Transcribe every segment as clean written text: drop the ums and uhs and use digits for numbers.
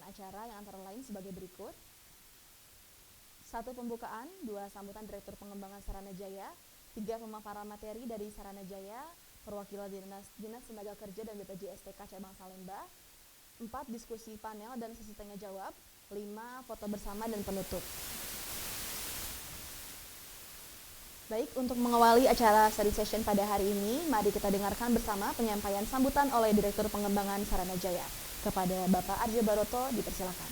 acara yang antara lain sebagai berikut. 1. Pembukaan, 2. Sambutan Direktur Pengembangan Saranajaya, 3. Pemaparan materi dari Saranajaya, perwakilan Dinas Tenaga Kerja dan BPJS TK Cabang Salemba, 4. Diskusi panel dan sesi tanya jawab, 5. Foto bersama dan penutup. Baik, untuk mengawali acara study session pada hari ini, mari kita dengarkan bersama penyampaian sambutan oleh Direktur Pengembangan Saranajaya. Kepada Bapak Arjo Baroto, dipersilakan.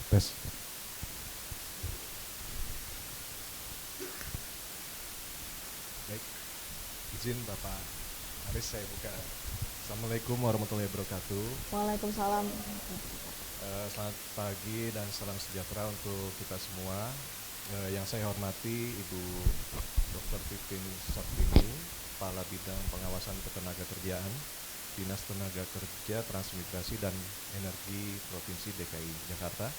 Tes. Baik, izin Bapak Aris saya buka. Assalamualaikum warahmatullahi wabarakatuh. Waalaikumsalam. Selamat pagi dan salam sejahtera untuk kita semua. Yang saya hormati Ibu Dr. Pipin Saptini, Kepala Bidang Pengawasan Ketenagakerjaan, Dinas Tenaga Kerja, Transmigrasi dan Energi Provinsi DKI Jakarta.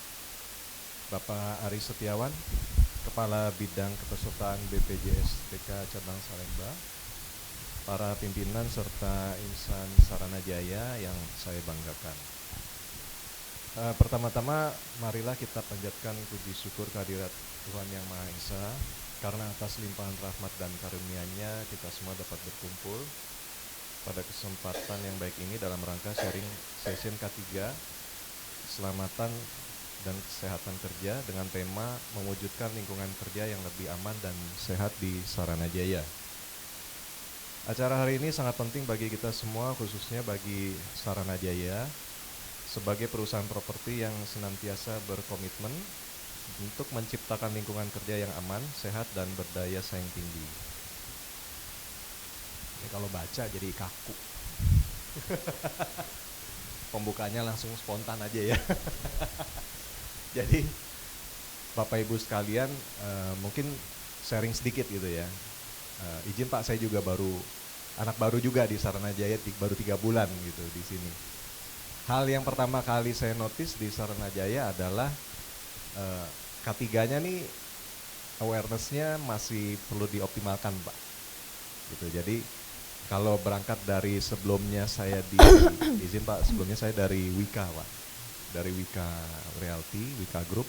Bapak Aris Setiawan, Kepala Bidang Kepesertaan BPJS TK Cabang Salemba, para pimpinan serta insan Saranajaya yang saya banggakan. Pertama-tama marilah kita panjatkan puji syukur kehadirat Tuhan Yang Maha Esa, karena atas limpahan rahmat dan karunia-Nya kita semua dapat berkumpul pada kesempatan yang baik ini dalam rangka sharing session K3 Keselamatan dan Kesehatan Kerja dengan tema mewujudkan lingkungan kerja yang lebih aman dan sehat di Saranajaya. Acara hari ini sangat penting bagi kita semua, khususnya bagi Saranajaya sebagai perusahaan properti yang senantiasa berkomitmen untuk menciptakan lingkungan kerja yang aman, sehat, dan berdaya saing tinggi. Ini kalau baca jadi kaku. Pembukanya langsung spontan aja ya. Jadi Bapak Ibu sekalian, mungkin sharing sedikit gitu ya. Izin Pak, saya juga anak baru juga di Saranajaya, baru 3 bulan gitu di sini. Hal yang pertama kali saya notice di Saranajaya adalah K3-nya nih awareness-nya masih perlu dioptimalkan Pak. Gitu. Jadi kalau berangkat dari sebelumnya saya izin Pak, sebelumnya saya dari Wika Pak. Dari Wika Realty, Wika Group.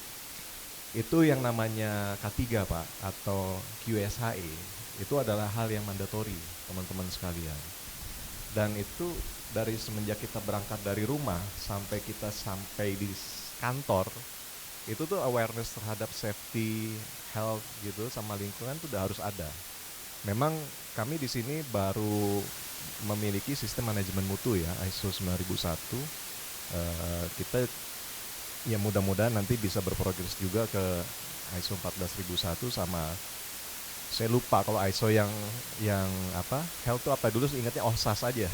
Itu yang namanya K3 Pak atau QSHE. Itu adalah hal yang mandatori teman-teman sekalian. Dan itu dari semenjak kita berangkat dari rumah sampai di kantor, itu tuh awareness terhadap safety, health gitu sama lingkungan tuh udah harus ada. Memang kami di sini baru memiliki sistem manajemen mutu ya, ISO 9001. Kita ya mudah-mudahan nanti bisa berprogres juga ke ISO 14001 sama saya lupa kalau ISO yang apa health itu apa dulu, ingatnya OSAS aja.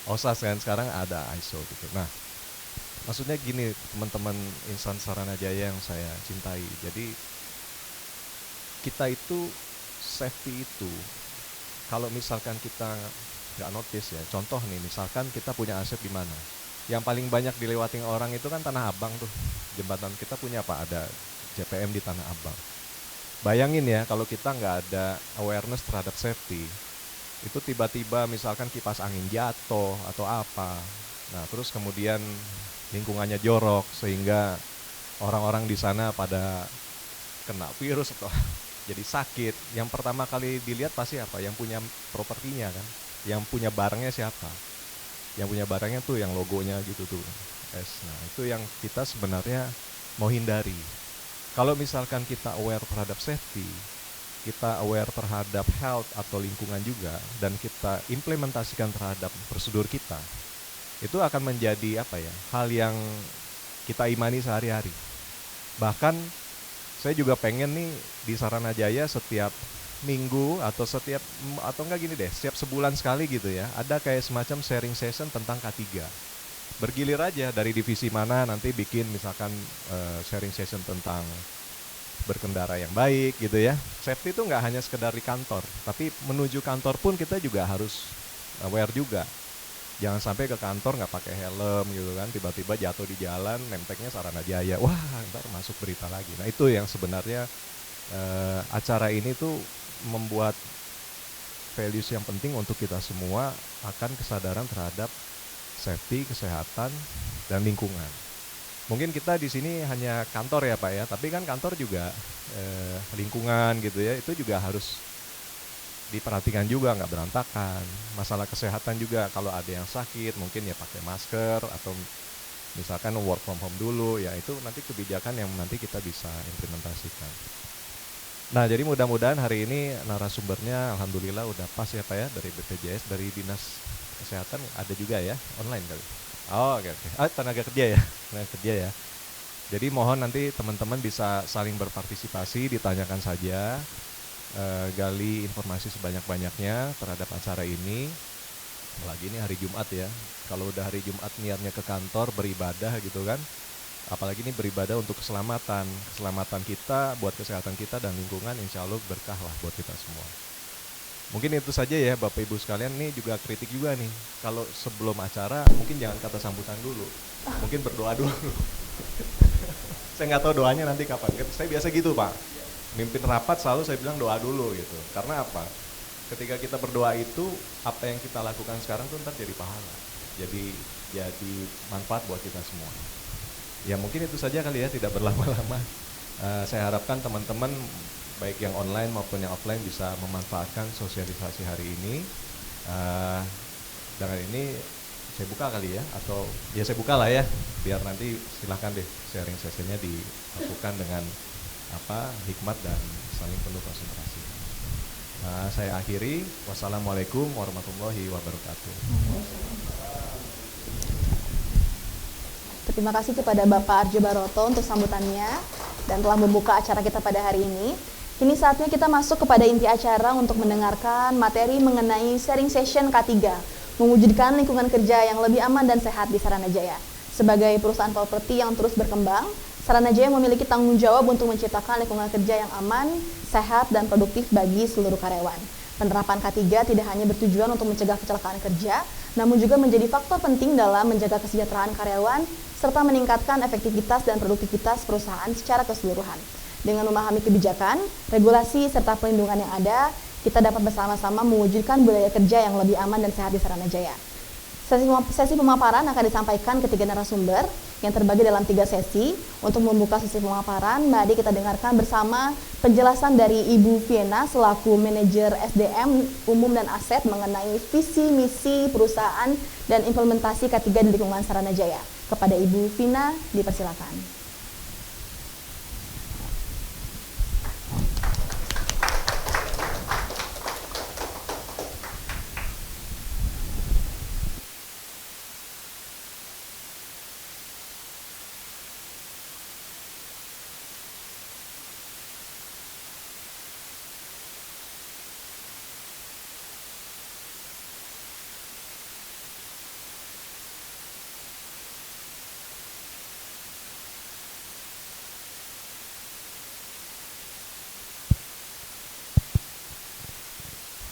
OSAS kan sekarang ada ISO gitu. Nah, maksudnya gini teman-teman insan Saranajaya yang saya cintai. Jadi kita itu safety itu kalau misalkan kita nggak notice ya, contoh nih misalkan kita punya aset di mana, yang paling banyak dilewatin orang itu kan Tanah Abang tuh, jembatan kita punya apa, ada JPM di Tanah Abang. Bayangin ya kalau kita nggak ada awareness terhadap safety, itu tiba-tiba misalkan kipas angin jatuh atau apa, nah terus kemudian lingkungannya jorok sehingga orang-orang di sana pada kena virus atau jadi sakit. Yang pertama kali dilihat pasti apa? Yang punya propertinya kan, yang punya barangnya siapa? Yang punya barangnya tuh yang logonya gitu tuh. Nah itu yang kita sebenarnya mau hindari. Kalau misalkan kita aware terhadap safety, kita aware terhadap health atau lingkungan juga, dan kita implementasikan terhadap prosedur kita, itu akan menjadi apa ya, hal yang kita imani sehari-hari. Bahkan saya juga pengen nih di Saranajaya setiap minggu atau enggak gini deh, setiap sebulan sekali gitu ya, ada kayak semacam sharing session tentang K3. Bergilir aja dari divisi mana nanti bikin misalkan sharing session tentang berkendara yang baik gitu ya. Safety itu nggak hanya sekedar di kantor, tapi menuju kantor pun kita juga harus aware juga. Jangan sampai ke kantor nggak pakai helm gitu kan, tiba-tiba jatuh di jalan, nempelnya Saranajaya, wah ntar masuk berita lagi. Nah itu yang sebenarnya acara ini tuh membuat values yang penting untuk kita semua akan kesadaran terhadap safety, kesehatan, dan lingkungan. Mungkin kita di sini hanya kantor ya Pak ya, tapi kan kantor juga lingkungan gitu ya, itu juga harus diperhatikan juga, nggak berantakan. Masalah kesehatan juga, kalau ada yang sakit mungkin ya pakai masker, atau misalkan work from home dulu, ya itu nanti kebijakan yang nanti kita bisa implementasikan. Nah jadi mudah-mudahan hari ini narasumbernya alhamdulillah udah pas ya Pak ya, dari BPJS, dari Dinas Kesehatan ada juga ya, online kali. Oh oke. Tenaga kerja ya, tenaga kerja ya. Jadi mohon nanti teman-teman bisa saling berpartisipasi, ditanyakan saja, gali informasi sebanyak-banyaknya terhadap acara ini. Apalagi ini hari Jumat ya, kalau udah hari Jumat niatnya ke kantor beribadah gitu kan, apalagi ini beribadah untuk keselamatan kita, buat kesehatan kita dan lingkungan, insya Allah berkah lah buat kita semua. Mungkin itu saja ya Bapak Ibu sekalian. Ini juga kritik juga nih, kalau sebelum acara mungkin jangan kata sambutan dulu, mungkin berdoa dulu. Saya nggak tahu doanya nanti kapan. Saya biasa gitu Pak, mimpin rapat selalu saya bilang doa dulu gitu. Karena apa? Ketika kita berdoa itu, apa yang kita lakukan sekarang tuh ntar jadi pahala, jadi manfaat buat kita semua. Ya mungkin itu saja kali ya, tidak berlama-lama. Saya harapkan teman-teman baik yang online maupun yang offline bisa memanfaatkan sosialisasi hari ini. Dengan ini saya buka kali ya, atau ya saya buka lah ya, biar nanti silahkan deh sharing sessionnya dilakukan dengan hikmat dan saling penuh konsentrasi. Saya akhiri, wassalamualaikum warahmatullahi wabarakatuh. Terima kasih kepada Bapak Arjo Baroto untuk sambutannya dan telah membuka acara kita pada hari ini. Kini saatnya kita masuk kepada inti acara untuk mendengarkan materi mengenai sharing session K3, mewujudkan lingkungan kerja yang lebih aman dan sehat di Saranajaya. Sebagai perusahaan properti yang terus berkembang, Saranajaya memiliki tanggung jawab untuk menciptakan lingkungan kerja yang aman, sehat, dan produktif bagi seluruh karyawan. Penerapan K3 tidak hanya bertujuan untuk mencegah kecelakaan kerja, namun juga menjadi faktor penting dalam menjaga kesejahteraan karyawan, serta meningkatkan efektivitas dan produktivitas perusahaan secara keseluruhan. Dengan memahami kebijakan, regulasi, serta perlindungan yang ada, kita dapat bersama-sama mewujudkan budaya kerja yang lebih aman dan sehat di Saranajaya. Sesi pemaparan akan disampaikan ketiga narasumber yang terbagi dalam 3 sesi. Untuk membuka sesi pemaparan, mari kita dengarkan bersama penjelasan dari Ibu Viena selaku manajer SDM Umum dan Aset mengenai visi misi perusahaan dan implementasi K3 di lingkungan Saranajaya. Kepada Ibu Viena, dipersilakan.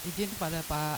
Izin kepada Pak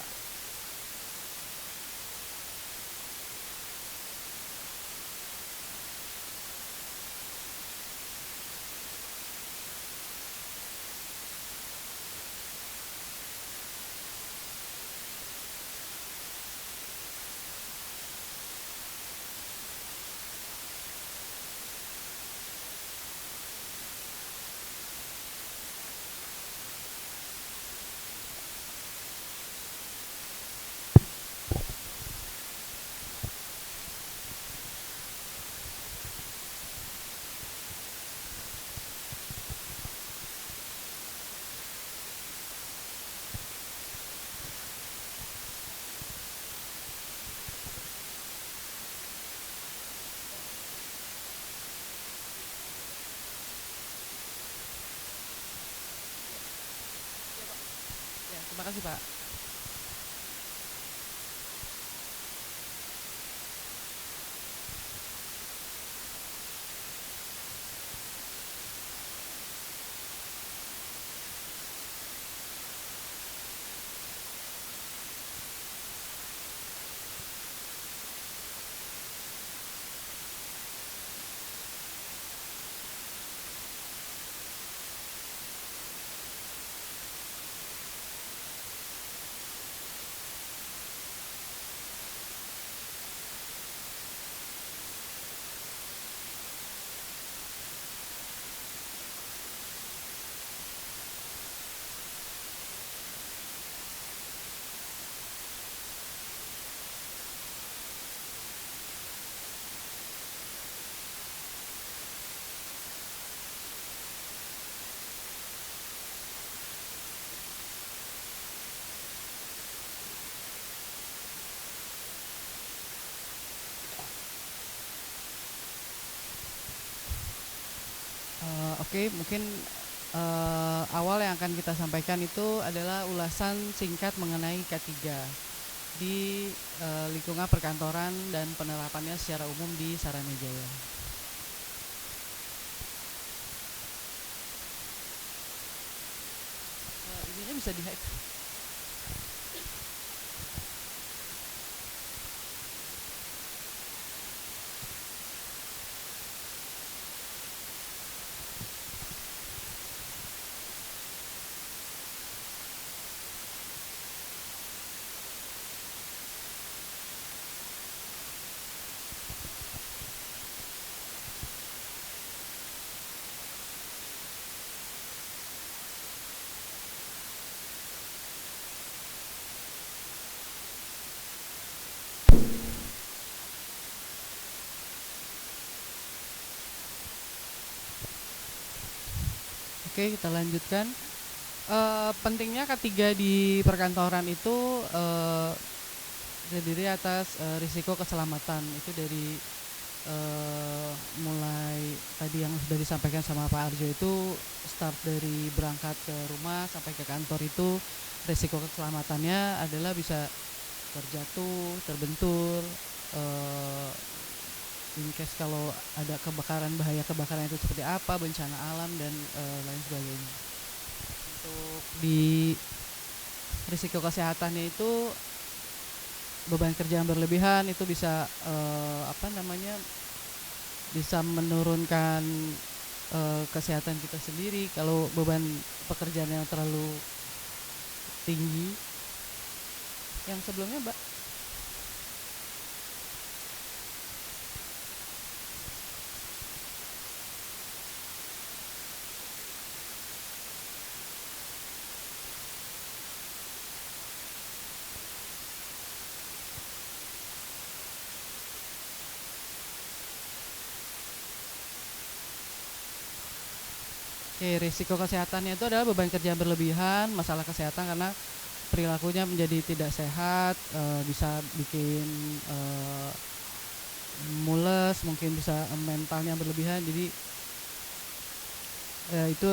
terima kasih Pak. Oke, mungkin awal yang akan kita sampaikan itu adalah ulasan singkat mengenai K3 di lingkungan perkantoran dan penerapannya secara umum di Saranajaya. Ininya bisa di-hack. Oke, kita lanjutkan. Pentingnya K3 di perkantoran itu terdiri atas risiko keselamatan. Itu dari mulai tadi yang sudah disampaikan sama Pak Arjo, itu start dari berangkat ke rumah sampai ke kantor itu risiko keselamatannya adalah bisa terjatuh, terbentur, in case kalau ada kebakaran, bahaya kebakaran itu seperti apa, bencana alam dan lain sebagainya. Untuk di risiko kesehatannya itu beban kerja yang berlebihan itu bisa bisa menurunkan kesehatan kita sendiri. Kalau beban pekerjaan yang terlalu tinggi, yang sebelumnya Mbak. Oke, risiko kesehatannya itu adalah beban kerja berlebihan, masalah kesehatan karena perilakunya menjadi tidak sehat, bisa bikin mules, mungkin bisa mentalnya berlebihan. Jadi itu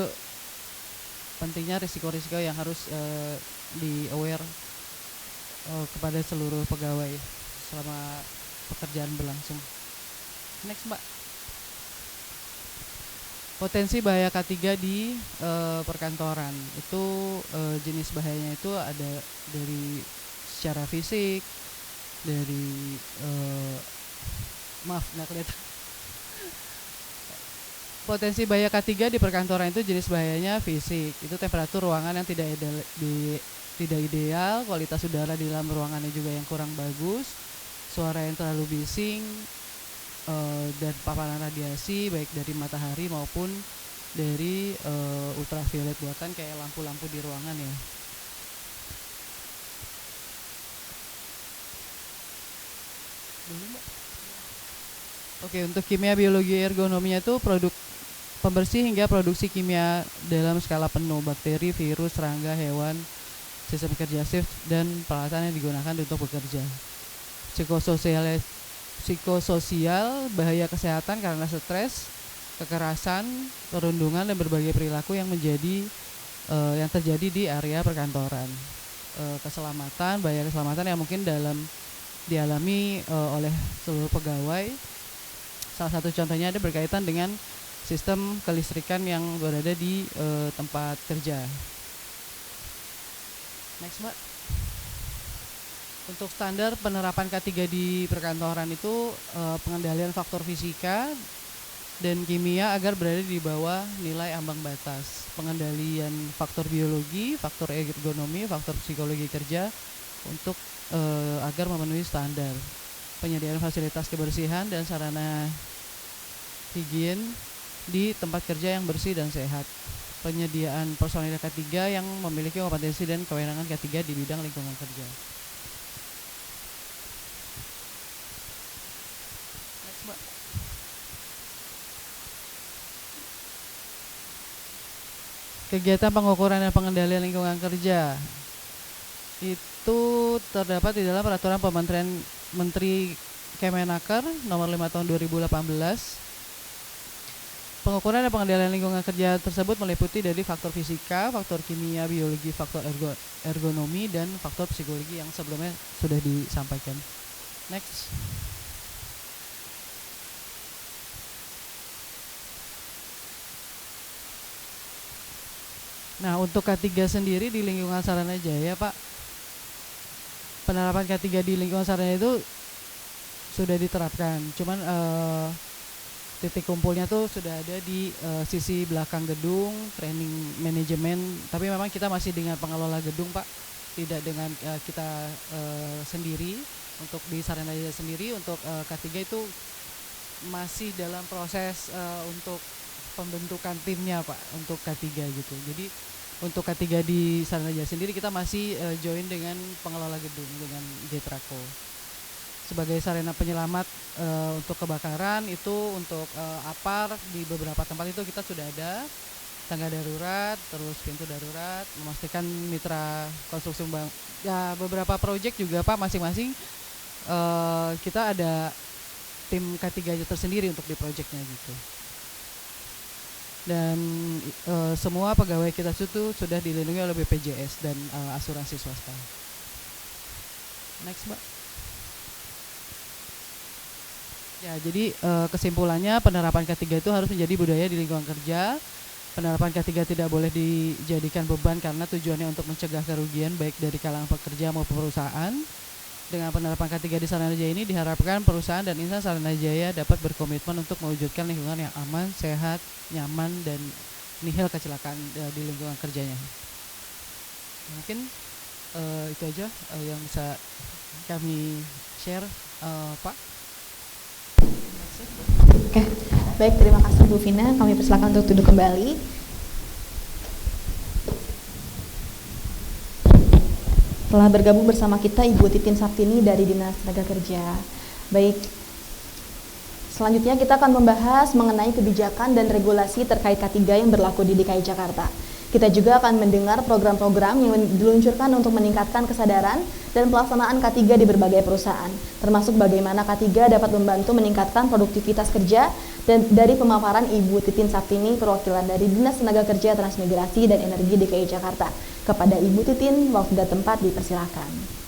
pentingnya risiko-risiko yang harus di aware kepada seluruh pegawai selama pekerjaan berlangsung. Next Mbak. Potensi bahaya K3 di perkantoran itu jenis bahayanya itu ada dari secara fisik, dari maaf nggak kelihatan. Potensi bahaya K3 di perkantoran itu jenis bahayanya fisik, itu temperatur ruangan yang tidak ideal, kualitas udara di dalam ruangannya juga yang kurang bagus, suara yang terlalu bising, dan paparan radiasi baik dari matahari maupun dari ultraviolet buatan kayak lampu-lampu di ruangan ya. Oke, untuk kimia, biologi, ergonominya itu produk pembersih hingga produksi kimia dalam skala penuh, bakteri, virus, serangga, hewan, sistem kerja shift, dan peralatan yang digunakan untuk bekerja. Psikososial, bahaya kesehatan karena stres, kekerasan, perundungan, dan berbagai perilaku yang yang terjadi di area perkantoran. Keselamatan, bahaya keselamatan yang mungkin dialami oleh seluruh pegawai. Salah satu contohnya ada berkaitan dengan sistem kelistrikan yang berada di tempat kerja. Next Mbak. Untuk standar penerapan K3 di perkantoran itu pengendalian faktor fisika dan kimia agar berada di bawah nilai ambang batas. Pengendalian faktor biologi, faktor ergonomi, faktor psikologi kerja untuk agar memenuhi standar. Penyediaan fasilitas kebersihan dan sarana higien di tempat kerja yang bersih dan sehat. Penyediaan personil K3 yang memiliki kompetensi dan kewenangan K3 di bidang lingkungan kerja. Kegiatan pengukuran dan pengendalian lingkungan kerja itu terdapat di dalam peraturan Pementerian Menteri Kemenaker nomor 5 tahun 2018. Pengukuran dan pengendalian lingkungan kerja tersebut meliputi dari faktor fisika, faktor kimia, biologi, faktor ergonomi, dan faktor psikologi yang sebelumnya sudah disampaikan. Next. Nah, untuk K3 sendiri di lingkungan Saranajaya, Pak, penerapan K3 di lingkungan Saranajaya itu sudah diterapkan. Cuman titik kumpulnya tuh sudah ada di sisi belakang gedung, training manajemen. Tapi memang kita masih dengan pengelola gedung, Pak, tidak dengan kita sendiri. Untuk di Saranajaya sendiri, untuk K3 itu masih dalam proses untuk pembentukan timnya, Pak, untuk K3 gitu. Jadi untuk K3 di Saranajaya sendiri kita masih join dengan pengelola gedung, dengan Getrako. Sebagai sarana penyelamat untuk kebakaran itu untuk APAR di beberapa tempat itu kita sudah ada tangga darurat, terus pintu darurat, memastikan mitra konstruksi ya beberapa proyek juga, Pak, masing-masing kita ada tim K3 tersendiri untuk di proyeknya gitu. Dan semua pegawai kita itu sudah dilindungi oleh BPJS dan asuransi swasta. Next, Mbak. Ya, jadi kesimpulannya penerapan K3 itu harus menjadi budaya di lingkungan kerja. Penerapan K3 tidak boleh dijadikan beban karena tujuannya untuk mencegah kerugian baik dari kalangan pekerja maupun perusahaan. Dengan penerapan K3 di Saranajaya ini diharapkan perusahaan dan insan Saranajaya dapat berkomitmen untuk mewujudkan lingkungan yang aman, sehat, nyaman, dan nihil kecelakaan di lingkungan kerjanya. Mungkin itu aja yang bisa kami share, Pak. Oke, baik, terima kasih Bu Vina. Kami persilakan untuk duduk kembali. Telah bergabung bersama kita Ibu Titin Saptini dari Dinas Tenaga Kerja. Baik, selanjutnya kita akan membahas mengenai kebijakan dan regulasi terkait K3 yang berlaku di DKI Jakarta. Kita juga akan mendengar program-program yang diluncurkan untuk meningkatkan kesadaran dan pelaksanaan K3 di berbagai perusahaan, termasuk bagaimana K3 dapat membantu meningkatkan produktivitas kerja. Dan dari pemaparan Ibu Titin Saptini, perwakilan dari Dinas Tenaga Kerja, Transmigrasi, dan Energi DKI Jakarta. Kepada Ibu Titin, waktu dan tempat dipersilakan.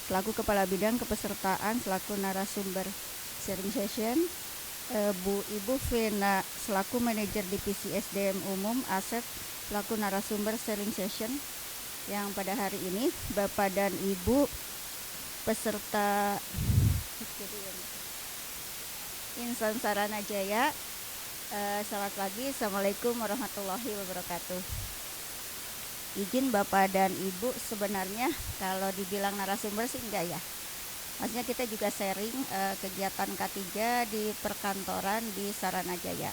Selaku Kepala Bidang Kepesertaan selaku narasumber sharing session, Ibu Vina selaku Manajer Divisi SDM Umum Aset selaku narasumber sharing session yang pada hari ini Bapak dan Ibu peserta insan Saranajaya. Selamat pagi, Assalamualaikum warahmatullahi wabarakatuh. Izin Bapak dan Ibu, sebenarnya kalau dibilang narasumber sih enggak ya. Maksudnya kita juga sharing kegiatan K3 di perkantoran di Saranajaya.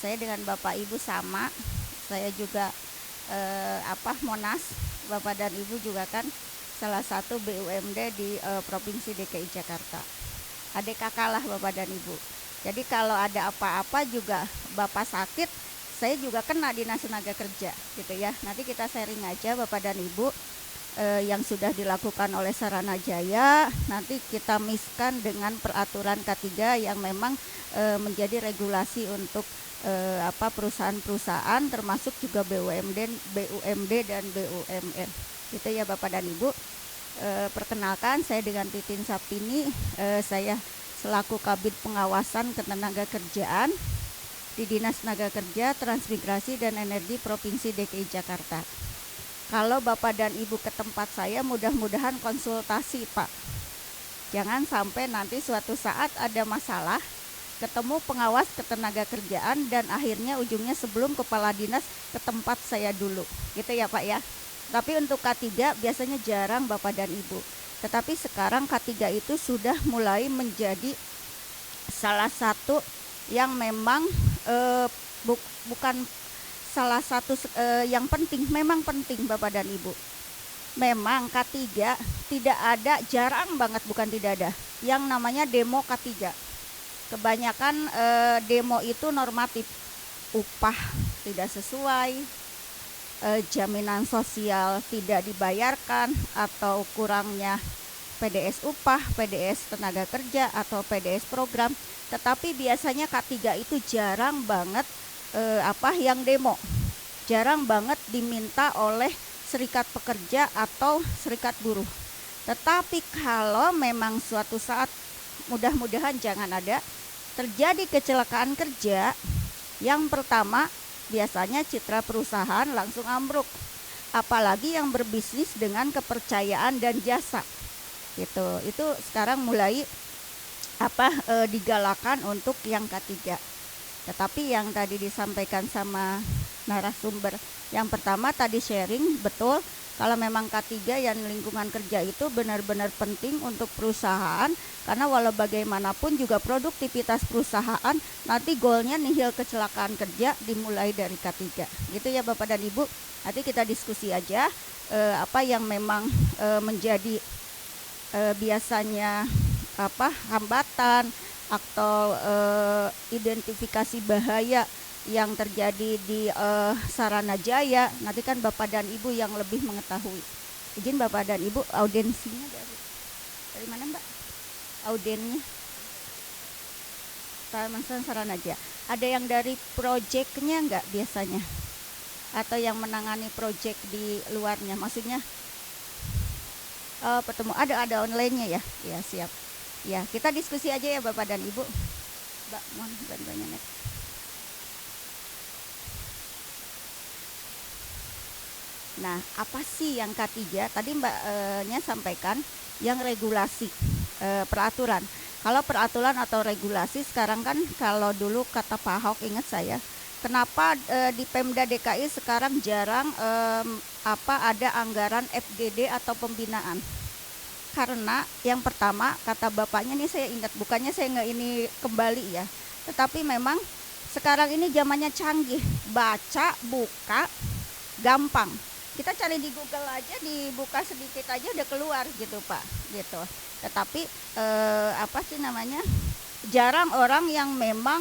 Saya dengan Bapak Ibu sama, saya juga Monas, Bapak dan Ibu juga kan salah satu BUMD di Provinsi DKI Jakarta. Adik kakak lah Bapak dan Ibu. Jadi kalau ada apa-apa juga Bapak sakit, saya juga kena Dinas Tenaga Kerja gitu ya. Nanti kita sharing aja Bapak dan Ibu yang sudah dilakukan oleh Saranajaya. Nanti kita miskan dengan peraturan K3 yang memang menjadi regulasi untuk perusahaan-perusahaan, termasuk juga BUMD dan BUMN. Gitu ya Bapak dan Ibu. Perkenalkan, saya dengan Titin Saptini, saya selaku Kabid Pengawasan Ketenagakerjaan di Dinas Tenaga Kerja, Transmigrasi dan Energi Provinsi DKI Jakarta. Kalau Bapak dan Ibu ke tempat saya, mudah-mudahan konsultasi Pak. Jangan sampai nanti suatu saat ada masalah, ketemu pengawas ketenagakerjaan dan akhirnya ujungnya sebelum kepala dinas ke tempat saya dulu. Gitu ya Pak ya. Tapi untuk K3 biasanya jarang Bapak dan Ibu. Tetapi sekarang K3 itu sudah mulai menjadi salah satu yang memang bukan salah satu yang penting, memang penting Bapak dan Ibu. Memang K3 tidak ada, jarang banget, bukan tidak ada, yang namanya demo K3. Kebanyakan demo itu normatif, upah tidak sesuai, jaminan sosial tidak dibayarkan, atau kurangnya PDS upah, PDS tenaga kerja, atau PDS program. Tetapi biasanya K3 itu jarang banget yang demo, jarang banget diminta oleh serikat pekerja atau serikat buruh. Tetapi kalau memang suatu saat, mudah-mudahan jangan ada, terjadi kecelakaan kerja, yang pertama biasanya citra perusahaan langsung ambruk, apalagi yang berbisnis dengan kepercayaan dan jasa. Itu sekarang mulai digalakan untuk yang K3. Tetapi yang tadi disampaikan sama narasumber yang pertama tadi sharing, betul, kalau memang K3 yang lingkungan kerja itu benar-benar penting untuk perusahaan, karena walau bagaimanapun juga produktivitas perusahaan nanti goalnya nihil kecelakaan kerja dimulai dari K3. Gitu ya Bapak dan Ibu. Nanti kita diskusi aja apa yang memang menjadi biasanya hambatan atau identifikasi bahaya yang terjadi di Saranajaya. Nanti kan Bapak dan Ibu yang lebih mengetahui. Izin Bapak dan Ibu, audensinya dari mana Mbak? Audennya Taman Saranajaya. Ada yang dari proyeknya enggak biasanya? Atau yang menangani proyek di luarnya? Maksudnya pertemuan ada online-nya ya? Ya, siap. Ya, kita diskusi aja ya Bapak dan Ibu. Mbak, mohon bantuannya nih. Nah, apa sih yang K3? Tadi Mbaknya sampaikan yang regulasi, peraturan. Kalau peraturan atau regulasi sekarang kan, kalau dulu kata Pak Ahok, ingat saya, kenapa di Pemda DKI sekarang jarang ada anggaran FGD atau pembinaan? Karena yang pertama kata bapaknya nih, saya ingat, bukannya saya nggak ini kembali ya, tetapi memang sekarang ini zamannya canggih, baca, buka, gampang. Kita cari di Google aja, dibuka sedikit aja udah keluar gitu Pak, gitu. Tetapi jarang orang yang memang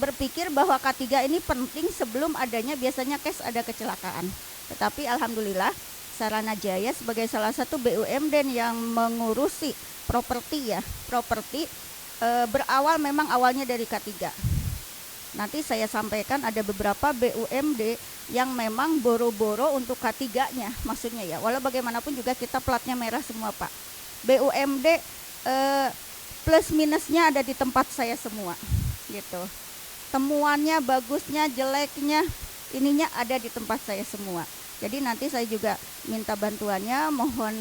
berpikir bahwa K3 ini penting sebelum adanya biasanya ada kecelakaan. Tetapi alhamdulillah Saranajaya sebagai salah satu BUMD yang mengurusi properti berawal memang awalnya dari K3. Nanti saya sampaikan ada beberapa BUMD yang memang boro-boro untuk K3-nya, maksudnya ya. Walau bagaimanapun juga kita platnya merah semua Pak. BUMD plus minusnya ada di tempat saya semua, gitu. Temuannya, bagusnya, jeleknya, ininya ada di tempat saya semua. Jadi nanti saya juga minta bantuannya, mohon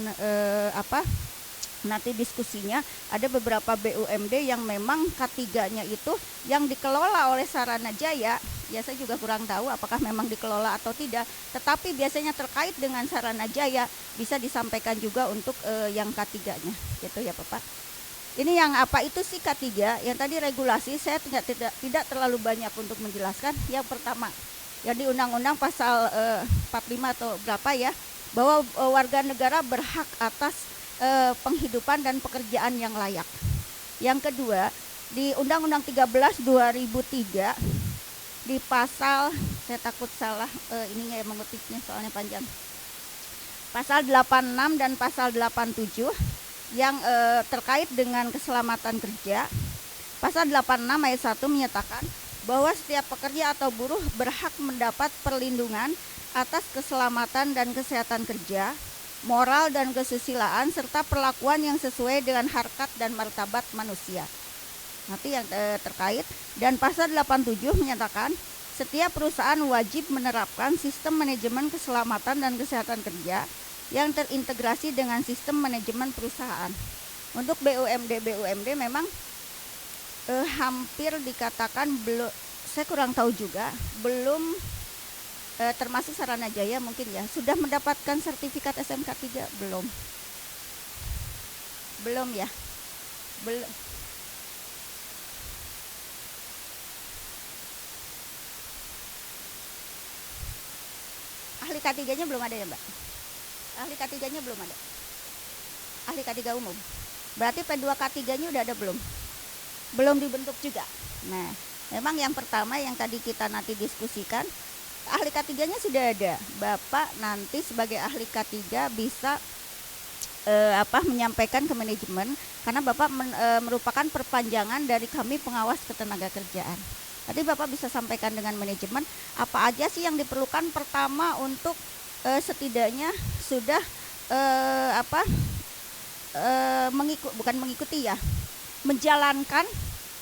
nanti diskusinya. Ada beberapa BUMD yang memang K3-nya itu yang dikelola oleh Saranajaya. Ya saya juga kurang tahu apakah memang dikelola atau tidak, tetapi biasanya terkait dengan Saranajaya bisa disampaikan juga untuk yang K3-nya, gitu ya Bapak. Ini yang apa itu sih K3? Yang tadi regulasi saya tidak terlalu banyak untuk menjelaskan. Yang pertama, yang di Undang-Undang pasal 45 atau berapa ya, bahwa warga negara berhak atas penghidupan dan pekerjaan yang layak. Yang kedua, di Undang-Undang 13 2003 di pasal, saya takut salah ininya ya, mengutipnya soalnya panjang. Pasal 86 dan pasal 87 yang terkait dengan keselamatan kerja. Pasal 86 ayat 1 menyatakan bahwa setiap pekerja atau buruh berhak mendapat perlindungan atas keselamatan dan kesehatan kerja, moral dan kesusilaan, serta perlakuan yang sesuai dengan harkat dan martabat manusia. Nanti yang terkait. Dan pasal 87 menyatakan setiap perusahaan wajib menerapkan sistem manajemen keselamatan dan kesehatan kerja yang terintegrasi dengan sistem manajemen perusahaan. Untuk BUMD memang hampir dikatakan belum, saya kurang tahu juga, belum termasuk Saranajaya mungkin ya, sudah mendapatkan sertifikat SMK 3 belum ya, belum. Ahli K3-nya belum ada ya, Mbak? Ahli K3-nya belum ada. Ahli K3 umum. Berarti P2 K3-nya udah ada belum? Belum dibentuk juga. Nah, memang yang pertama yang tadi kita nanti diskusikan, ahli K3-nya sudah ada. Bapak nanti sebagai ahli K3 bisa menyampaikan ke manajemen, karena Bapak merupakan perpanjangan dari kami pengawas ketenagakerjaan. Tadi Bapak bisa sampaikan dengan manajemen apa aja sih yang diperlukan pertama untuk setidaknya sudah menjalankan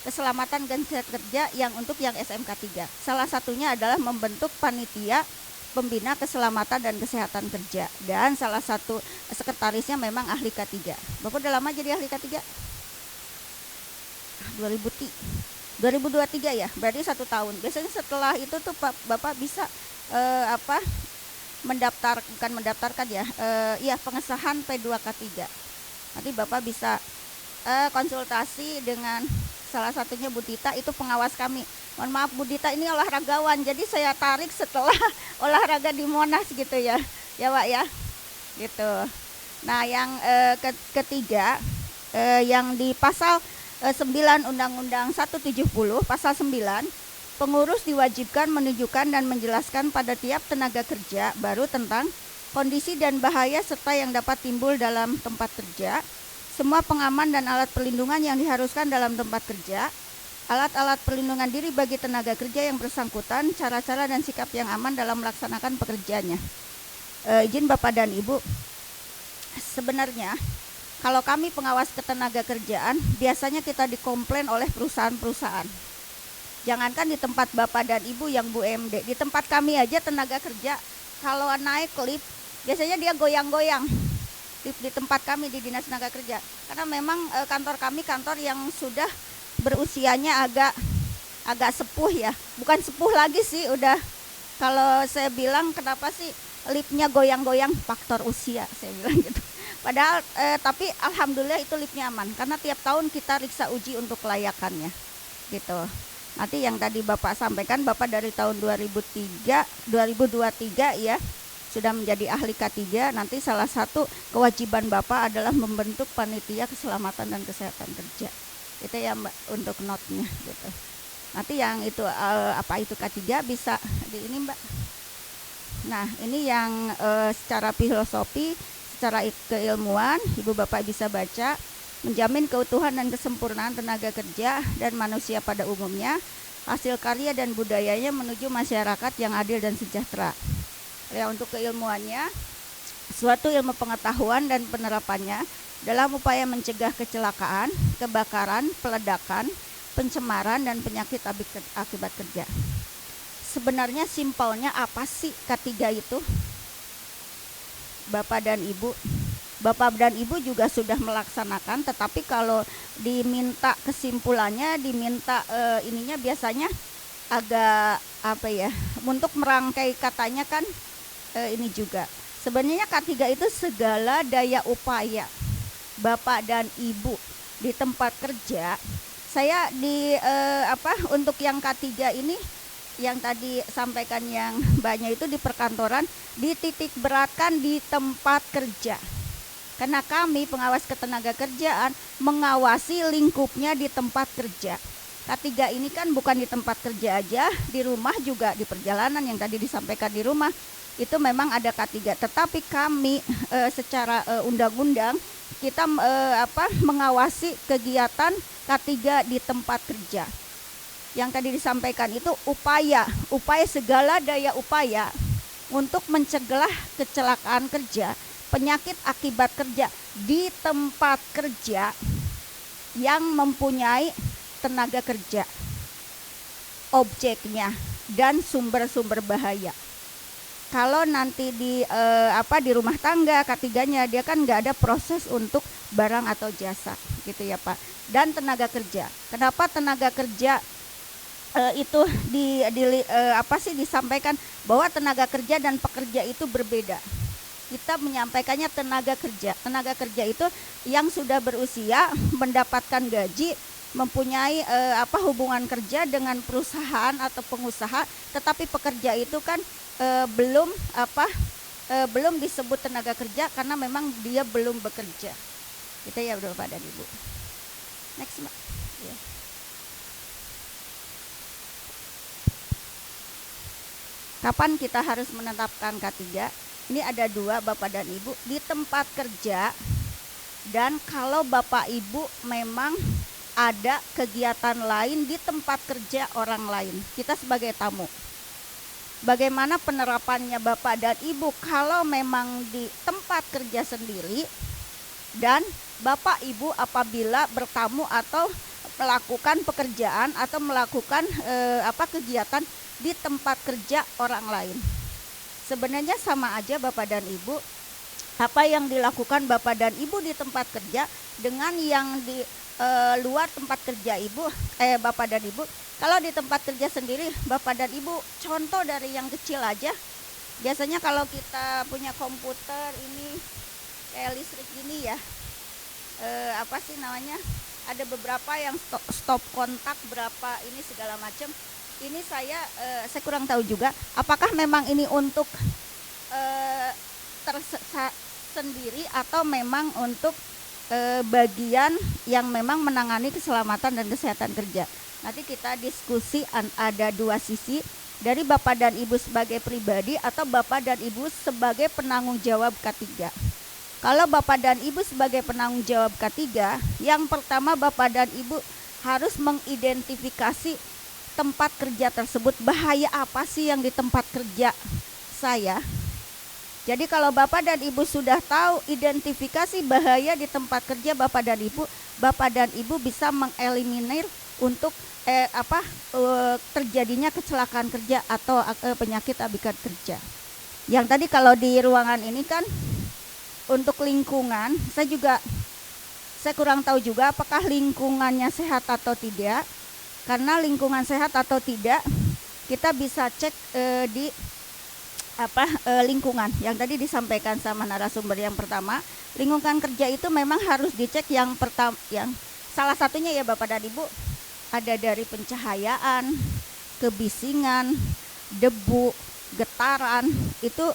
keselamatan dan kesehatan kerja yang untuk yang SMK 3. Salah satunya adalah membentuk panitia pembina keselamatan dan kesehatan kerja, dan salah satu sekretarisnya memang ahli K3. Bapak udah lama jadi ahli K3? 2023 ya, berarti 1 tahun. Biasanya setelah itu tuh Bapak bisa pengesahan P2K3. Nanti Bapak bisa konsultasi dengan salah satunya Bu Dita, itu pengawas kami. Mohon maaf Bu Dita ini olahragawan, jadi saya tarik setelah olahraga di Monas gitu ya. Ya Pak ya, gitu. Nah yang ketiga, yang di pasal 9 Undang-Undang 170 pasal 9, pengurus diwajibkan menunjukkan dan menjelaskan pada tiap tenaga kerja baru tentang kondisi dan bahaya serta yang dapat timbul dalam tempat kerja, semua pengaman dan alat perlindungan yang diharuskan dalam tempat kerja, alat-alat perlindungan diri bagi tenaga kerja yang bersangkutan, cara-cara dan sikap yang aman dalam melaksanakan pekerjaannya. Izin Bapak dan Ibu, sebenarnya kalau kami pengawas ketenaga kerjaan, biasanya kita dikomplain oleh perusahaan-perusahaan. Jangankan di tempat Bapak dan Ibu yang BUMD, di tempat kami aja tenaga kerja, kalau naik lift, biasanya dia goyang-goyang di tempat kami di Dinas Tenaga Kerja. Karena memang kantor kami kantor yang sudah berusianya agak sepuh ya. Bukan sepuh lagi sih, udah, kalau saya bilang kenapa sih liftnya goyang-goyang, faktor usia, saya bilang gitu. Padahal tapi alhamdulillah itu liftnya aman, karena tiap tahun kita riksa uji untuk kelayakannya gitu. Nanti yang tadi Bapak sampaikan, Bapak dari tahun 2023 ya sudah menjadi ahli K3. Nanti salah satu kewajiban Bapak adalah membentuk panitia keselamatan dan kesehatan kerja. Itu ya Mbak, untuk notnya gitu. Nanti yang itu apa itu K3 bisa di ini Mbak. Nah ini yang secara filosofi, secara keilmuan, Ibu Bapak bisa baca. Menjamin keutuhan dan kesempurnaan tenaga kerja dan manusia pada umumnya, hasil karya dan budayanya menuju masyarakat yang adil dan sejahtera. Ya, untuk keilmuannya, suatu ilmu pengetahuan dan penerapannya dalam upaya mencegah kecelakaan, kebakaran, peledakan, pencemaran, dan penyakit akibat kerja. Sebenarnya simpelnya apa sih K3 itu? Bapak dan Ibu juga sudah melaksanakan, tetapi kalau diminta kesimpulannya, diminta ininya biasanya agak untuk merangkai katanya kan ini juga. Sebenarnya K3 itu segala daya upaya Bapak dan Ibu di tempat kerja. Saya untuk yang K3 ini yang tadi sampaikan yang banyak itu di perkantoran, dititik beratkan di tempat kerja. Karena kami pengawas ketenagakerjaan mengawasi lingkupnya di tempat kerja. K3 ini kan bukan di tempat kerja aja, di rumah juga, di perjalanan yang tadi disampaikan di rumah itu memang ada K3. Tetapi kami secara undang-undang kita mengawasi kegiatan K3 di tempat kerja. Yang tadi disampaikan itu upaya segala daya upaya untuk mencegah kecelakaan kerja, penyakit akibat kerja di tempat kerja yang mempunyai tenaga kerja, objeknya dan sumber-sumber bahaya. Kalau nanti di rumah tangga K3-nya dia kan nggak ada proses untuk barang atau jasa gitu ya Pak. Dan tenaga kerja. Kenapa tenaga kerja itu disampaikan bahwa tenaga kerja dan pekerja itu berbeda. Kita menyampaikannya tenaga kerja. Tenaga kerja itu yang sudah berusia, mendapatkan gaji, mempunyai hubungan kerja dengan perusahaan atau pengusaha, tetapi pekerja itu kan belum disebut tenaga kerja karena memang dia belum bekerja. Gitu ya Bapak dan Ibu. Next Mbak. Ya. Kapan kita harus menetapkan K3? Ini ada 2 Bapak dan Ibu, di tempat kerja dan kalau Bapak Ibu memang ada kegiatan lain di tempat kerja orang lain, kita sebagai tamu. Bagaimana penerapannya Bapak dan Ibu kalau memang di tempat kerja sendiri dan Bapak Ibu apabila bertamu atau melakukan pekerjaan atau melakukan kegiatan di tempat kerja orang lain. Sebenarnya sama aja Bapak dan Ibu, apa yang dilakukan Bapak dan Ibu di tempat kerja dengan yang di luar tempat kerja Bapak dan Ibu. Kalau di tempat kerja sendiri Bapak dan Ibu, contoh dari yang kecil aja. Biasanya kalau kita punya komputer ini kayak listrik gini ya, ada beberapa yang stop kontak berapa ini segala macam. Ini saya kurang tahu juga apakah memang ini untuk tersendiri atau memang untuk bagian yang memang menangani keselamatan dan kesehatan kerja. Nanti kita diskusi ada 2 sisi, dari Bapak dan Ibu sebagai pribadi atau Bapak dan Ibu sebagai penanggung jawab K3. Kalau Bapak dan Ibu sebagai penanggung jawab K3, yang pertama Bapak dan Ibu harus mengidentifikasi tempat kerja tersebut, bahaya apa sih yang di tempat kerja saya. Jadi kalau Bapak dan Ibu sudah tahu identifikasi bahaya di tempat kerja Bapak dan Ibu bisa mengeliminir untuk terjadinya kecelakaan kerja atau penyakit akibat kerja. Yang tadi kalau di ruangan ini kan untuk lingkungan, saya kurang tahu juga apakah lingkungannya sehat atau tidak. Karena lingkungan sehat atau tidak kita bisa cek di lingkungan yang tadi disampaikan sama narasumber yang pertama. Lingkungan kerja itu memang harus dicek yang pertama, yang salah satunya ya Bapak dan Ibu, ada dari pencahayaan, kebisingan, debu, getaran, itu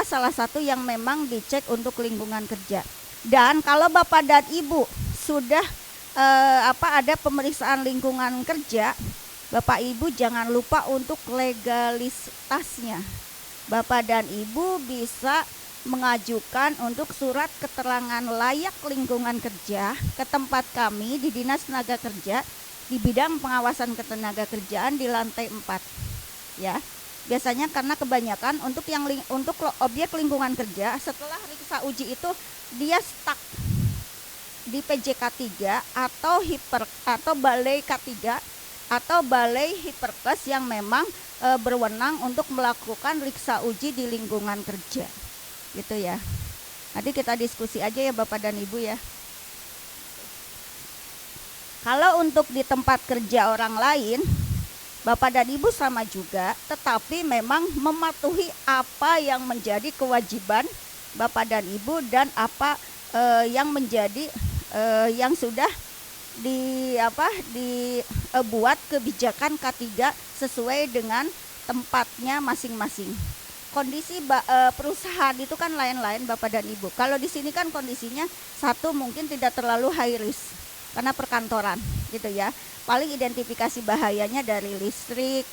salah satu yang memang dicek untuk lingkungan kerja. Dan kalau Bapak dan Ibu sudah ada pemeriksaan lingkungan kerja, Bapak Ibu jangan lupa untuk legalitasnya. Bapak dan Ibu bisa mengajukan untuk surat keterangan layak lingkungan kerja ke tempat kami di Dinas Tenaga Kerja di bidang pengawasan ketenagakerjaan di lantai 4. Ya. Biasanya karena kebanyakan untuk objek lingkungan kerja setelah riksa uji itu dia stuck di PJK 3 atau balai K3 atau balai Hiperkes yang memang berwenang untuk melakukan riksa uji di lingkungan kerja. Gitu ya. Nanti kita diskusi aja ya Bapak dan Ibu ya. Kalau untuk di tempat kerja orang lain, Bapak dan Ibu sama juga, tetapi memang mematuhi apa yang menjadi kewajiban Bapak dan Ibu dan apa yang menjadi yang sudah buat kebijakan K3 sesuai dengan tempatnya masing-masing. Kondisi perusahaan itu kan lain-lain Bapak dan Ibu. Kalau di sini kan kondisinya satu mungkin tidak terlalu high risk karena perkantoran gitu ya. Paling identifikasi bahayanya dari listrik,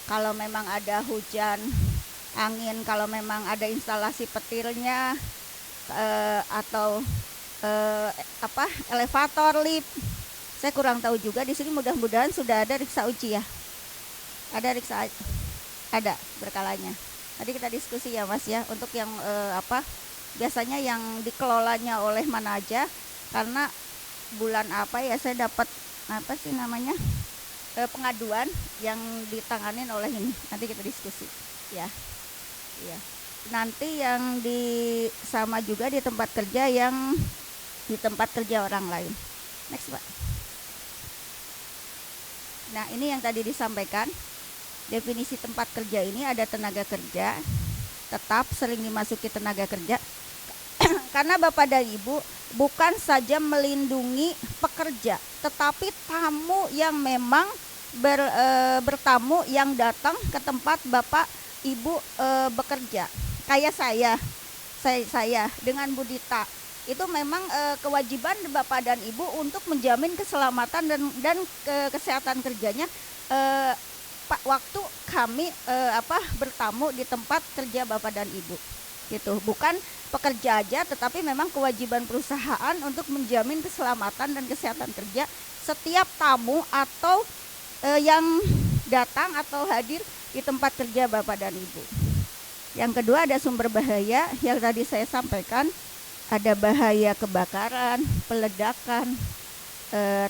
kalau memang ada hujan, angin, kalau memang ada instalasi petirnya, atau elevator, lift. Saya kurang tahu juga di sini, mudah-mudahan sudah ada riksa uji ya. Ada riksa, ada berkalanya. Tadi kita diskusi ya Mas ya, untuk yang biasanya yang dikelolanya oleh mana aja, karena bulan apa ya saya dapat pengaduan yang ditanganin oleh ini. Nanti kita diskusi ya. Iya. Nanti yang sama juga di tempat kerja yang di tempat kerja orang lain. Next Pak. Nah ini yang tadi disampaikan, definisi tempat kerja ini ada tenaga kerja tetap sering dimasuki tenaga kerja karena Bapak dan Ibu bukan saja melindungi pekerja, tetapi tamu yang memang bertamu yang datang ke tempat Bapak Ibu bekerja. Kayak saya dengan Bu Dita, itu memang kewajiban Bapak dan Ibu untuk menjamin keselamatan dan kesehatan kerjanya waktu kami bertamu di tempat kerja Bapak dan Ibu. Gitu. Bukan pekerja aja, tetapi memang kewajiban perusahaan untuk menjamin keselamatan dan kesehatan kerja setiap tamu atau yang datang atau hadir di tempat kerja Bapak dan Ibu. Yang kedua ada sumber bahaya yang tadi saya sampaikan, ada bahaya kebakaran, peledakan,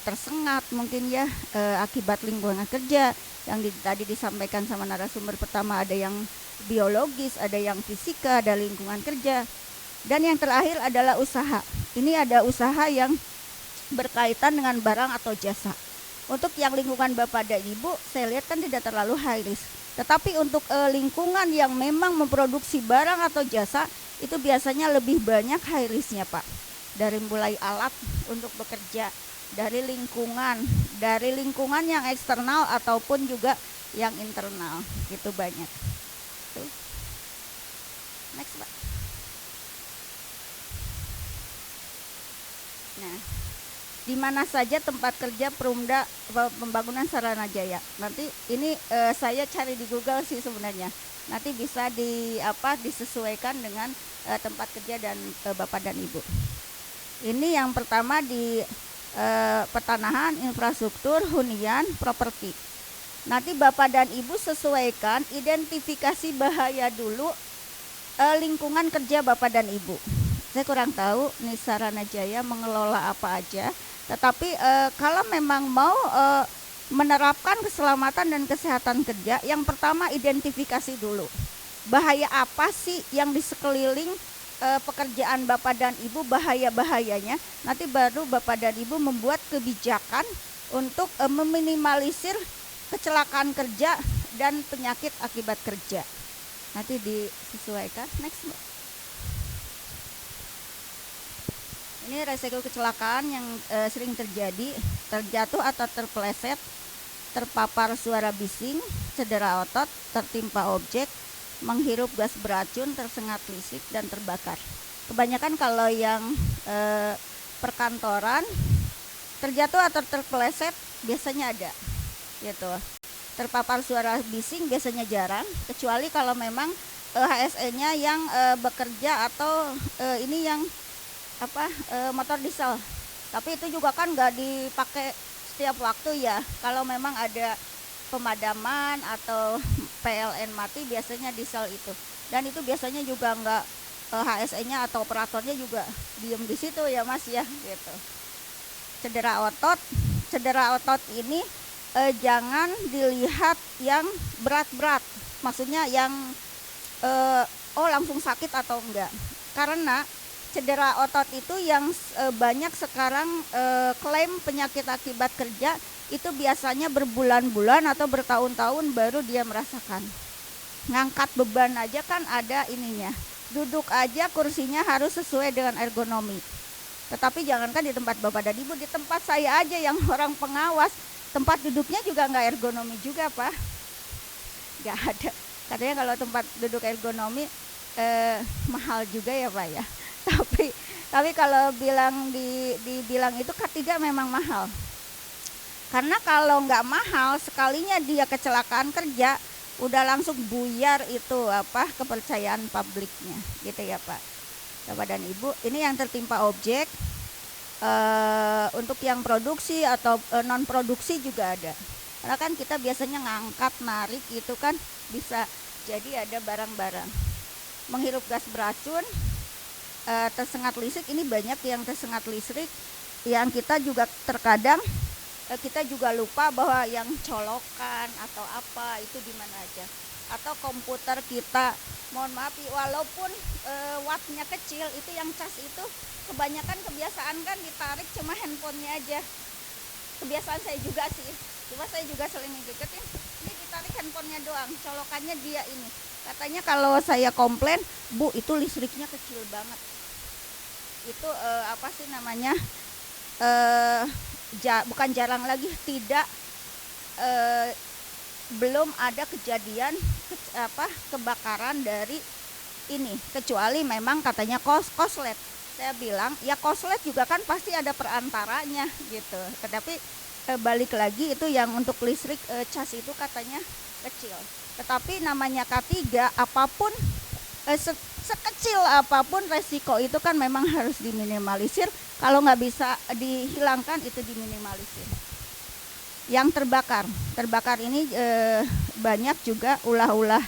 tersengat mungkin ya akibat lingkungan kerja yang tadi disampaikan sama narasumber pertama, ada yang biologis, ada yang fisika, ada lingkungan kerja. Dan yang terakhir adalah usaha. Ini ada usaha yang berkaitan dengan barang atau jasa. Untuk yang lingkungan Bapak dan Ibu, saya lihat kan tidak terlalu high risk. Tetapi untuk lingkungan yang memang memproduksi barang atau jasa, itu biasanya lebih banyak high risknya Pak. Dari mulai alat untuk bekerja, dari lingkungan yang eksternal ataupun juga yang internal, gitu banyak. Next Pak. Nah, di mana saja tempat kerja Perumda Pembangunan Saranajaya. Nanti ini saya cari di Google sih sebenarnya. Nanti bisa disesuaikan dengan tempat kerja dan Bapak dan Ibu. Ini yang pertama di pertanahan, infrastruktur, hunian, properti. Nanti Bapak dan Ibu sesuaikan identifikasi bahaya dulu lingkungan kerja Bapak dan Ibu. Saya kurang tahu nih Saranajaya mengelola apa aja, tetapi kalau memang mau menerapkan keselamatan dan kesehatan kerja, yang pertama identifikasi dulu bahaya apa sih yang di sekeliling pekerjaan Bapak dan Ibu, bahaya-bahayanya. Nanti baru Bapak dan Ibu membuat kebijakan untuk meminimalisir kecelakaan kerja dan penyakit akibat kerja. Nanti disesuaikan. Next Mbak. Ini resiko kecelakaan yang sering terjadi, terjatuh atau terpeleset, terpapar suara bising, cedera otot, tertimpa objek, menghirup gas beracun, tersengat listrik, dan terbakar. Kebanyakan kalau yang perkantoran, terjatuh atau terpeleset biasanya ada, gitu. Terpapar suara bising biasanya jarang, kecuali kalau memang HSE-nya yang bekerja atau ini yang motor diesel. Tapi itu juga kan nggak dipakai setiap waktu ya. Kalau memang ada pemadaman atau PLN mati, biasanya diesel itu. Dan itu biasanya juga nggak HSE-nya atau operatornya juga diem di situ ya Mas ya, gitu. Cedera otot ini jangan dilihat yang berat-berat. Maksudnya yang langsung sakit atau enggak. Karena cedera otot itu yang banyak sekarang klaim penyakit akibat kerja itu biasanya berbulan-bulan atau bertahun-tahun baru dia merasakan. Ngangkat beban aja kan ada ininya. Duduk aja kursinya harus sesuai dengan ergonomi. Tetapi jangankan di tempat Bapak dan Ibu, di tempat saya aja yang orang pengawas tempat duduknya juga nggak ergonomi juga Pak, nggak ada. Katanya kalau tempat duduk ergonomi mahal juga ya Pak ya. Tapi kalau dibilang itu K3 memang mahal. Karena kalau nggak mahal, sekalinya dia kecelakaan kerja, udah langsung buyar itu kepercayaan publiknya, gitu ya Pak. Bapak dan Ibu, ini yang tertimpa objek. Untuk yang produksi atau non produksi juga ada. Karena kan kita biasanya ngangkat, narik itu kan bisa jadi ada barang-barang. Menghirup gas beracun, tersengat listrik, ini banyak yang tersengat listrik yang kita juga terkadang kita juga lupa bahwa yang colokan atau apa itu di mana aja. Atau komputer kita, mohon maaf, walaupun wattnya kecil, itu yang cas itu kebanyakan kebiasaan kan ditarik cuma handphonenya aja. Kebiasaan saya juga sih, cuma saya juga sering ngikutin, ini ditarik handphonenya doang, colokannya dia ini. Katanya kalau saya komplain, Bu itu listriknya kecil banget. Itu bukan jarang lagi, tidak belum ada kejadian kebakaran dari ini, kecuali memang katanya koslet. Saya bilang ya koslet juga kan pasti ada perantaranya gitu. Tetapi balik lagi itu yang untuk listrik cas itu katanya kecil. Tetapi namanya K3 apapun sekecil apapun resiko itu kan memang harus diminimalisir. Kalau nggak bisa dihilangkan itu diminimalisir. Yang terbakar ini banyak juga ulah-ulah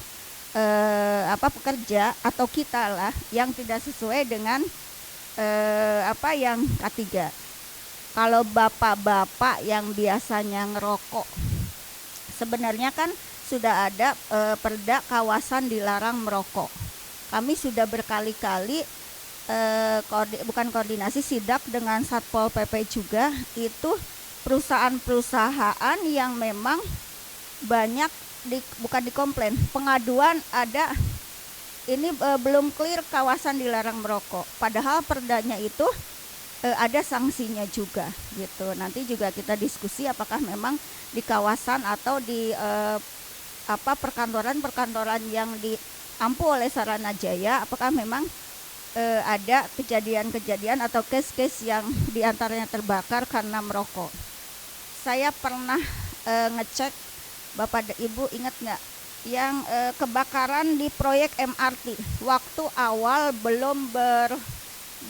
pekerja atau kita lah yang tidak sesuai dengan yang K3. Kalau bapak-bapak yang biasanya ngerokok, sebenarnya kan sudah ada perda kawasan dilarang merokok. Kami sudah berkali-kali bukan koordinasi sidak dengan Satpol PP juga, itu perusahaan-perusahaan yang memang banyak bukan dikomplain, pengaduan ada ini belum clear kawasan dilarang merokok. Padahal perdanya itu ada sanksinya juga gitu. Nanti juga kita diskusi apakah memang di kawasan atau di perkantoran-perkantoran yang diampu oleh Saranajaya, apakah memang ada kejadian-kejadian atau case-case yang diantaranya terbakar karena merokok. Saya pernah ngecek, Bapak Ibu ingat nggak, yang kebakaran di proyek MRT waktu awal belum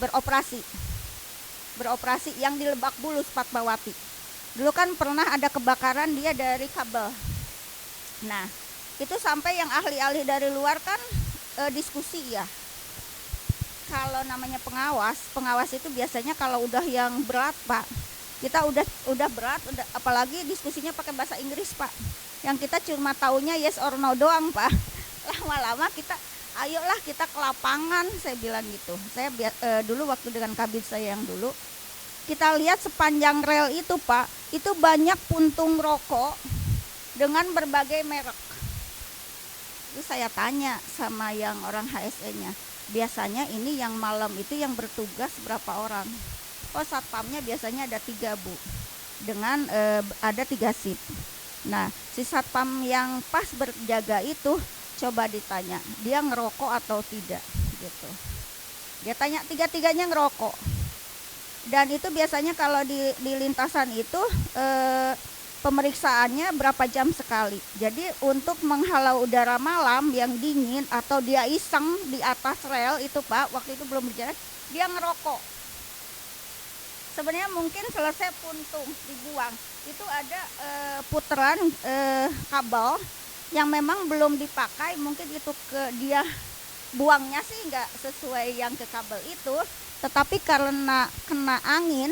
beroperasi yang di Lebak Bulus Fatmawati. Dulu kan pernah ada kebakaran dia dari kabel. Nah, itu sampai yang ahli-ahli dari luar kan diskusi ya. Kalau namanya pengawas itu biasanya kalau udah yang berat Pak, kita udah berat, apalagi diskusinya pakai bahasa Inggris Pak. Yang kita cuma taunya yes or no doang Pak. Lama-lama ayolah kita ke lapangan, saya bilang gitu. Saya dulu waktu dengan kabit saya yang dulu, kita lihat sepanjang rel itu Pak, itu banyak puntung rokok dengan berbagai merek. Terus saya tanya sama yang orang HSE-nya, biasanya ini yang malam itu yang bertugas berapa orang? Oh, satpamnya biasanya ada 3 Bu, dengan ada 3 shift. Nah, si satpam yang pas berjaga itu coba ditanya, dia ngerokok atau tidak gitu. Dia tanya, 3-tiganya ngerokok. Dan itu biasanya kalau di lintasan itu pemeriksaannya berapa jam sekali. Jadi untuk menghalau udara malam yang dingin atau dia iseng di atas rel itu Pak, waktu itu belum berjalan, dia ngerokok. Sebenarnya mungkin selesai puntung dibuang, itu ada puteran kabel yang memang belum dipakai, mungkin itu dia buangnya sih nggak sesuai yang ke kabel itu, tetapi karena kena angin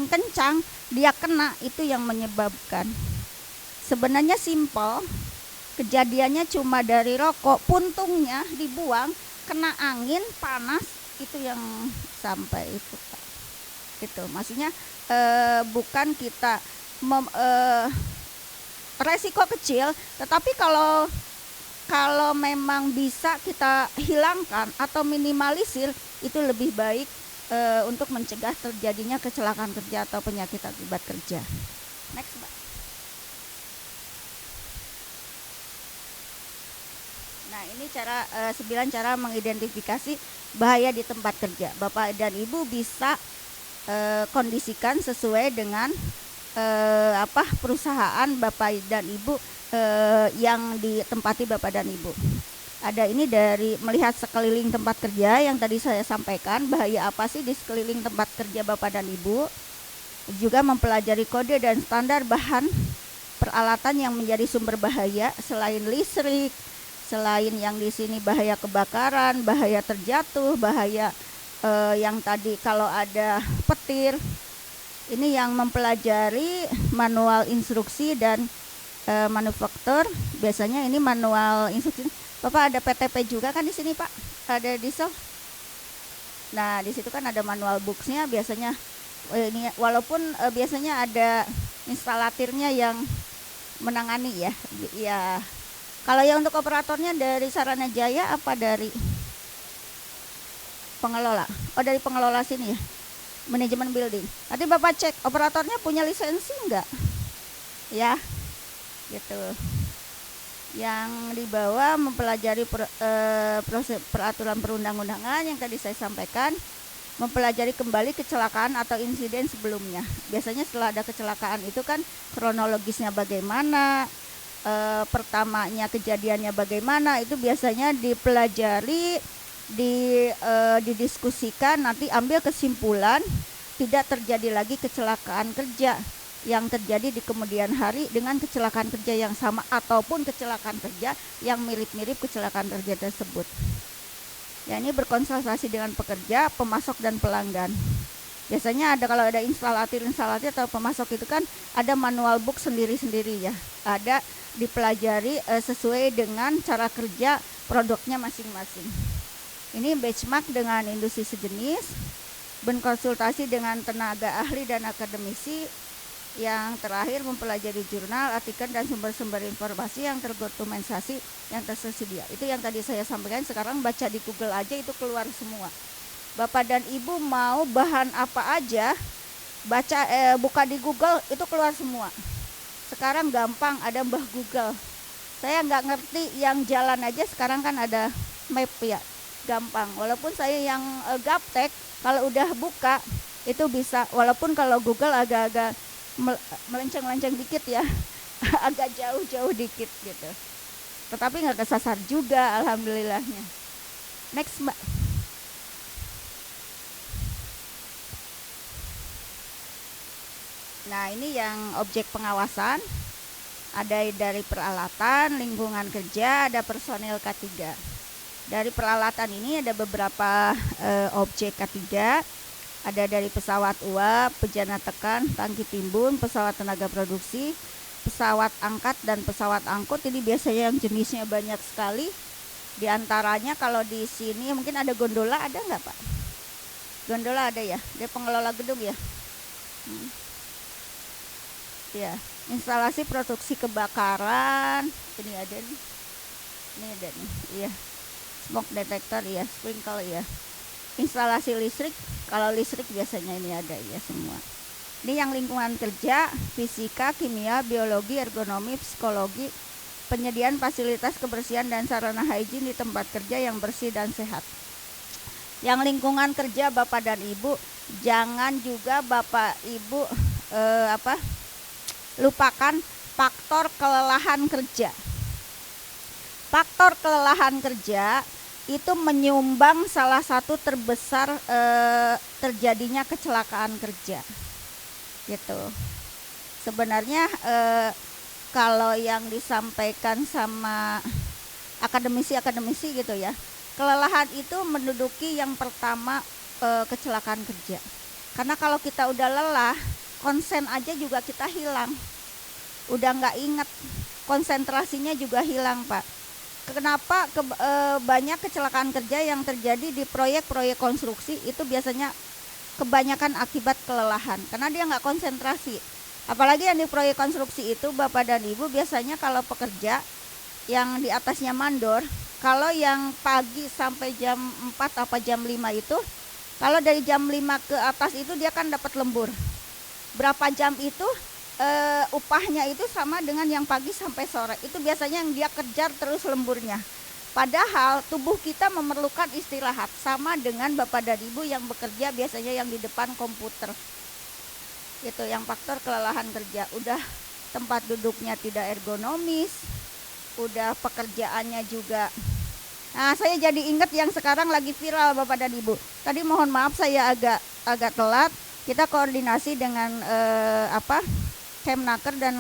kencang, dia kena, itu yang menyebabkan. Sebenarnya simpel, kejadiannya cuma dari rokok, puntungnya dibuang, kena angin panas, itu yang sampai itu Pak. Itu maksudnya bukan kita resiko kecil, tetapi kalau memang bisa kita hilangkan atau minimalisir, itu lebih baik untuk mencegah terjadinya kecelakaan kerja atau penyakit akibat kerja. Next Mbak. Nah, ini 9 cara mengidentifikasi bahaya di tempat kerja. Bapak dan Ibu bisa kondisikan sesuai dengan perusahaan Bapak dan Ibu yang ditempati Bapak dan Ibu. Ada ini dari melihat sekeliling tempat kerja yang tadi saya sampaikan, bahaya apa sih di sekeliling tempat kerja Bapak dan Ibu. Juga mempelajari kode dan standar bahan peralatan yang menjadi sumber bahaya selain listrik, selain yang di sini bahaya kebakaran, bahaya terjatuh, bahaya yang tadi kalau ada petir. Ini yang mempelajari manual instruksi dan manufaktur. Biasanya ini manual instruksi. Bapak ada PTP juga kan di sini Pak? Ada diesel. Nah di situ kan ada manual books-nya biasanya. Ini walaupun biasanya ada instalatirnya yang menangani ya. Ya. Kalau yang untuk operatornya dari Sarana Jaya apa dari pengelola? Oh dari pengelola sini ya. Manajemen building. Nanti Bapak cek operatornya punya lisensi enggak? Ya. Gitu. Yang di bawah mempelajari proses peraturan perundang-undangan yang tadi saya sampaikan, mempelajari kembali kecelakaan atau insiden sebelumnya. Biasanya setelah ada kecelakaan itu kan kronologisnya bagaimana, pertamanya kejadiannya bagaimana, itu biasanya dipelajari, didiskusikan, nanti ambil kesimpulan tidak terjadi lagi kecelakaan kerja yang terjadi di kemudian hari dengan kecelakaan kerja yang sama ataupun kecelakaan kerja yang mirip-mirip kecelakaan kerja tersebut. Ya, ini berkonsultasi dengan pekerja, pemasok dan pelanggan. Biasanya ada kalau ada instalatir atau pemasok itu kan ada manual book sendiri-sendiri ya. Ada dipelajari sesuai dengan cara kerja produknya masing-masing. Ini benchmark dengan industri sejenis, berkonsultasi dengan tenaga ahli dan akademisi. Yang terakhir mempelajari jurnal, artikel dan sumber-sumber informasi yang terdokumentasi yang tersedia. Itu yang tadi saya sampaikan, sekarang baca di Google aja itu keluar semua. Bapak dan Ibu mau bahan apa aja, buka di Google itu keluar semua. Sekarang gampang ada Mbah Google. Saya nggak ngerti yang jalan aja sekarang kan ada map ya, gampang. Walaupun saya yang gaptek kalau udah buka itu bisa, walaupun kalau Google agak-agak melenceng-lenceng dikit ya, agak jauh-jauh dikit gitu. Tetapi nggak kesasar juga, alhamdulillahnya. Next Mbak. Nah ini yang objek pengawasan, ada dari peralatan, lingkungan kerja, ada personil K3. Dari peralatan ini ada beberapa objek K3. Ada dari pesawat uap, bejana tekan, tangki timbun, pesawat tenaga produksi, pesawat angkat dan pesawat angkut. Ini biasanya yang jenisnya banyak sekali. Di antaranya kalau di sini mungkin ada gondola, ada nggak Pak? Gondola ada ya? Dia pengelola gedung ya? Ya, instalasi produksi kebakaran. Ini ada nih. Ini ada nih. Iya. Smoke detector ya, sprinkler ya. Instalasi listrik, kalau listrik biasanya ini ada ya semua. Ini yang lingkungan kerja, fisika, kimia, biologi, ergonomi, psikologi, penyediaan fasilitas kebersihan dan sarana hygiene di tempat kerja yang bersih dan sehat. Yang lingkungan kerja Bapak dan Ibu, jangan juga Bapak Ibu lupakan faktor kelelahan kerja. Faktor kelelahan kerja itu menyumbang salah satu terbesar terjadinya kecelakaan kerja gitu. Sebenarnya kalau yang disampaikan sama akademisi gitu ya, kelelahan itu menduduki yang pertama kecelakaan kerja. Karena kalau kita udah lelah, konsen aja juga kita hilang, udah nggak inget, konsentrasinya juga hilang Pak. Kenapa banyak kecelakaan kerja yang terjadi di proyek-proyek konstruksi itu biasanya kebanyakan akibat kelelahan karena dia nggak konsentrasi. Apalagi yang di proyek konstruksi itu Bapak dan Ibu biasanya kalau pekerja yang di atasnya mandor, kalau yang pagi sampai jam 4 apa jam 5 itu, kalau dari jam 5 ke atas itu dia kan dapat lembur. Berapa jam itu upahnya itu sama dengan yang pagi sampai sore. Itu biasanya yang dia kejar terus lemburnya. Padahal tubuh kita memerlukan istirahat, sama dengan Bapak dan Ibu yang bekerja biasanya yang di depan komputer. Itu yang faktor kelelahan kerja. Udah tempat duduknya tidak ergonomis, udah pekerjaannya juga. Nah, saya jadi ingat yang sekarang lagi viral Bapak dan Ibu. Tadi mohon maaf saya agak telat. Kita koordinasi dengan Kemnaker dan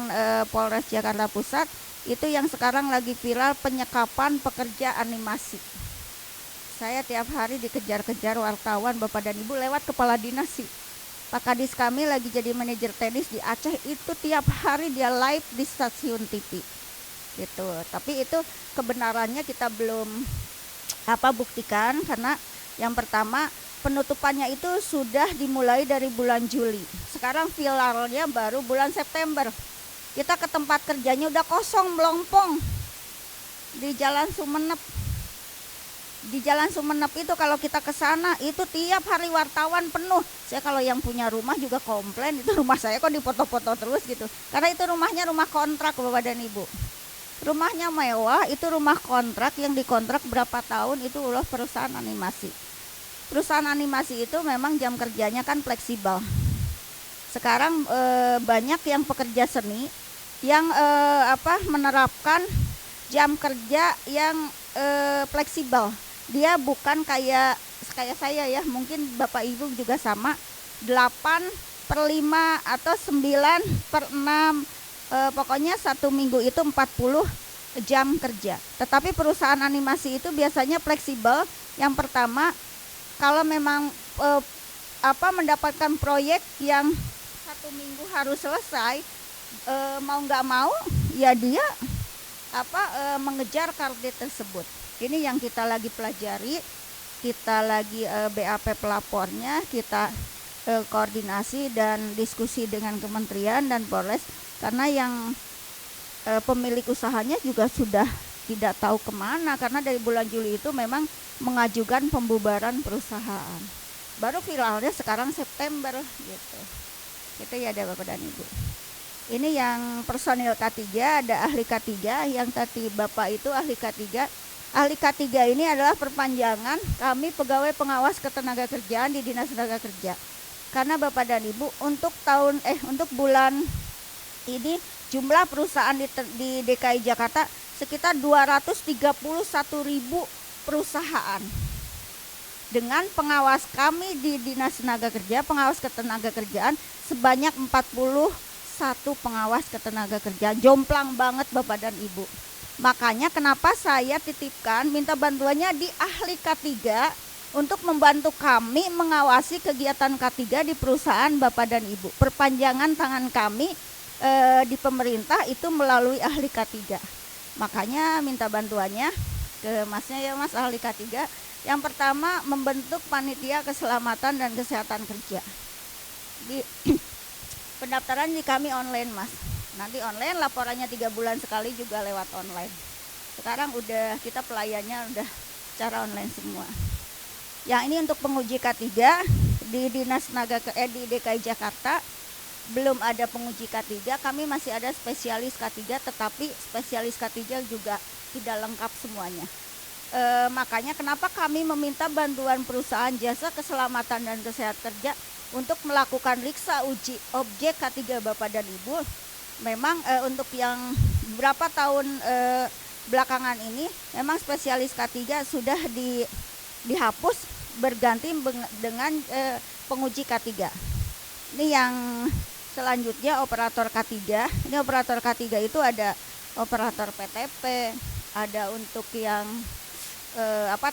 Polres Jakarta Pusat. Itu yang sekarang lagi viral, penyekapan pekerja animasi. Saya tiap hari dikejar-kejar wartawan Bapak dan Ibu lewat kepala dinas sih. Pak Kadis kami lagi jadi manajer tenis di Aceh, itu tiap hari dia live di stasiun TV gitu. Tapi itu kebenarannya kita belum buktikan, karena yang pertama penutupannya itu sudah dimulai dari bulan Juli. Sekarang viralnya baru bulan September. Kita ke tempat kerjanya udah kosong, melompong di Jalan Sumenep. Di Jalan Sumenep itu kalau kita ke sana itu tiap hari wartawan penuh. Saya kalau yang punya rumah juga komplain, itu rumah saya kok dipoto-foto terus gitu. Karena itu rumahnya rumah kontrak Bapak dan Ibu. Rumahnya mewah, itu rumah kontrak yang dikontrak berapa tahun, itu ulah perusahaan animasi. Perusahaan animasi itu memang jam kerjanya kan fleksibel. Sekarang banyak yang pekerja seni yang menerapkan jam kerja yang fleksibel. Dia bukan kayak saya ya, mungkin Bapak Ibu juga sama, 8/5 atau 9/6, pokoknya 1 minggu itu 40 jam kerja. Tetapi perusahaan animasi itu biasanya fleksibel. Yang pertama, kalau memang mendapatkan proyek yang 1 minggu harus selesai, mau nggak mau ya dia mengejar target tersebut. Ini yang kita lagi pelajari, kita lagi BAP pelapornya, kita koordinasi dan diskusi dengan kementerian dan Polres, karena yang pemilik usahanya juga sudah tidak tahu kemana, karena dari bulan Juli itu memang mengajukan pembubaran perusahaan. Baru viralnya sekarang September gitu. Itu ya ada Bapak dan Ibu. Ini yang personil K3, ada ahli K3, yang tadi Bapak itu ahli K3. Ahli K3 ini adalah perpanjangan kami pegawai pengawas ketenagakerjaan di Dinas Tenaga Kerja. Karena Bapak dan Ibu untuk bulan ini jumlah perusahaan di DKI Jakarta sekitar 231.000 perusahaan. Dengan pengawas kami di Dinas Tenaga Kerja, pengawas ketenagakerjaan sebanyak 41 pengawas ketenagakerjaan. Jomplang banget Bapak dan Ibu. Makanya kenapa saya titipkan minta bantuannya di ahli K3 untuk membantu kami mengawasi kegiatan K3 di perusahaan Bapak dan Ibu. Perpanjangan tangan kami di pemerintah itu melalui ahli K3. Makanya minta bantuannya ke Masnya ya Mas, ahli K3. Yang pertama, membentuk panitia keselamatan dan kesehatan kerja. Pendaftaran di kami online Mas. Nanti online, laporannya 3 bulan sekali juga lewat online. Sekarang udah kita pelayannya udah secara online semua. Yang ini untuk penguji K3 di Dinas Tenaga di DKI Jakarta belum ada penguji K3, kami masih ada spesialis K3, tetapi spesialis K3 juga tidak lengkap semuanya. Makanya kenapa kami meminta bantuan perusahaan jasa keselamatan dan kesehatan kerja untuk melakukan riksa uji objek K3 Bapak dan Ibu. Memang untuk yang beberapa tahun belakangan ini memang spesialis K3 sudah dihapus berganti dengan penguji K3. Ini yang selanjutnya operator K3. Ini operator K3 itu ada operator PTP, ada untuk yang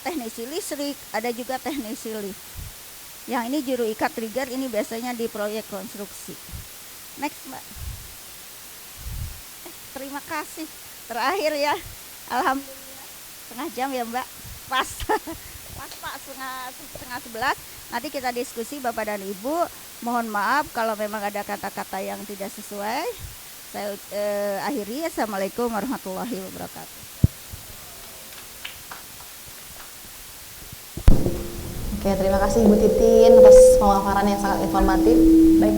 teknisi listrik, ada juga teknisi lift. Yang ini juru ikat trigger, ini biasanya di proyek konstruksi. Next Mbak. Terima kasih. Terakhir ya, alhamdulillah setengah jam ya Mbak. Pas Pak, setengah 11. Nanti kita diskusi Bapak dan Ibu. Mohon maaf kalau memang ada kata-kata yang tidak sesuai. Saya akhiri. Assalamualaikum warahmatullahi wabarakatuh. Oke, terima kasih Ibu Titin atas pemaparan yang sangat informatif. Baik.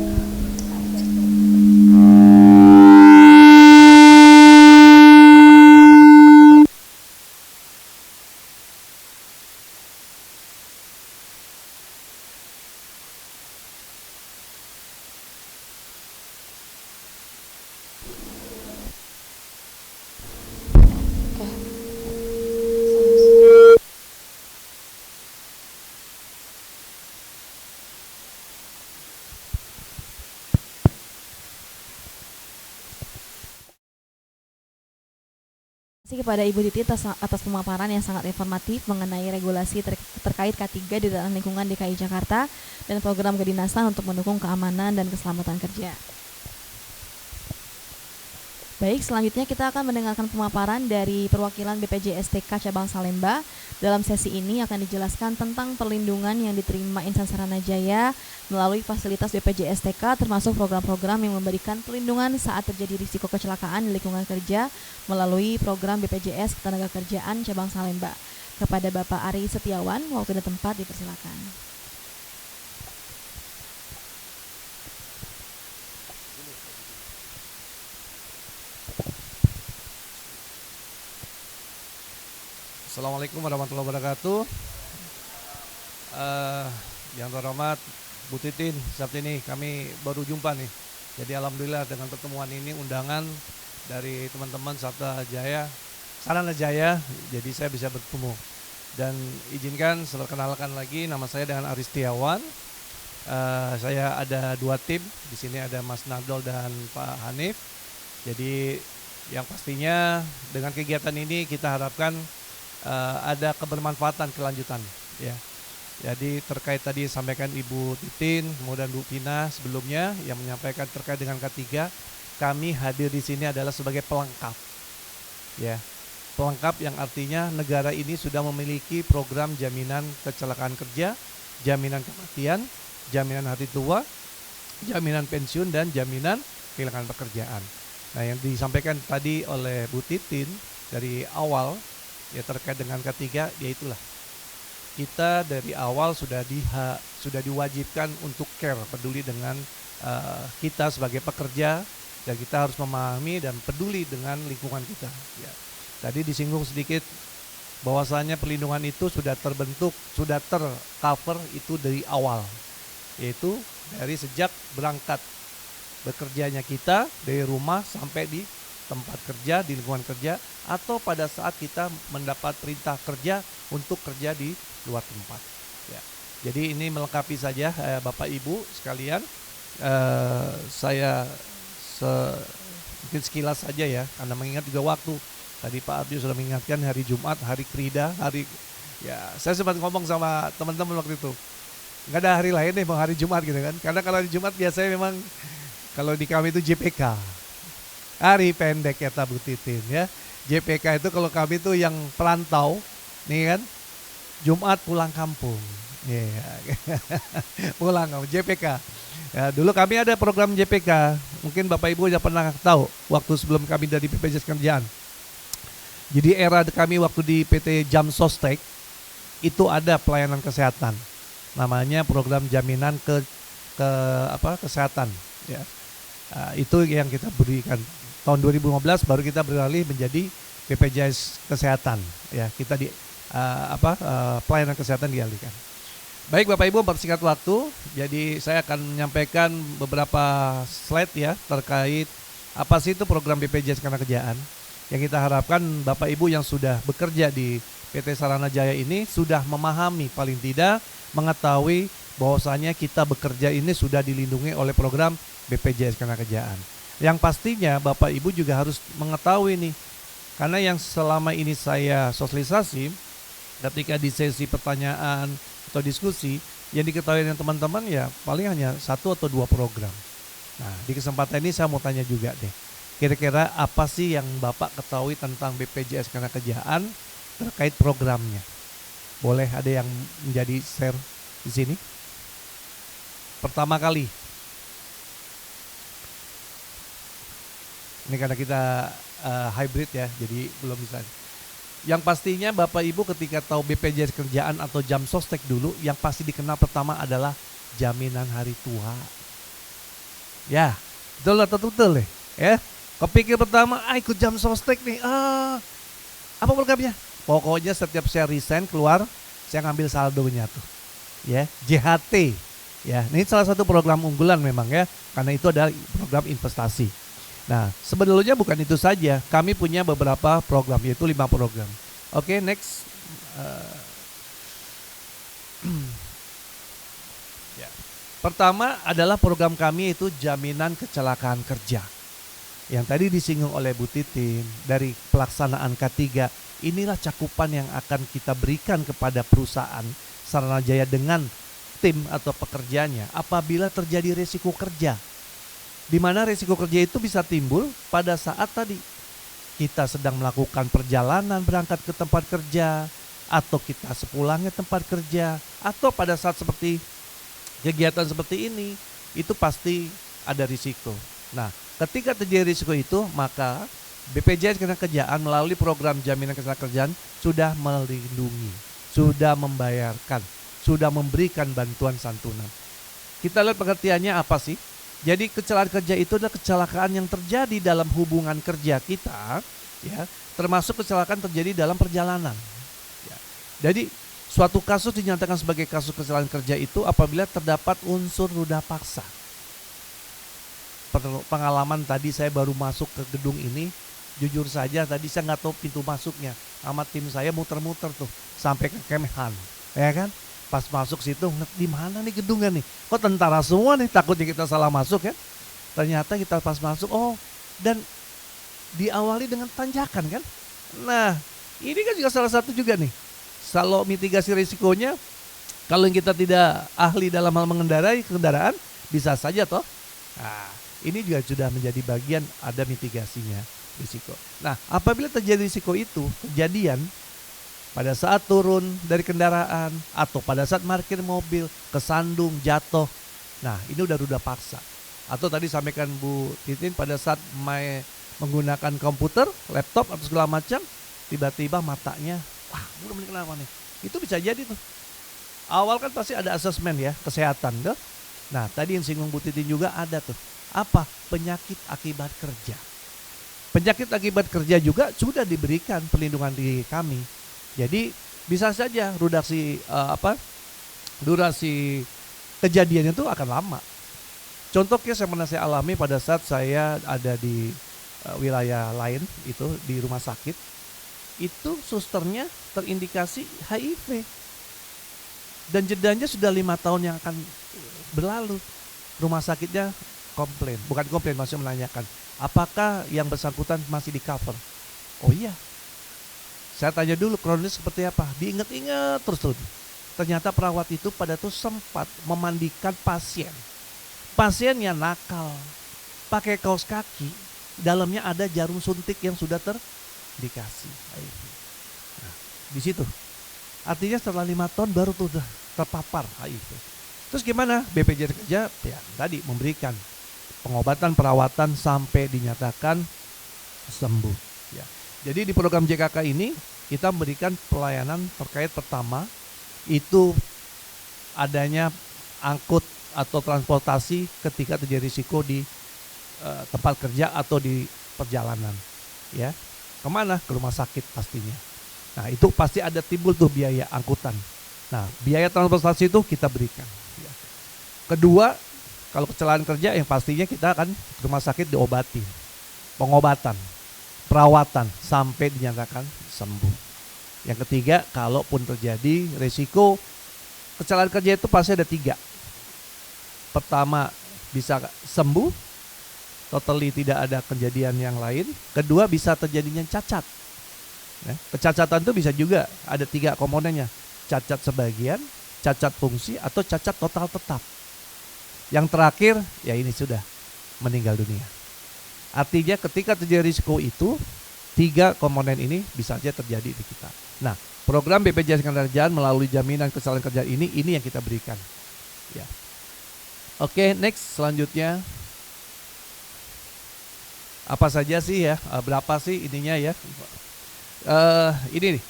Terima kasih kepada Ibu Titi atas pemaparan yang sangat informatif mengenai regulasi terkait K3 di dalam lingkungan DKI Jakarta dan program kedinasan untuk mendukung keamanan dan keselamatan kerja. Baik, selanjutnya kita akan mendengarkan pemaparan dari perwakilan BPJSTK Cabang Salemba. Dalam sesi ini akan dijelaskan tentang perlindungan yang diterima insan Saranajaya melalui fasilitas BPJSTK, termasuk program-program yang memberikan perlindungan saat terjadi risiko kecelakaan di lingkungan kerja melalui program BPJS Ketenagakerjaan Cabang Salemba. Kepada Bapak Ari Setiawan, waktu dan tempat dipersilakan. Assalamualaikum warahmatullahi wabarakatuh. Yang terhormat Bu Titin, saat ini kami baru jumpa nih. Jadi alhamdulillah dengan pertemuan ini undangan dari teman-teman Saranajaya, jadi saya bisa bertemu. Dan izinkan saya kenalkan lagi, nama saya dengan Ari Setiawan. Saya ada 2 tim, di sini ada Mas Nadol dan Pak Hanif. Jadi yang pastinya dengan kegiatan ini kita harapkan ada kebermanfaatan kelanjutan ya. Jadi terkait tadi sampaikan Ibu Titin, kemudian Bu Pina sebelumnya yang menyampaikan terkait dengan K3, kami hadir di sini adalah sebagai pelengkap. Ya. Pelengkap yang artinya negara ini sudah memiliki program jaminan kecelakaan kerja, jaminan kematian, jaminan hari tua, jaminan pensiun dan jaminan kehilangan pekerjaan. Nah, yang disampaikan tadi oleh Bu Titin dari awal ya terkait dengan K3, yaitulah kita dari awal sudah diwajibkan untuk care, peduli dengan kita sebagai pekerja, dan kita harus memahami dan peduli dengan lingkungan kita. Ya. Tadi disinggung sedikit bahwasanya perlindungan itu sudah terbentuk, sudah tercover itu dari awal, yaitu dari sejak berangkat bekerjanya kita dari rumah sampai di tempat kerja, di lingkungan kerja, atau pada saat kita mendapat perintah kerja untuk kerja di luar tempat. Ya. Jadi ini melengkapi saja Bapak Ibu sekalian. Saya mungkin sekilas saja ya, karena mengingat juga waktu. Tadi Pak Abdi sudah mengingatkan hari Jumat, hari Krida, ya saya sempat ngomong sama teman-teman waktu itu. Nggak ada hari lain deh, mau hari Jumat gitu kan. Karena kalau hari Jumat biasanya memang kalau di kami itu JPK. Hari pendek ya Bu Titin ya. JPK itu kalau kami itu yang perantau, nih kan, Jumat pulang kampung. Pulang kampung, JPK. Ya, dulu kami ada program JPK, mungkin Bapak Ibu sudah pernah tahu waktu sebelum kami dari BPJS Kerjaan. Jadi era kami waktu di PT Jam Sostek itu ada pelayanan kesehatan, namanya program jaminan kesehatan. Ya. Itu yang kita berikan. Tahun 2015 baru kita beralih menjadi BPJS Kesehatan. Ya, kita di pelayanan kesehatan dialihkan. Baik Bapak Ibu, mempersingkat waktu, jadi saya akan menyampaikan beberapa slide ya terkait apa sih itu program BPJS Ketenagakerjaan. Yang kita harapkan Bapak Ibu yang sudah bekerja di PT Saranajaya ini sudah memahami, paling tidak mengetahui bahwasanya kita bekerja ini sudah dilindungi oleh program BPJS Ketenagakerjaan. Yang pastinya Bapak Ibu juga harus mengetahui nih, karena yang selama ini saya sosialisasi ketika di sesi pertanyaan atau diskusi, yang diketahui dengan teman-teman ya paling hanya 1 atau 2 program. Nah, di kesempatan ini saya mau tanya juga deh, kira-kira apa sih yang Bapak ketahui tentang BPJS Ketenagakerjaan terkait programnya? Boleh ada yang menjadi share di sini? Pertama kali. Ini karena kita hybrid ya, jadi belum bisa. Yang pastinya Bapak Ibu ketika tahu BPJS Kerjaan atau Jam Sostek dulu, yang pasti dikenal pertama adalah jaminan hari tua. Ya, betul atau betul ya? Kepikir pertama, ikut Jam Sostek nih. Apa programnya? Pokoknya setiap saya resign keluar, saya ngambil saldonya tuh. Ya, JHT. Ya, ini salah satu program unggulan memang ya, karena itu adalah program investasi. Nah, sebetulnya bukan itu saja. Kami punya beberapa program, yaitu 5 program. Oke, next. Ya. Pertama adalah program kami itu jaminan kecelakaan kerja. yang tadi disinggung oleh Bu Titin dari pelaksanaan K3, inilah cakupan yang akan kita berikan kepada perusahaan Saranajaya dengan tim atau pekerjanya apabila terjadi resiko kerja. Di mana resiko kerja itu bisa timbul pada saat tadi kita sedang melakukan perjalanan berangkat ke tempat kerja, atau kita sepulangnya tempat kerja, atau pada saat seperti kegiatan seperti ini, itu pasti ada risiko. Nah, ketika terjadi risiko itu, maka BPJS Ketenagakerjaan melalui program jaminan ketenagakerjaan sudah melindungi, sudah membayarkan, sudah memberikan bantuan santunan. Kita lihat pengertiannya apa sih? Jadi kecelakaan kerja itu adalah kecelakaan yang terjadi dalam hubungan kerja kita, ya, termasuk kecelakaan terjadi dalam perjalanan. Ya. Jadi suatu kasus dinyatakan sebagai kasus kecelakaan kerja itu apabila terdapat unsur ruda paksa. Pengalaman tadi saya baru masuk ke gedung ini, jujur saja tadi saya nggak tahu pintu masuknya, sama tim saya muter-muter tuh sampai ke Kemhan, ya kan? Pas masuk situ, di mana nih gedungnya nih? Kok tentara semua nih, takutnya kita salah masuk ya. Ternyata kita pas masuk, oh, dan diawali dengan tanjakan kan. Nah, ini kan juga salah satu juga nih. Kalau mitigasi risikonya, kalau kita tidak ahli dalam hal mengendarai kendaraan, bisa saja toh. Nah, ini juga sudah menjadi bagian ada mitigasinya risiko. Nah, apabila terjadi risiko itu, kejadian pada saat turun dari kendaraan atau pada saat parkir mobil, kesandung, jatuh. Nah, ini udah ruda paksa. Atau tadi sampaikan Bu Titin pada saat menggunakan komputer, laptop atau segala macam, tiba-tiba matanya, wah, belum kenapa nih. Itu bisa jadi tuh. Awal kan pasti ada asesmen ya, kesehatan tuh. Nah, tadi yang singgung Bu Titin juga ada tuh. Apa? Penyakit akibat kerja. Penyakit akibat kerja juga sudah diberikan perlindungan di kami. Jadi bisa saja durasi kejadian itu akan lama. Contoh case yang pernah saya alami pada saat saya ada di wilayah lain itu di rumah sakit, itu susternya terindikasi HIV dan jedanya sudah 5 tahun yang akan berlalu. Rumah sakitnya bukan komplain, masih menanyakan apakah yang bersangkutan masih di cover. Oh iya. Saya tanya dulu kronis seperti apa, diingat-ingat terus. Ternyata perawat itu pada tuh sempat memandikan pasien. Pasiennya nakal, pakai kaos kaki, dalamnya ada jarum suntik yang sudah terindikasi. Nah, di situ. Artinya setelah 5 tahun baru tuh udah terpapar HIV. Terus gimana? BPJS Kerja ya tadi memberikan pengobatan, perawatan sampai dinyatakan sembuh. Ya. Jadi di program JKK ini kita memberikan pelayanan terkait pertama itu adanya angkut atau transportasi ketika terjadi risiko di tempat kerja atau di perjalanan. Ya, kemana? Ke rumah sakit pastinya. Nah itu pasti ada timbul tuh biaya angkutan. Nah biaya transportasi itu kita berikan. Ya. Kedua, kalau kecelakaan kerja yang pastinya kita akan ke rumah sakit diobati, pengobatan, perawatan sampai dinyatakan sembuh. Yang ketiga, kalaupun terjadi risiko kecelakaan kerja itu pasti ada 3. Pertama, bisa sembuh, totally tidak ada kejadian yang lain. Kedua, bisa terjadinya cacat. Nah, kecacatan itu bisa juga ada 3 komponennya, cacat sebagian, cacat fungsi, atau cacat total tetap. Yang terakhir, ya ini sudah meninggal dunia. Artinya ketika terjadi risiko itu, 3 komponen ini bisa saja terjadi di kita. Nah, program BPJS Ketenagakerjaan melalui jaminan kesehatan kerja ini yang kita berikan. Ya. Oke, next selanjutnya. Apa saja sih ya? Berapa sih ininya ya? Ini nih.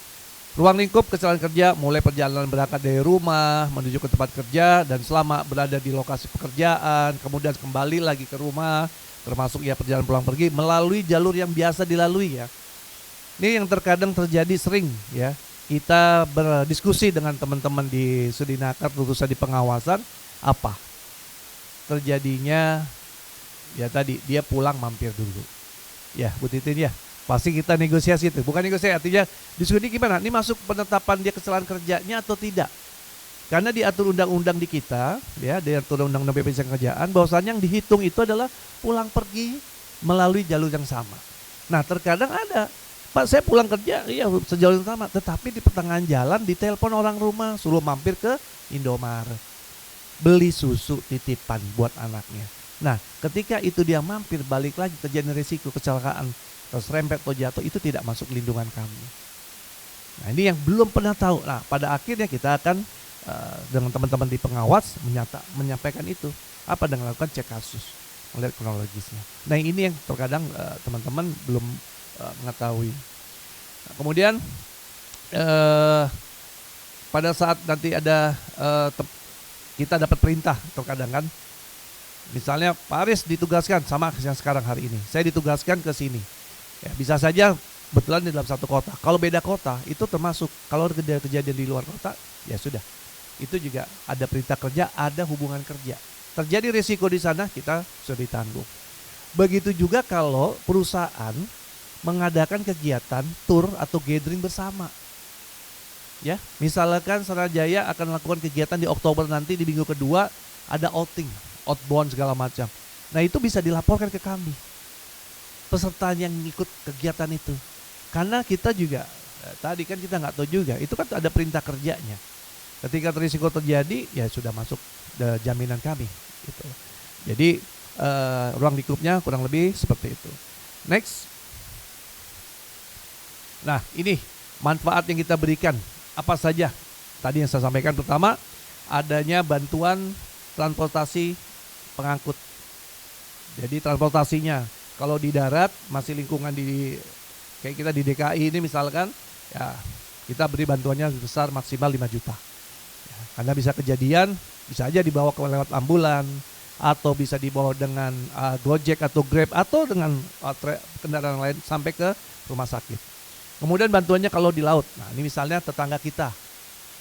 Ruang lingkup kecelakaan kerja mulai perjalanan berangkat dari rumah menuju ke tempat kerja dan selama berada di lokasi pekerjaan, kemudian kembali lagi ke rumah, termasuk ya perjalanan pulang pergi melalui jalur yang biasa dilalui ya. Ini yang terkadang terjadi sering ya. Kita berdiskusi dengan teman-teman di Sudinakar, khususnya di pengawasan, apa terjadinya ya tadi dia pulang mampir dulu. Ya, Bu Titin ya. Pasti kita negosiasi itu. Bukan negosiasi, artinya diskusi gimana? Ini masuk penetapan dia kecelakaan kerjanya atau tidak? Karena diatur undang-undang di kita, ya, diatur undang-undang BPJS Ketenagakerjaan, bahwasanya yang dihitung itu adalah pulang pergi melalui jalur yang sama. Nah terkadang ada, Pak saya pulang kerja, iya sejalur yang sama, tetapi di pertengahan jalan ditelepon orang rumah, suruh mampir ke Indomaret, beli susu titipan buat anaknya. Nah ketika itu dia mampir, balik lagi terjadi risiko kecelakaan, terus rempet atau jatuh, itu tidak masuk lindungan kami. Nah ini yang belum pernah tahu. Nah pada akhirnya kita akan dengan teman-teman di pengawas menyampaikan itu, apa dengan melakukan cek kasus, melihat kronologisnya. Nah ini yang terkadang teman-teman belum mengetahui. Nah, kemudian pada saat nanti ada kita dapat perintah, terkadang kan, misalnya Pak Aris ditugaskan sama yang sekarang hari ini, saya ditugaskan ke sini. Ya, bisa saja kebetulan di dalam satu kota. Kalau beda kota itu termasuk, kalau ada kejadian di luar kota, ya sudah. Itu juga ada perintah kerja, ada hubungan kerja. Terjadi risiko di sana, kita sudah ditanggung. Begitu juga kalau perusahaan mengadakan kegiatan tour atau gathering bersama. Ya, misalkan Saranajaya akan melakukan kegiatan di Oktober nanti, di minggu kedua ada outing, outbound segala macam. Nah itu bisa dilaporkan ke kami, peserta yang ikut kegiatan itu. Karena kita juga tadi kan kita nggak tahu juga, itu kan ada perintah kerjanya. Ketika risiko terjadi, ya sudah masuk jaminan kami. Gitu. Jadi ruang lingkupnya kurang lebih seperti itu. Next. Nah ini manfaat yang kita berikan apa saja? Tadi yang saya sampaikan, pertama adanya bantuan transportasi pengangkut. Jadi transportasinya kalau di darat masih lingkungan di kayak kita di DKI ini misalkan, ya kita beri bantuannya besar maksimal 5 juta. Ya, karena bisa kejadian, bisa aja dibawa lewat ambulan, atau bisa dibawa dengan Gojek atau Grab, atau dengan kendaraan lain sampai ke rumah sakit. Kemudian bantuannya kalau di laut, nah ini misalnya tetangga kita,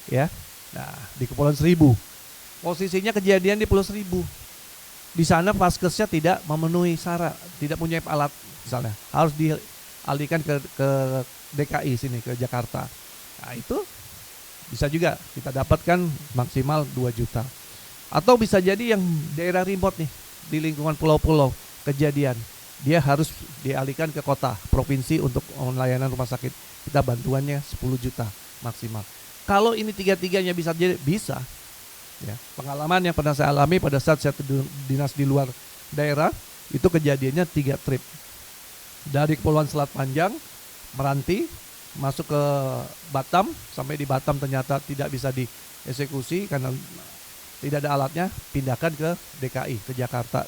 ya, nah di Kepulauan Seribu, posisinya kejadian di Pulau Seribu, di sana vaskesnya tidak memenuhi syarat, tidak punya alat, misalnya harus dialihkan ke DKI sini, ke Jakarta. Nah itu bisa juga kita dapatkan maksimal 2 juta. Atau bisa jadi yang daerah remote nih, di lingkungan pulau-pulau kejadian, dia harus dialihkan ke kota, provinsi untuk layanan rumah sakit. Kita bantuannya 10 juta maksimal. Kalau ini tiga-tiganya bisa, ya, pengalaman yang pernah saya alami pada saat saya dinas di luar daerah, itu kejadiannya 3 trip. Dari Kepulauan Selat Panjang, Meranti, masuk ke Batam, sampai di Batam ternyata tidak bisa dieksekusi karena tidak ada alatnya, pindahkan ke DKI, ke Jakarta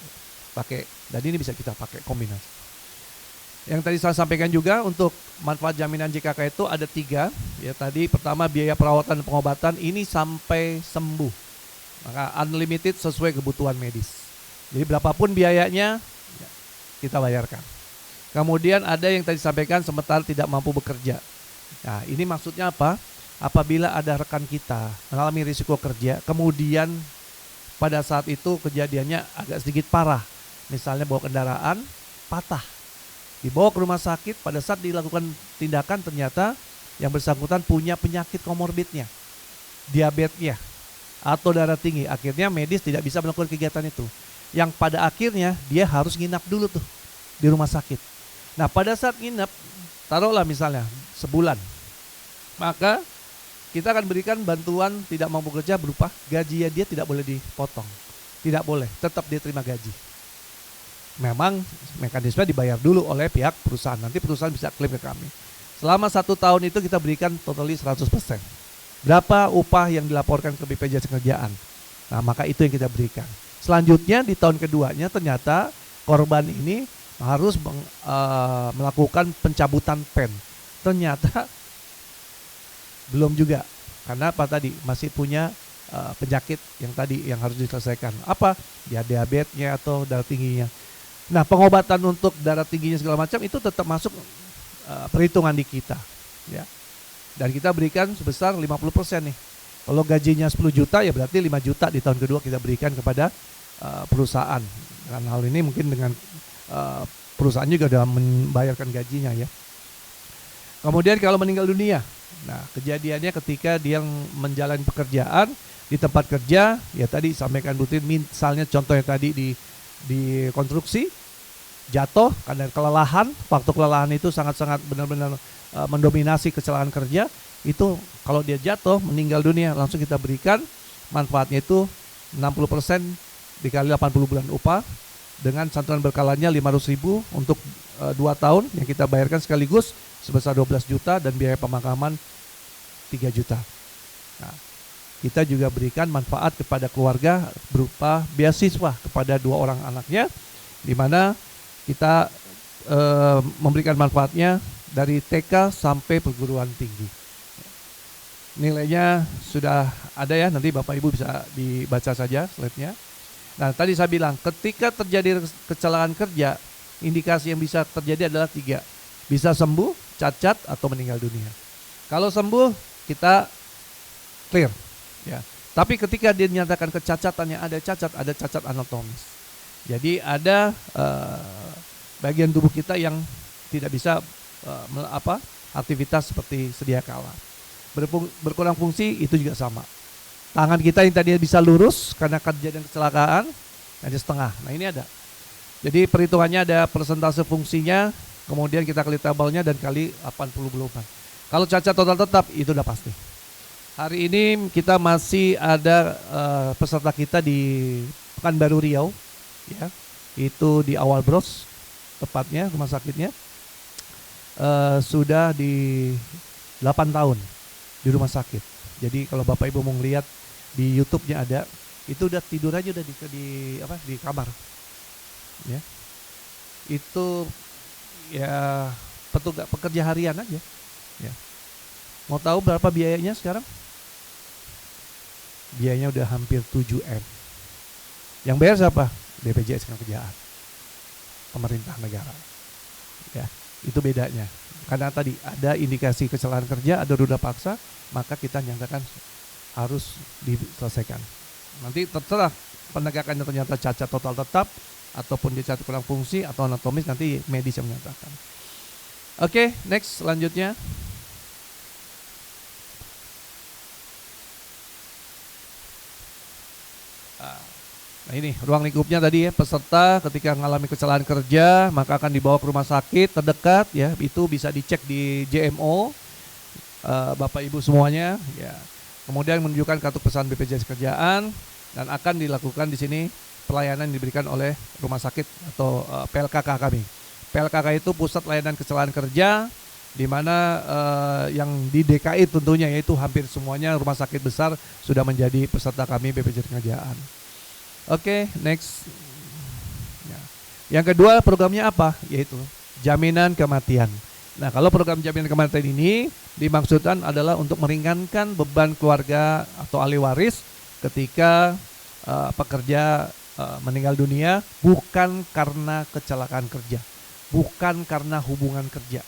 pakai, dan ini bisa kita pakai kombinasi. Yang tadi saya sampaikan juga untuk manfaat jaminan JKK itu ada 3, ya tadi pertama biaya perawatan dan pengobatan ini sampai sembuh, maka unlimited sesuai kebutuhan medis. Jadi berapapun biayanya ya, kita bayarkan. Kemudian ada yang tadi sampaikan sementara tidak mampu bekerja. Nah ini maksudnya apa? Apabila ada rekan kita mengalami risiko kerja, kemudian pada saat itu kejadiannya agak sedikit parah, misalnya bawa kendaraan patah, dibawa ke rumah sakit, pada saat dilakukan tindakan ternyata yang bersangkutan punya penyakit komorbidnya, diabetesnya atau darah tinggi, akhirnya medis tidak bisa melakukan kegiatan itu, yang pada akhirnya dia harus nginap dulu tuh di rumah sakit. Nah pada saat nginap, taruhlah misalnya sebulan, maka kita akan berikan bantuan tidak mampu kerja berupa gajinya dia tidak boleh dipotong, tidak boleh, tetap dia terima gaji. Memang mekanisme dibayar dulu oleh pihak perusahaan, nanti perusahaan bisa klaim ke kami. Selama 1 tahun itu kita berikan totally 100%. Berapa upah yang dilaporkan ke BPJS Kerjaan, nah maka itu yang kita berikan. Selanjutnya di tahun keduanya ternyata korban ini harus melakukan pencabutan pen. Ternyata belum juga, karena apa tadi masih punya penyakit yang tadi yang harus diselesaikan, apa dia diabetesnya atau darah tingginya. Nah pengobatan untuk darah tingginya segala macam itu tetap masuk perhitungan di kita, ya. Dan kita berikan sebesar 50% nih. Kalau gajinya 10 juta ya berarti 5 juta di tahun kedua kita berikan kepada perusahaan. Dan hal ini mungkin dengan perusahaan juga dalam membayarkan gajinya, ya. Kemudian kalau meninggal dunia, nah kejadiannya ketika dia menjalani pekerjaan di tempat kerja, ya tadi sampaikan Bu Tin, misalnya contohnya tadi di konstruksi, jatuh karena kelelahan, faktor kelelahan itu sangat-sangat benar-benar mendominasi kecelakaan kerja, itu kalau dia jatuh meninggal dunia langsung kita berikan manfaatnya itu 60% dikali 80 bulan upah dengan santunan berkalanya 500.000 untuk 2 tahun yang kita bayarkan sekaligus sebesar 12 juta dan biaya pemakaman 3 juta. Nah, kita juga berikan manfaat kepada keluarga berupa beasiswa kepada 2 orang anaknya, di mana kita memberikan manfaatnya dari TK sampai perguruan tinggi. Nilainya sudah ada ya, nanti Bapak Ibu bisa dibaca saja slide-nya. Nah, tadi saya bilang ketika terjadi kecelakaan kerja, indikasi yang bisa terjadi adalah 3. Bisa sembuh, cacat, atau meninggal dunia. Kalau sembuh, kita clear. Ya. Tapi ketika dia dinyatakan kecacatannya ada cacat anatomis. Jadi ada bagian tubuh kita yang tidak bisa aktivitas seperti sedia kala. Berkurang fungsi itu juga sama. Tangan kita yang tadinya bisa lurus karena kejadian kecelakaan hanya setengah. Nah ini ada. Jadi perhitungannya ada persentase fungsinya, kemudian kita kali tabelnya dan kali 80 bulan. Kalau cacat total tetap itu udah pasti. Hari ini kita masih ada peserta kita di Pekanbaru Riau, ya, itu di awal Bros tepatnya rumah sakitnya sudah di 8 tahun di rumah sakit. Jadi kalau Bapak Ibu mau ngeliat di YouTube-nya ada, itu udah tidur aja udah di kamar, ya. Itu ya pekerja harian aja, ya. Mau tahu berapa biayanya sekarang? Biayanya udah hampir 7M. Yang bayar siapa? BPJS Ketenagakerjaan, pemerintah negara. Ya, itu bedanya. Karena tadi ada indikasi kecelakaan kerja, ada ruda paksa, maka kita nyatakan harus diselesaikan. Nanti terserah penegakannya ternyata cacat total tetap, ataupun dia cacat kurang fungsi atau anatomis, nanti medis yang menyatakan. Oke, next selanjutnya. Nah ini ruang lingkupnya tadi ya, peserta ketika mengalami kecelakaan kerja maka akan dibawa ke rumah sakit terdekat ya, itu bisa dicek di JMO Bapak Ibu semuanya ya. Kemudian menunjukkan kartu pesan BPJS Kerjaan dan akan dilakukan di sini pelayanan diberikan oleh rumah sakit atau PLKK kami. PLKK itu Pusat Layanan Kecelakaan Kerja, di mana yang di DKI tentunya yaitu hampir semuanya rumah sakit besar sudah menjadi peserta kami BPJS Kerjaan. Oke, next. Ya. Yang kedua programnya apa? Yaitu jaminan kematian. Nah, kalau program jaminan kematian ini dimaksudkan adalah untuk meringankan beban keluarga atau ahli waris ketika pekerja meninggal dunia bukan karena kecelakaan kerja, bukan karena hubungan kerja.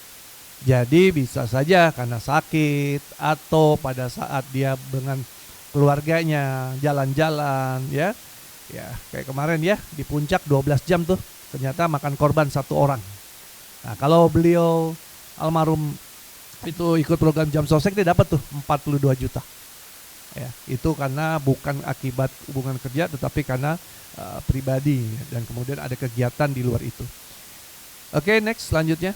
Jadi bisa saja karena sakit atau pada saat dia dengan keluarganya jalan-jalan ya. Ya, kayak kemarin ya di puncak 12 jam tuh ternyata makan korban 1 orang. Nah, kalau beliau almarhum itu ikut program Jam Sosek dia dapat tuh 42 juta. Ya, itu karena bukan akibat hubungan kerja tetapi karena pribadi dan kemudian ada kegiatan di luar itu. Oke, next selanjutnya.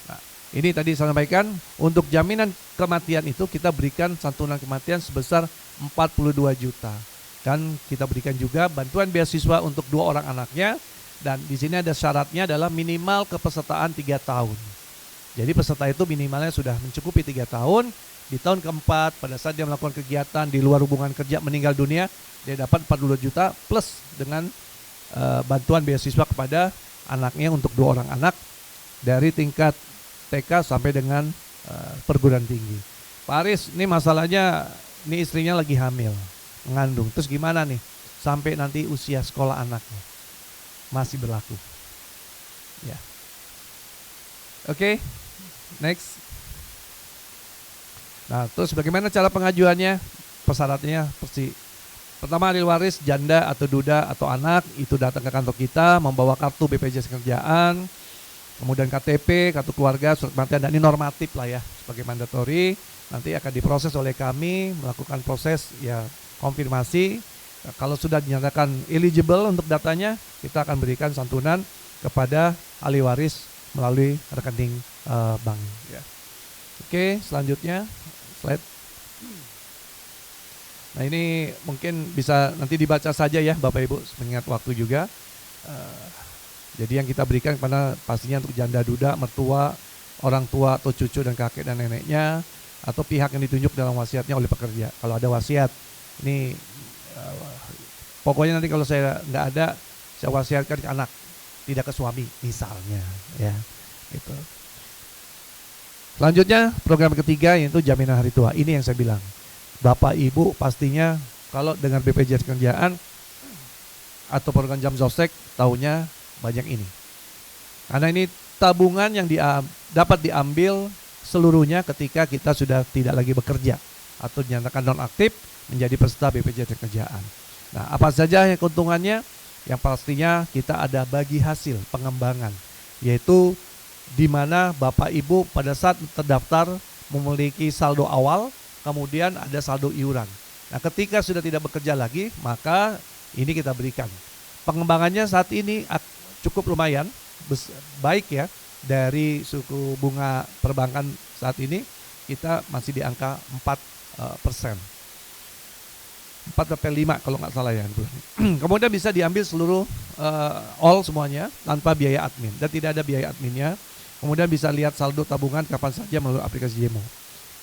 Nah, ini tadi saya sampaikan untuk jaminan kematian itu kita berikan santunan kematian sebesar 42 juta dan kita berikan juga bantuan beasiswa untuk 2 orang anaknya dan di sini ada syaratnya adalah minimal kepesertaan 3 tahun. Jadi peserta itu minimalnya sudah mencukupi 3 tahun. Di tahun keempat pada saat dia melakukan kegiatan di luar hubungan kerja meninggal dunia, dia dapat 42 juta plus dengan bantuan beasiswa kepada anaknya untuk 2 orang anak dari tingkat TK sampai dengan perguruan tinggi. Pak Aris, ini masalahnya ini istrinya lagi hamil, mengandung. Terus gimana nih sampai nanti usia sekolah anaknya? Masih berlaku. Ya. Oke, next. Nah, terus bagaimana cara pengajuannya? Persyaratnya pasti pertama ahli waris janda atau duda atau anak itu datang ke kantor kita membawa kartu BPJS Kerjaan, kemudian KTP, kartu keluarga, surat kematian, dan ini normatif lah ya sebagai mandatori. Nanti akan diproses oleh kami, melakukan proses ya konfirmasi Nah, kalau sudah dinyatakan eligible untuk datanya, kita akan berikan santunan kepada ahli waris melalui rekening bank. Ya. Oke, selanjutnya slide. Nah ini mungkin bisa nanti dibaca saja ya Bapak Ibu, mengingat waktu juga. Jadi yang kita berikan kepada pastinya untuk janda duda, mertua, orang tua atau cucu dan kakek dan neneknya, atau pihak yang ditunjuk dalam wasiatnya oleh pekerja. Kalau ada wasiat, ini pokoknya nanti kalau saya nggak ada, saya wasiatkan ke anak, tidak ke suami misalnya, ya itu. Selanjutnya program ketiga yaitu jaminan hari tua. Ini yang saya bilang, Bapak Ibu pastinya kalau dengan BPJS Kerjaan atau program Jam Sostek tahunya banyak ini. Karena ini tabungan yang dapat diambil seluruhnya ketika kita sudah tidak lagi bekerja atau dinyatakan nonaktif menjadi peserta BPJS Kerjaan. Nah, apa saja yang keuntungannya? Yang pastinya kita ada bagi hasil pengembangan, yaitu di mana Bapak Ibu pada saat terdaftar memiliki saldo awal, kemudian ada saldo iuran. Nah, ketika sudah tidak bekerja lagi, maka ini kita berikan. Pengembangannya saat ini cukup lumayan, baik ya, dari suku bunga perbankan saat ini kita masih di angka 4%. 4,5 kalau nggak salah ya. Kemudian bisa diambil seluruh all semuanya tanpa biaya admin dan tidak ada biaya adminnya. Kemudian bisa lihat saldo tabungan kapan saja melalui aplikasi Jemo.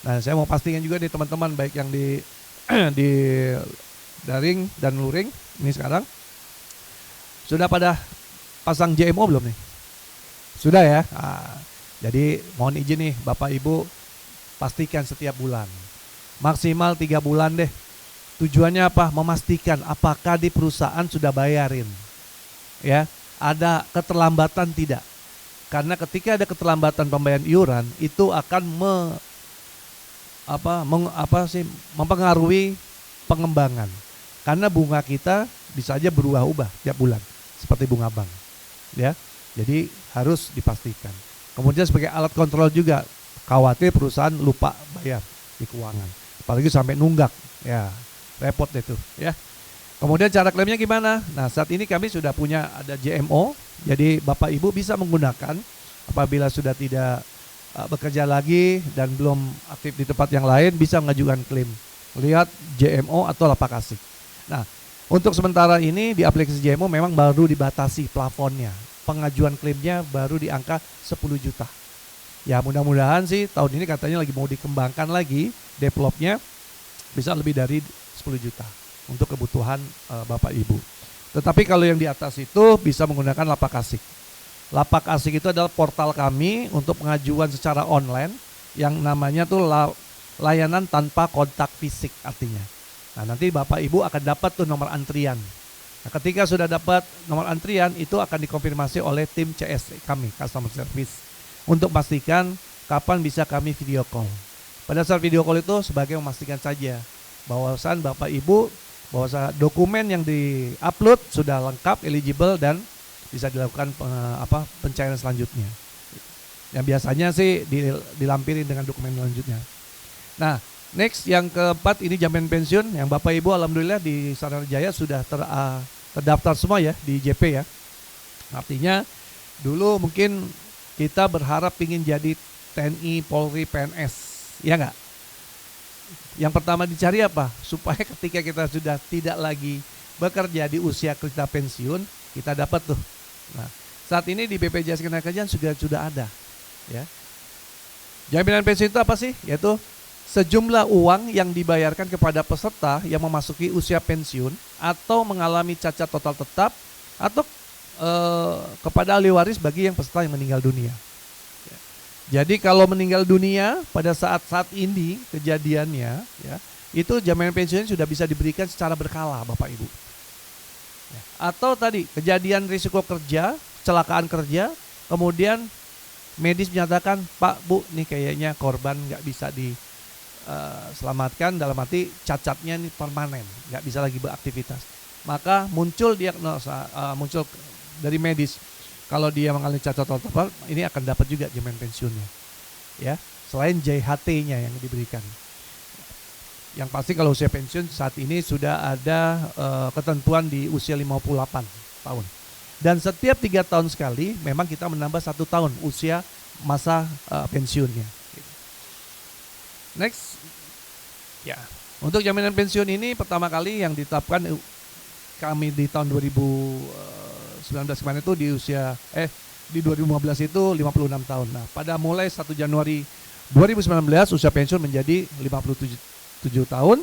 Nah, saya mau pastikan juga nih teman-teman baik yang di di daring dan luring ini sekarang sudah pada pasang JMO belum nih? Sudah ya. Nah, jadi mohon izin nih Bapak Ibu, pastikan setiap bulan maksimal 3 bulan deh. Tujuannya apa? Memastikan apakah di perusahaan sudah bayarin, ya, ada keterlambatan tidak? Karena ketika ada keterlambatan pembayaran iuran itu akan mempengaruhi pengembangan. Karena bunga kita bisa aja berubah-ubah tiap bulan seperti bunga bank, ya. Jadi harus dipastikan. Kemudian sebagai alat kontrol juga, khawatir perusahaan lupa bayar di keuangan, apalagi sampai nunggak, ya repot deh tuh, ya. Kemudian cara klaimnya gimana? Nah, saat ini kami sudah punya ada JMO, jadi Bapak Ibu bisa menggunakan apabila sudah tidak bekerja lagi dan belum aktif di tempat yang lain, bisa mengajukan klaim. Lihat JMO atau lapak asik. Nah, untuk sementara ini di aplikasi JMO memang baru dibatasi plafonnya. Pengajuan klaimnya baru di angka 10 juta. Ya mudah-mudahan sih tahun ini katanya lagi mau dikembangkan lagi, developnya bisa lebih dari 10 juta untuk kebutuhan Bapak Ibu. Tetapi kalau yang di atas itu bisa menggunakan lapak asik. Lapak asik itu adalah portal kami untuk pengajuan secara online yang namanya tuh layanan tanpa kontak fisik artinya. Nah, nanti Bapak Ibu akan dapat tuh nomor antrian. Nah, ketika sudah dapat nomor antrian itu akan dikonfirmasi oleh tim CS kami, Customer Service, untuk memastikan kapan bisa kami video call. Pada saat video call itu sebagai memastikan saja bahwasan Bapak Ibu bahwa dokumen yang di-upload sudah lengkap, eligible dan bisa dilakukan pencairan selanjutnya. Yang biasanya sih dilampiri dengan dokumen selanjutnya. Nah, next yang keempat ini jaminan pensiun yang Bapak Ibu alhamdulillah di Sarana Jaya sudah terdaftar semua ya di JP ya. Artinya dulu mungkin kita berharap ingin jadi TNI, Polri, PNS, ya enggak? Yang pertama dicari apa? Supaya ketika kita sudah tidak lagi bekerja di usia kita pensiun, kita dapat tuh. Nah, saat ini di BPJS Ketenagakerjaan sudah ada, ya. Jaminan pensiun itu apa sih? Yaitu sejumlah uang yang dibayarkan kepada peserta yang memasuki usia pensiun atau mengalami cacat total tetap atau kepada ahli waris bagi yang peserta yang meninggal dunia. Jadi kalau meninggal dunia pada saat ini kejadiannya, ya, itu jaminan pensiunnya sudah bisa diberikan secara berkala Bapak Ibu. Ya. Atau tadi kejadian risiko kerja, kecelakaan kerja, kemudian medis menyatakan Pak Bu nih kayaknya korban nggak bisa diselamatkan, dalam arti cacatnya ini permanen, nggak bisa lagi beraktivitas. Maka muncul diagnosa, muncul dari medis. Kalau dia mengalami cacat total, ini akan dapat juga jaminan pensiunnya, ya. Selain JHT-nya yang diberikan. Yang pasti kalau usia pensiun saat ini sudah ada ketentuan di usia 58 tahun. Dan setiap 3 tahun sekali memang kita menambah 1 tahun usia masa pensiunnya. Next, ya untuk jaminan pensiun ini pertama kali yang ditetapkan kami di tahun 2019 kemarin itu di 2015 itu 56 tahun. Nah, pada mulai 1 Januari 2019 usia pensiun menjadi 57 tahun,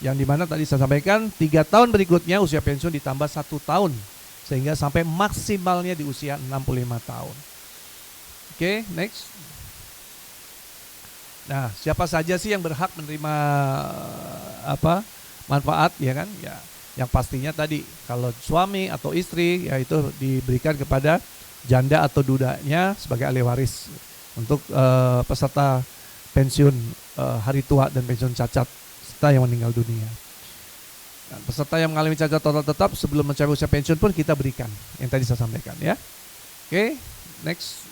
yang dimana tadi saya sampaikan 3 tahun berikutnya usia pensiun ditambah 1 tahun sehingga sampai maksimalnya di usia 65 tahun. Oke, next. Nah, siapa saja sih yang berhak menerima manfaat, ya kan? Ya, yang pastinya tadi kalau suami atau istri ya itu diberikan kepada janda atau dudanya sebagai ahli waris untuk peserta pensiun hari tua dan pensiun cacat serta yang meninggal dunia. Dan peserta yang mengalami cacat total tetap sebelum mencapai usia pensiun pun kita berikan yang tadi saya sampaikan ya. Oke, next.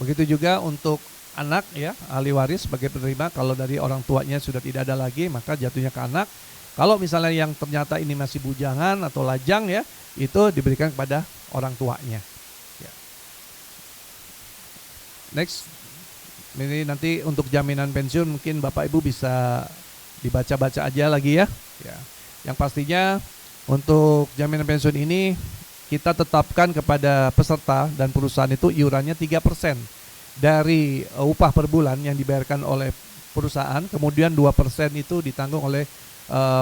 Begitu juga untuk anak ya, ahli waris sebagai penerima kalau dari orang tuanya sudah tidak ada lagi maka jatuhnya ke anak. Kalau misalnya yang ternyata ini masih bujangan atau lajang ya, itu diberikan kepada orang tuanya. Ya. Next, ini nanti untuk jaminan pensiun mungkin Bapak Ibu bisa dibaca-baca aja lagi ya. Ya. Yang pastinya untuk jaminan pensiun ini kita tetapkan kepada peserta dan perusahaan itu iurannya 3% dari upah per bulan yang dibayarkan oleh perusahaan, kemudian 2% itu ditanggung oleh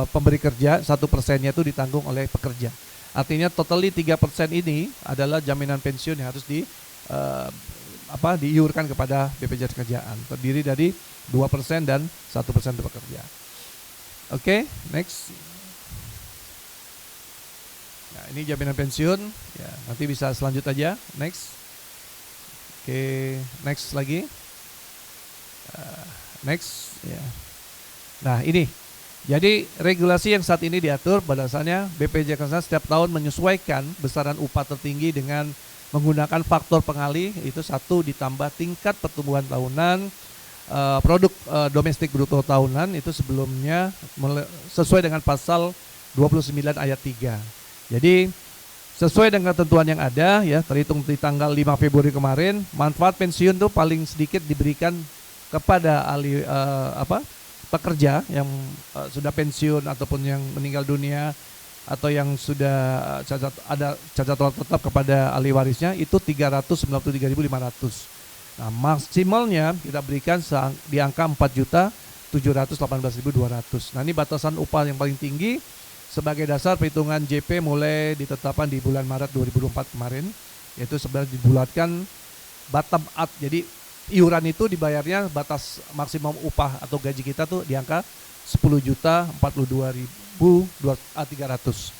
pemberi kerja, 1%-nya itu ditanggung oleh pekerja. Artinya totally 3% ini adalah jaminan pensiun yang harus diiurkan kepada BPJS Kerjaan, terdiri dari 2% dan 1% untuk pekerja. Oke, next. Nah, ini jaminan pensiun, ya, nanti bisa selanjut aja, next. Oke, next lagi. Next, ya. Nah, ini. Jadi regulasi yang saat ini diatur pada dasarnya BPJS Kesehatan setiap tahun menyesuaikan besaran upah tertinggi dengan menggunakan faktor pengalih, itu 1 ditambah tingkat pertumbuhan tahunan produk domestik bruto tahunan itu sebelumnya sesuai dengan pasal 29 ayat 3. Jadi sesuai dengan ketentuan yang ada ya, terhitung di tanggal 5 Februari kemarin, manfaat pensiun itu paling sedikit diberikan kepada ahli pekerja yang sudah pensiun ataupun yang meninggal dunia atau yang sudah ada cacat tetap kepada ahli warisnya itu 393.500. Nah, maksimalnya kita berikan di angka 4.718.200. Nah, ini batasan upah yang paling tinggi sebagai dasar perhitungan JP mulai ditetapkan di bulan Maret 2024 kemarin, yaitu sebenarnya dibulatkan bottom up. Jadi iuran itu dibayarnya batas maksimum upah atau gaji kita tuh di angka 10.042.300.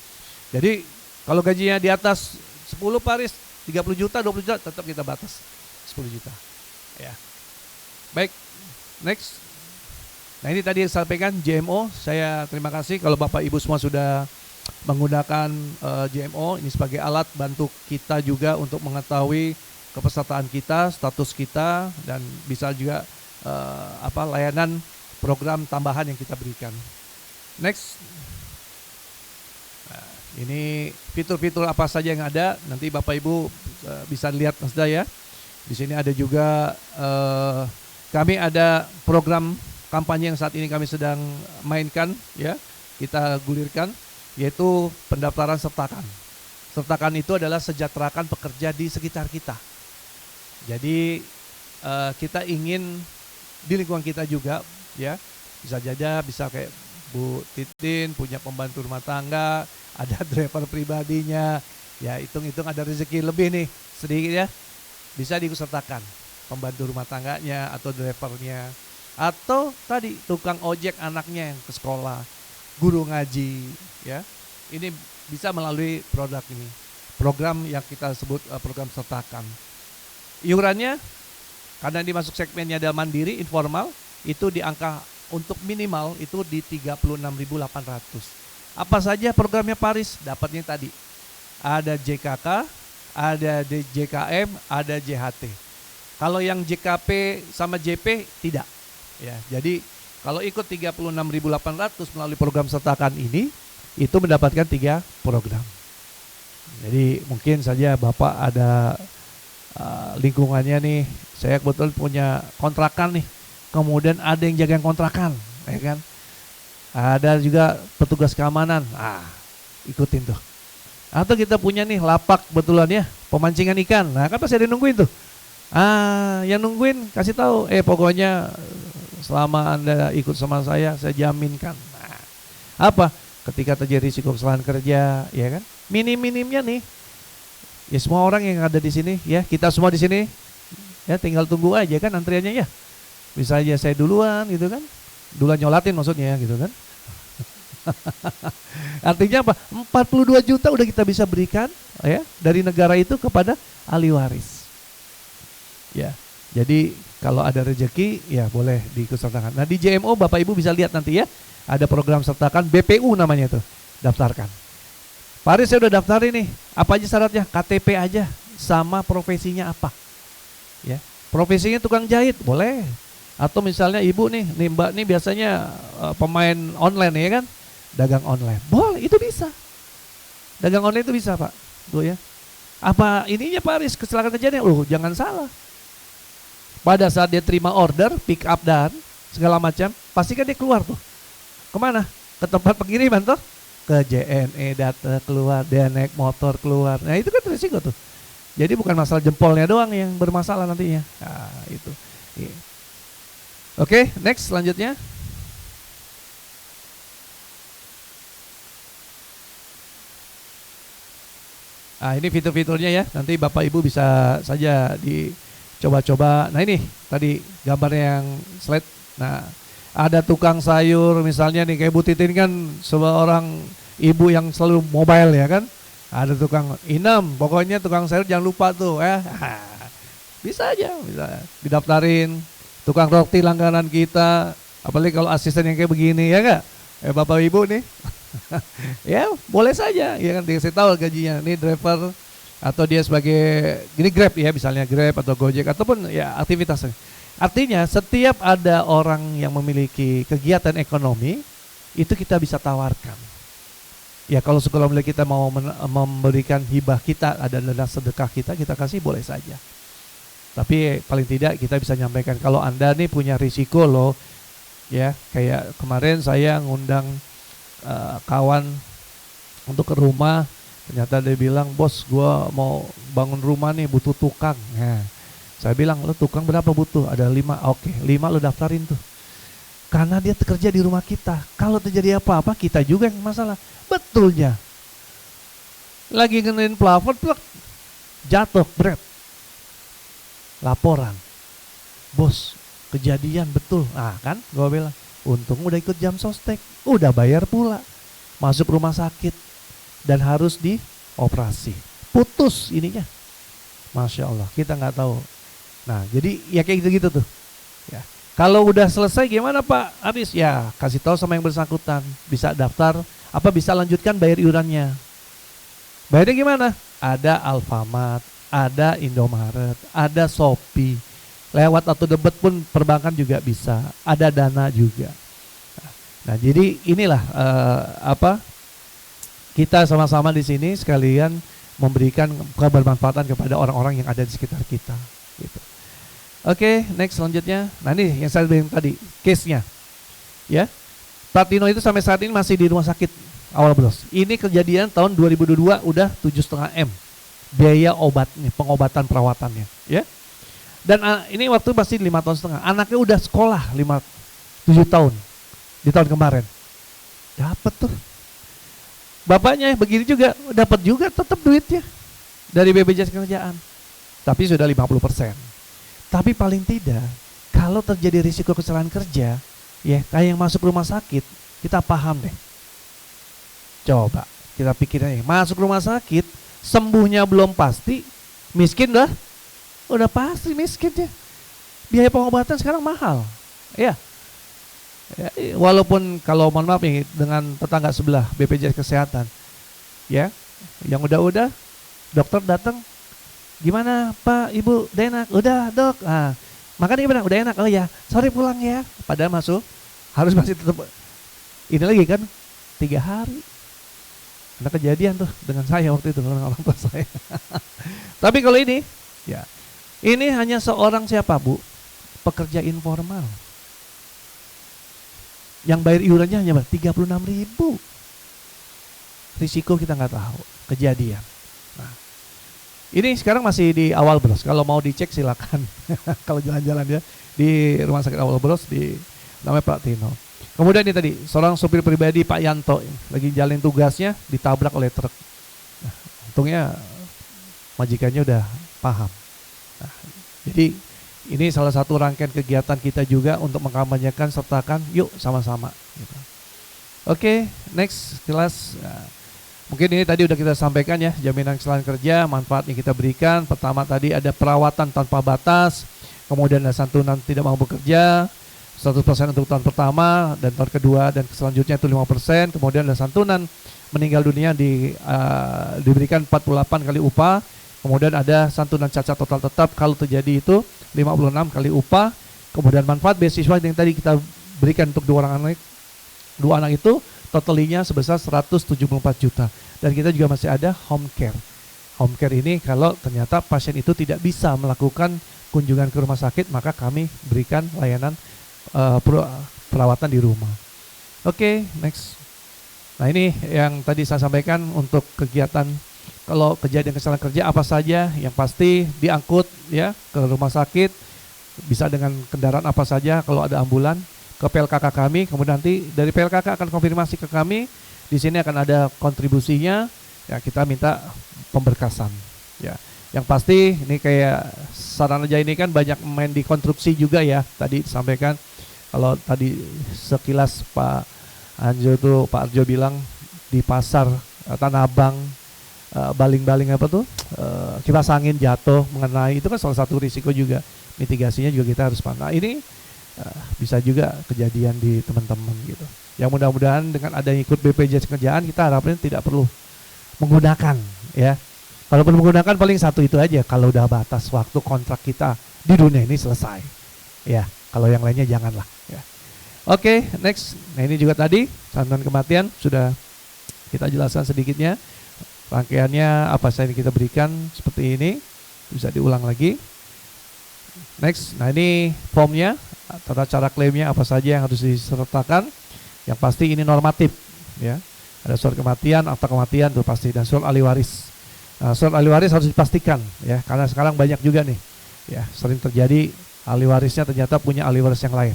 Jadi kalau gajinya di atas 10 Paris 30 juta 20 juta tetap kita batas 10 juta ya. Baik, next. Nah, ini tadi yang saya sampaikan JMO. Saya terima kasih kalau Bapak Ibu semua sudah menggunakan JMO ini sebagai alat bantu kita juga untuk mengetahui kepesertaan kita, status kita, dan bisa juga layanan program tambahan yang kita berikan. Next. Nah, ini fitur-fitur apa saja yang ada nanti Bapak Ibu bisa lihat saja ya. Di sini ada juga kami ada program kampanye yang saat ini kami sedang mainkan ya, kita gulirkan, yaitu pendaftaran sertakan. Sertakan itu adalah sejahterakan pekerja di sekitar kita. Jadi kita ingin di lingkungan kita juga ya, bisa kayak Bu Titin punya pembantu rumah tangga, ada driver pribadinya, ya hitung-hitung ada rezeki lebih nih sedikit ya, bisa diikutsertakan pembantu rumah tangganya atau drivernya, atau tadi tukang ojek anaknya yang ke sekolah, guru ngaji ya, ini bisa melalui produk ini, program yang kita sebut program sertakan. Iurannya karena dimasuk segmennya ada mandiri informal, itu di angka untuk minimal itu di 36.800. Apa saja programnya Paris? Dapatnya tadi ada JKK, ada JKM, ada JHT. Kalau yang JKP sama JP tidak. Ya, jadi kalau ikut 36.800 melalui program sertakan ini, itu mendapatkan 3 program. Jadi mungkin saja Bapak ada lingkungannya nih, saya kebetulan punya kontrakan nih, kemudian ada yang jaga kontrakan, ya kan? Ada juga petugas keamanan, ikutin tuh. Atau kita punya nih lapak betulan ya, pemancingan ikan, nah kan pasti ada yang nungguin tuh. Yang nungguin kasih tahu, pokoknya selama Anda ikut sama saya jaminkan. Nah, apa? Ketika terjadi risiko kesalahan kerja, ya kan? Minim-minimnya nih, ya semua orang yang ada di sini, ya kita semua di sini, ya tinggal tunggu aja kan antriannya ya. Bisa aja saya duluan gitu kan, duluan nyolatin maksudnya gitu kan. Artinya apa? 42 juta udah kita bisa berikan ya dari negara itu kepada ahli waris. Ya, jadi kalau ada rezeki ya boleh diikut sertakan. Nah di JMO Bapak Ibu bisa lihat nanti ya, ada program sertakan BPU namanya itu, daftarkan. Pak Aris saya udah daftar ini, apa aja syaratnya? KTP aja, sama profesinya apa? Ya, profesinya tukang jahit boleh. Atau misalnya ibu nih Mbak nih biasanya pemain online ya kan, dagang online, boleh, itu bisa. Dagang online itu bisa Pak, tuh ya. Apa ininya Pak Aris kecelakaan terjadi? Jangan salah. Pada saat dia terima order, pick up dan segala macam, pasti kan dia keluar tuh. Kemana? Ke tempat pengiriman tuh, ke JNE data keluar, dia naik motor keluar. Nah itu kan risiko tuh. Jadi bukan masalah jempolnya doang yang bermasalah nantinya. Nah itu. Oke, next selanjutnya. Ini fitur-fiturnya ya. Nanti Bapak Ibu bisa saja dicoba-coba. Nah ini tadi gambarnya yang slide. Nah ada tukang sayur misalnya nih kayak Bu Titin kan seorang ibu yang selalu mobile ya kan. Ada tukang pokoknya tukang sayur jangan lupa tuh ya. Bisa aja, bisa didaftarin. Tukang roti langganan kita, apalagi kalau asisten yang kayak begini ya enggak? Bapak Ibu nih. Ya, boleh saja ya kan dikasih tahu gajinya. Ini driver atau dia sebagai ini Grab ya, misalnya Grab atau Gojek ataupun ya aktivitasnya. Artinya setiap ada orang yang memiliki kegiatan ekonomi itu kita bisa tawarkan. Ya kalau sekolah kita mau memberikan hibah kita, ada dana sedekah kita kasih boleh saja. Tapi paling tidak kita bisa nyampaikan kalau Anda nih punya risiko loh. Ya, kayak kemarin saya ngundang kawan untuk ke rumah, ternyata dia bilang, "Bos, gua mau bangun rumah nih butuh tukang." Nah, saya bilang, "Lo tukang berapa butuh?" "Ada 5." "Oke, 5 lo daftarin tuh." Karena dia kerja di rumah kita. Kalau terjadi apa-apa kita juga yang masalah. Betulnya. Lagi ngenain plafon, plek, jatuh, berat. Laporan, "Bos, kejadian betul." Nah kan gue bilang, untung udah ikut jam sostek, udah bayar pula, masuk rumah sakit dan harus dioperasi, putus ininya. Masya Allah, kita nggak tahu. Nah jadi ya kayak gitu-gitu tuh ya. Kalau udah selesai gimana Pak Aris? Ya kasih tahu sama yang bersangkutan, bisa daftar apa bisa lanjutkan bayar iurannya. Bayarnya gimana? Ada Alfamart, ada Indomaret, ada Shopee, lewat atau debit pun perbankan juga bisa, ada Dana juga. Nah jadi inilah kita sama-sama di sini sekalian memberikan kebermanfaatan kepada orang-orang yang ada di sekitar kita. Gitu. Oke, next selanjutnya. Nah ini yang saya bilang tadi, case-nya, ya. Platino itu sampai saat ini masih di rumah sakit awal bros. Ini kejadian tahun 2022 udah 7,5 M. Biaya obatnya, pengobatan perawatannya, ya. Dan ini waktu masih 5,5 tahun. Anaknya udah sekolah 7 tahun di tahun kemarin. Dapat tuh. Bapaknya begini juga, dapat juga tetap duitnya dari BPJS Kerjaan. Tapi sudah 50%. Tapi paling tidak, kalau terjadi risiko kecelakaan kerja, ya kayak yang masuk rumah sakit, kita paham deh. Coba kita pikirin, masuk rumah sakit, sembuhnya belum pasti, miskin dah, udah pasti miskin ya. Biaya pengobatan sekarang mahal, ya. Walaupun kalau mohon maaf nih dengan tetangga sebelah BPJS Kesehatan, ya, yang udah dokter datang Gimana Pak, Ibu, udah enak? Udah dok. Makan gimana? Udah enak. Oh ya, sorry pulang ya. Padahal masuk harus masih tetap ini lagi kan 3 hari. Ada kejadian tuh dengan saya waktu itu dengan orang tua saya. Tapi kalau ini, ya ini hanya seorang siapa Bu? Pekerja informal. Yang bayar iurannya hanya 36.000. Risiko kita nggak tahu, kejadian. Nah, ini sekarang masih di awal Bros. Kalau mau dicek silakan. Kalau jalan-jalan ya di rumah sakit Awal Bros di namanya Pak Tino. Kemudian ini tadi seorang supir pribadi Pak Yanto lagi jalan tugasnya ditabrak oleh truk. Nah, untungnya majikannya udah paham. Nah, jadi ini salah satu rangkaian kegiatan kita juga untuk mengkampanyekan sertakan yuk sama-sama. Gitu. Oke, next kelas. Nah, mungkin ini tadi udah kita sampaikan ya, jaminan kesehatan kerja, manfaat yang kita berikan. Pertama tadi ada perawatan tanpa batas, kemudian ada santunan tidak mau bekerja, 100% untuk tahun pertama dan tahun kedua dan selanjutnya itu 5%, kemudian ada santunan meninggal dunia diberikan 48 kali upah, kemudian ada santunan cacat total tetap kalau terjadi itu 56 kali upah, kemudian manfaat beasiswa yang tadi kita berikan untuk dua anak itu totalinya sebesar 174 juta. Dan kita juga masih ada home care. Home care ini kalau ternyata pasien itu tidak bisa melakukan kunjungan ke rumah sakit, maka kami berikan layanan perawatan di rumah. Oke, next. Nah ini yang tadi saya sampaikan untuk kegiatan kalau kejadian kesalahan kerja apa saja yang pasti diangkut ya ke rumah sakit, bisa dengan kendaraan apa saja kalau ada ambulan ke PLKK kami, kemudian nanti dari PLKK akan konfirmasi ke kami. Di sini akan ada kontribusinya, ya kita minta pemberkasan. Ya, yang pasti ini kayak Saranajaya ini kan banyak main di konstruksi juga ya. Tadi disampaikan kalau tadi sekilas Pak Arjo bilang di pasar Tanah Abang baling-baling apa tuh kipas angin jatuh mengenai itu kan salah satu risiko juga, mitigasinya juga kita harus pandang. Ini bisa juga kejadian di teman-teman gitu. Yang mudah-mudahan dengan adanya ikut BPJS Kerjaan kita harapnya tidak perlu menggunakan ya. Kalau perlu menggunakan paling satu itu aja kalau udah batas waktu kontrak kita di dunia ini selesai. Ya, kalau yang lainnya janganlah ya. Oke, next. Nah, ini juga tadi santunan kematian sudah kita jelaskan sedikitnya. Rangkaiannya apa saja yang kita berikan seperti ini. Bisa diulang lagi. Next. Nah, ini formnya, tata cara klaimnya apa saja yang harus disertakan. Yang pasti ini normatif ya. Ada surat kematian, akta kematian itu pasti, dan surat ahli waris. Nah, surat ahli waris harus dipastikan ya, karena sekarang banyak juga nih ya, sering terjadi ahli warisnya ternyata punya ahli waris yang lain.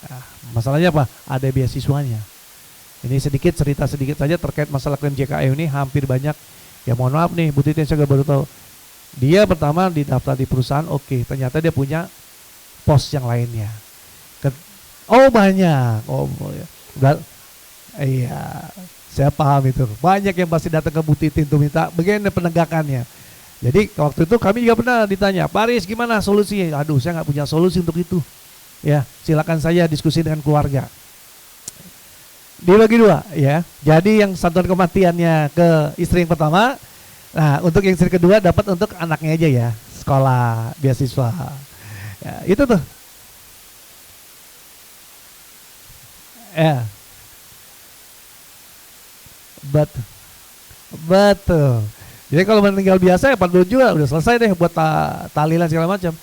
Nah, masalahnya apa? Ada beasiswanya. Ini cerita sedikit saja terkait masalah klaim JKM ini hampir banyak. Ya mohon maaf nih Bu Titin, saya baru tahu. Dia pertama didaftar di perusahaan, oke, ternyata dia punya pos yang lainnya. Oh banyak, iya, saya paham itu. Banyak yang pasti datang ke Bu Titin tuh minta bagaimana penegakannya. Jadi waktu itu kami juga pernah ditanya, Pak Aris gimana solusinya? Aduh, saya nggak punya solusi untuk itu. Ya, silakan saya diskusi dengan keluarga. Dibagi dua, ya. Jadi yang santunan kematiannya ke istri yang pertama, nah untuk yang istri kedua dapat untuk anaknya aja ya, sekolah, beasiswa. Ya, itu tuh. Ya. Betul. Jadi kalau meninggal biasa ya 40 juta udah selesai deh buat tahlilan segala macam.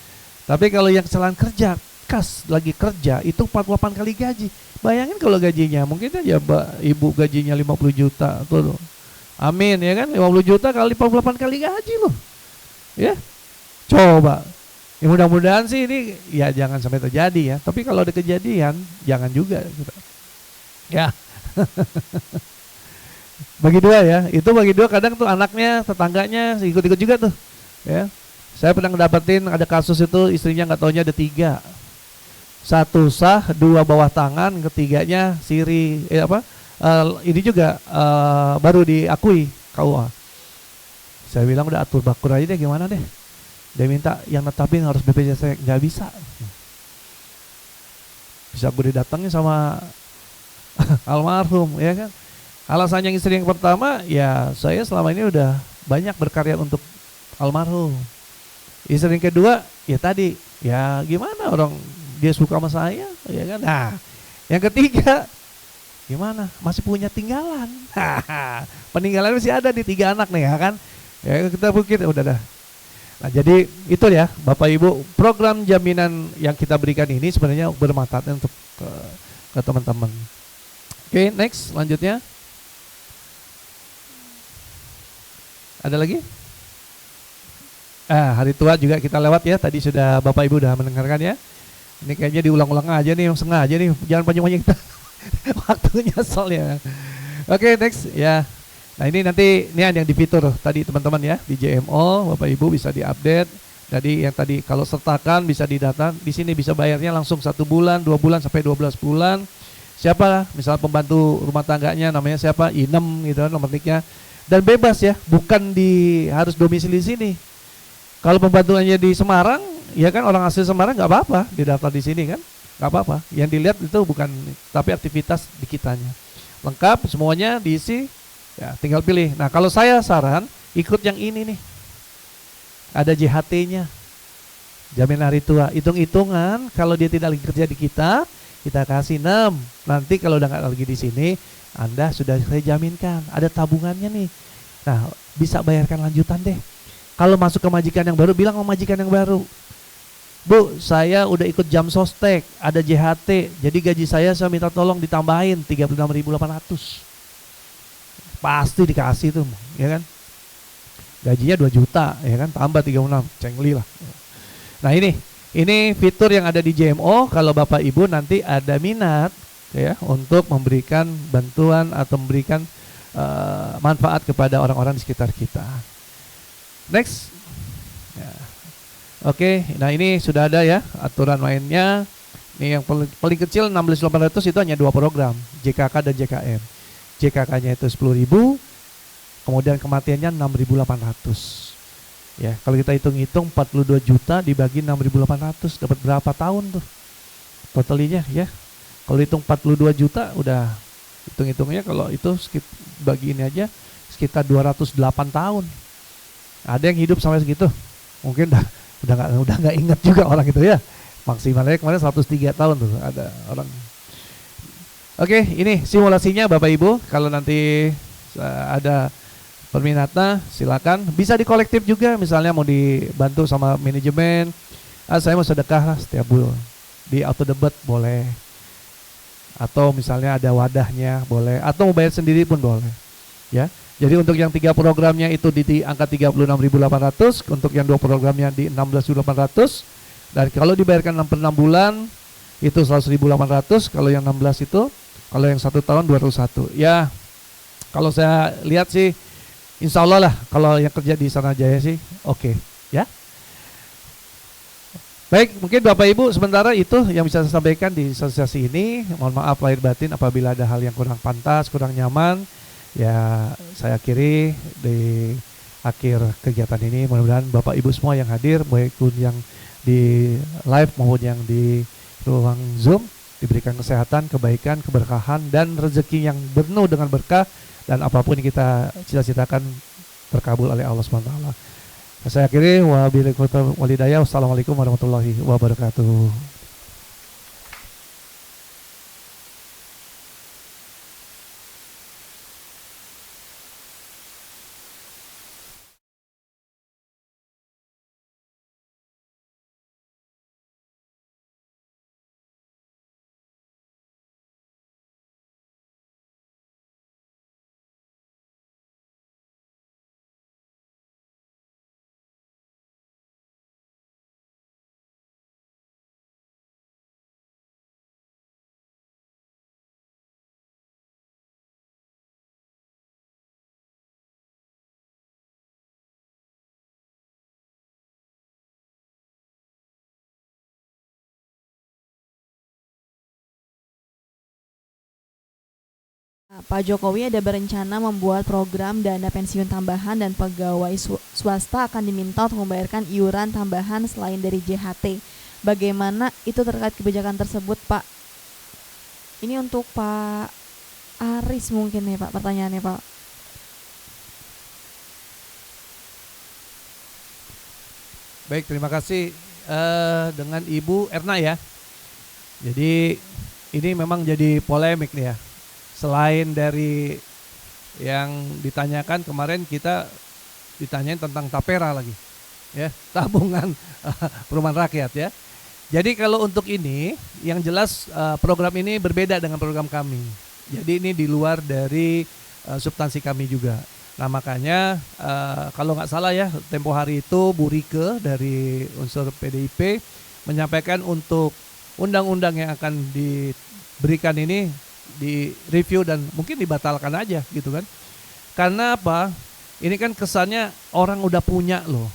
Tapi kalau yang kesalahan kerja, kas lagi kerja itu 48 kali gaji. Bayangin kalau gajinya mungkin aja ibu gajinya 50 juta tuh. Amin ya kan, 50 juta kali 48 kali gaji loh. Ya. Coba. Ya mudah-mudahan sih ini ya jangan sampai terjadi ya. Tapi kalau ada kejadian jangan juga gitu. Ya. Bagi dua ya, itu bagi dua kadang tuh anaknya, tetangganya ikut-ikut juga tuh ya. Saya pernah ngedapetin ada kasus itu istrinya nggak taunya ada 3. 1 sah, 2 bawah tangan, ketiganya siri ini juga baru diakui KUA. Saya bilang udah atur bakur aja deh gimana deh. Dia minta yang netapin harus BPJS, saya nggak bisa. Bisa gue didatengin sama almarhum ya kan. Alasan yang istri yang pertama ya saya selama ini udah banyak berkarya untuk almarhum Istri yang kedua, ya tadi, ya gimana orang dia suka sama saya, ya kan? Nah, yang ketiga, gimana? Masih punya tinggalan. Peninggalan masih ada di 3 anak nih, ya kan? Ya kita pikir udah dah. Nah, jadi itu ya, Bapak Ibu, program jaminan yang kita berikan ini sebenarnya bermanfaat untuk ke teman-teman. Oke, next, selanjutnya. Ada lagi? Hari tua juga kita lewat ya. Tadi sudah Bapak Ibu udah mendengarkan ya. Ini kayaknya diulang-ulang aja nih, yang sengaja nih. Jangan panjang-panjang kita. Waktunya soalnya. Oke, next ya. Nah, ini nanti ini ada yang di fitur tadi teman-teman ya, di JMO Bapak Ibu bisa diupdate. Jadi yang tadi kalau sertakan bisa didata, di sini bisa bayarnya langsung 1 bulan, 2 bulan sampai 12 bulan. Siapa? Misalnya pembantu rumah tangganya namanya siapa? Inem gitu kan nomor niknya. Dan bebas ya, bukan harus domisili sini. Kalau pembantuannya di Semarang, ya kan orang asli Semarang nggak apa-apa didaftar di sini kan, nggak apa-apa. Yang dilihat itu bukan, tapi aktivitas di kitanya. Lengkap semuanya diisi. Ya, tinggal pilih. Nah, kalau saya saran ikut yang ini nih. Ada JHT-nya. Jaminan hari tua. Hitung-hitungan kalau dia tidak lagi kerja di kita kasih 6. Nanti kalau udah nggak lagi di sini, Anda sudah saya jaminkan. Ada tabungannya nih. Nah, bisa bayarkan lanjutan deh. Kalau masuk ke majikan yang baru, bilang sama majikan yang baru. Bu, saya udah ikut jam sostek, ada JHT. Jadi gaji saya minta tolong ditambahin 36.800. Pasti dikasih tuh, ya kan? Gajinya 2 juta, ya kan? Tambah 36, cengli lah. Nah, ini fitur yang ada di JMO. Kalau Bapak Ibu nanti ada minat ya untuk memberikan bantuan atau memberikan manfaat kepada orang-orang di sekitar kita. Next. Ya. Oke, nah ini sudah ada ya aturan mainnya. Ini yang paling kecil 16.800 itu hanya 2 program, JKK dan JKM. JKK-nya itu 10.000, kemudian kematiannya 6.800. Ya, kalau kita hitung-hitung 42 juta dibagi 6.800 dapat berapa tahun tuh? Totalinya ya. Kalau hitung 42 juta udah hitung-hitungnya kalau itu bagi ini aja sekitar 208 tahun. Ada yang hidup sampai segitu? Mungkin udah nggak ingat juga orang itu ya. Maksimalnya kemarin 103 tahun tuh ada orang. Oke, ini simulasinya Bapak Ibu. Kalau nanti ada perminatan silakan. Bisa di kolektif juga, misalnya mau dibantu sama manajemen. Saya mau sedekah setiap bulan. Di auto debit boleh. Atau misalnya ada wadahnya boleh. Atau mau bayar sendiri pun boleh. Ya. Jadi untuk yang 3 programnya itu di angka 36.800, untuk yang 2 programnya di 16.800. Dan kalau dibayarkan 6 bulan itu 100.800. Kalau yang 16 itu, kalau yang 1 tahun 201. Ya, kalau saya lihat sih insya Allah lah kalau yang kerja di Saranajaya sih oke, ya. Baik, mungkin Bapak Ibu sementara itu yang bisa saya sampaikan di asosiasi ini. Mohon maaf lahir batin apabila ada hal yang kurang pantas, kurang nyaman. Ya, saya akhiri di akhir kegiatan ini. Mudah-mudahan Bapak Ibu semua yang hadir, baik pun yang di live maupun yang di ruang Zoom, diberikan kesehatan, kebaikan, keberkahan, dan rezeki yang penuh dengan berkah, dan apapun yang kita cita-citakan terkabul oleh Allah SWT. Saya akhiri, wabillahi taufiq wal hidayah. Wassalamualaikum warahmatullahi wabarakatuh. Nah, Pak Jokowi ada berencana membuat program dana pensiun tambahan dan pegawai swasta akan diminta untuk membayarkan iuran tambahan selain dari JHT. Bagaimana itu terkait kebijakan tersebut, Pak? Ini untuk Pak Aris mungkin nih, Pak, pertanyaannya, Pak. Baik, terima kasih dengan Ibu Erna ya. Jadi ini memang jadi polemik nih ya. Selain dari yang ditanyakan kemarin, kita ditanyain tentang tapera lagi, ya, tabungan perumahan rakyat ya. Jadi kalau untuk ini, yang jelas program ini berbeda dengan program kami. Jadi ini di luar dari substansi kami juga. Nah makanya kalau nggak salah ya, tempo hari itu Bu Rike dari unsur PDIP menyampaikan untuk undang-undang yang akan diberikan ini di review dan mungkin dibatalkan aja gitu kan. Karena apa? Ini kan kesannya orang udah punya loh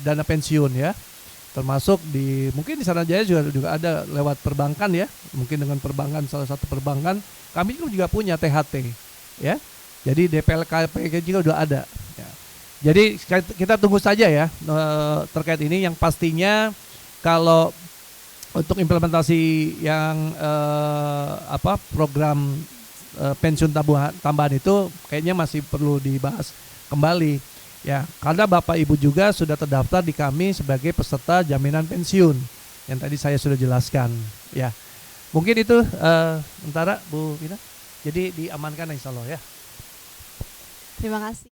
dana pensiun ya. Termasuk mungkin di Saranajaya juga ada lewat perbankan ya. Mungkin dengan perbankan, salah satu perbankan, kami juga punya THT ya. Jadi DPLKP juga udah ada ya. Jadi kita tunggu saja ya terkait ini. Yang pastinya kalau untuk implementasi yang program pensiun tambahan itu kayaknya masih perlu dibahas kembali ya, karena Bapak Ibu juga sudah terdaftar di kami sebagai peserta jaminan pensiun yang tadi saya sudah jelaskan ya. Mungkin itu sementara Bu Vina, jadi diamankan insya Allah ya. Terima kasih.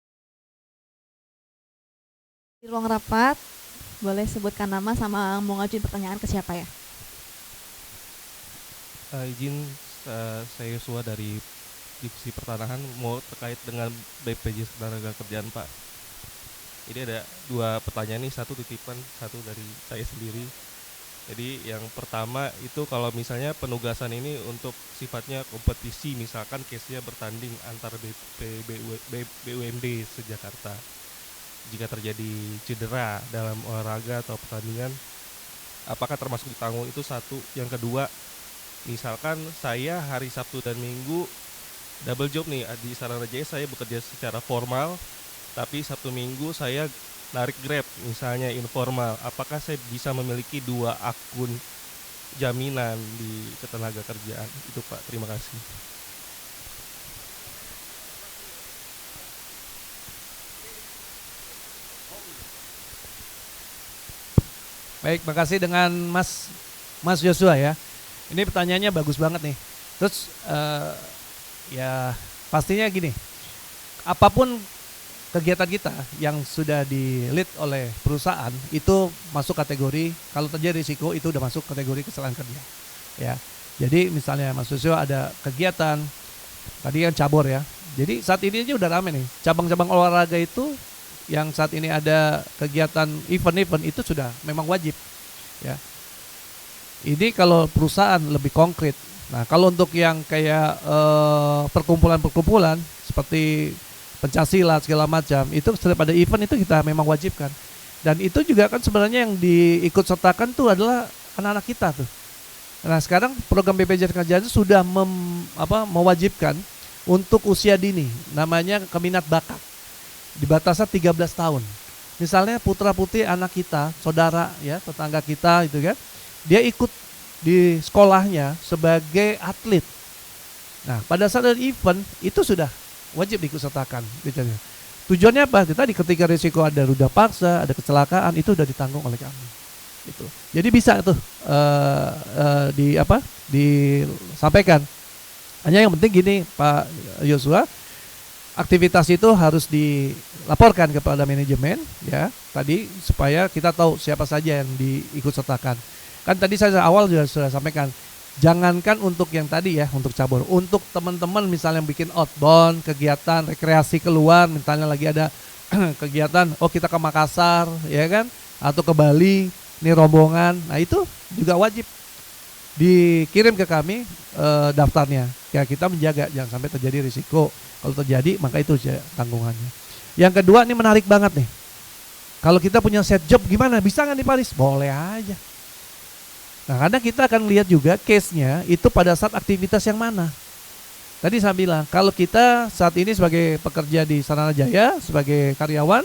Di ruang rapat boleh sebutkan nama sama mau ngajuin pertanyaan ke siapa ya? Izin saya Yosua dari Divisi Pertanahan mau terkait dengan BPJS Ketenagakerjaan Pak. Ini ada 2 pertanyaan nih, satu titipan, satu dari saya sendiri. Jadi yang pertama itu kalau misalnya penugasan ini untuk sifatnya kompetisi, misalkan case-nya bertanding antar BUMD se-Jakarta. Jika terjadi cedera dalam olahraga atau pertandingan, apakah termasuk ditanggung? Itu satu. Yang kedua, misalkan saya hari Sabtu dan Minggu double job nih di Saranajaya, saya bekerja secara formal, tapi Sabtu Minggu saya narik Grab misalnya informal. Apakah saya bisa memiliki 2 akun jaminan di ketenagakerjaan? Itu Pak, terima kasih. Baik, makasih dengan Mas Joshua ya. Ini pertanyaannya bagus banget nih. Terus ya pastinya gini, apapun kegiatan kita yang sudah di lead oleh perusahaan itu masuk kategori, kalau terjadi risiko itu udah masuk kategori kesalahan kerja ya. Jadi misalnya Mas Joshua ada kegiatan tadi kan cabur ya. Jadi saat ini aja udah rame nih cabang-cabang olahraga itu, yang saat ini ada kegiatan event-event itu sudah memang wajib ya. Ini kalau perusahaan lebih konkret. Nah kalau untuk yang kayak perkumpulan-perkumpulan seperti pencaksilat segala macam, itu setiap ada event itu kita memang wajibkan. Dan itu juga kan sebenarnya yang diikut sertakan tuh adalah anak-anak kita tuh. Nah sekarang program BPJS Ketenagakerjaan itu sudah mewajibkan untuk usia dini, namanya keminat bakat, di batasan 13 tahun. Misalnya putra putri anak kita, saudara ya, tetangga kita itu kan, dia ikut di sekolahnya sebagai atlet. Nah pada saat ada event itu sudah wajib diikutsertakan. Tujuannya apa? Tadi ketika risiko ada ruda paksa, ada kecelakaan, itu sudah ditanggung oleh kami. Gitu. Jadi bisa tuh disampaikan. Hanya yang penting gini Pak Joshua, aktivitas itu harus dilaporkan kepada manajemen ya tadi, supaya kita tahu siapa saja yang diikutsertakan. Kan tadi saya awal juga sudah sampaikan, jangankan untuk yang tadi ya, untuk cabur, untuk teman-teman misalnya yang bikin outbound, kegiatan rekreasi keluar, misalnya lagi ada kegiatan, kita ke Makassar ya kan, atau ke Bali, ini rombongan, nah itu juga wajib dikirim ke kami daftarnya. Ya kita menjaga jangan sampai terjadi risiko. Kalau terjadi maka itu tanggungannya. Yang kedua ini menarik banget nih. Kalau kita punya set job gimana? Bisa nggak di Paris? Boleh aja. Nah karena kita akan lihat juga case-nya itu pada saat aktivitas yang mana. Tadi saya bilang kalau kita saat ini sebagai pekerja di Saranajaya sebagai karyawan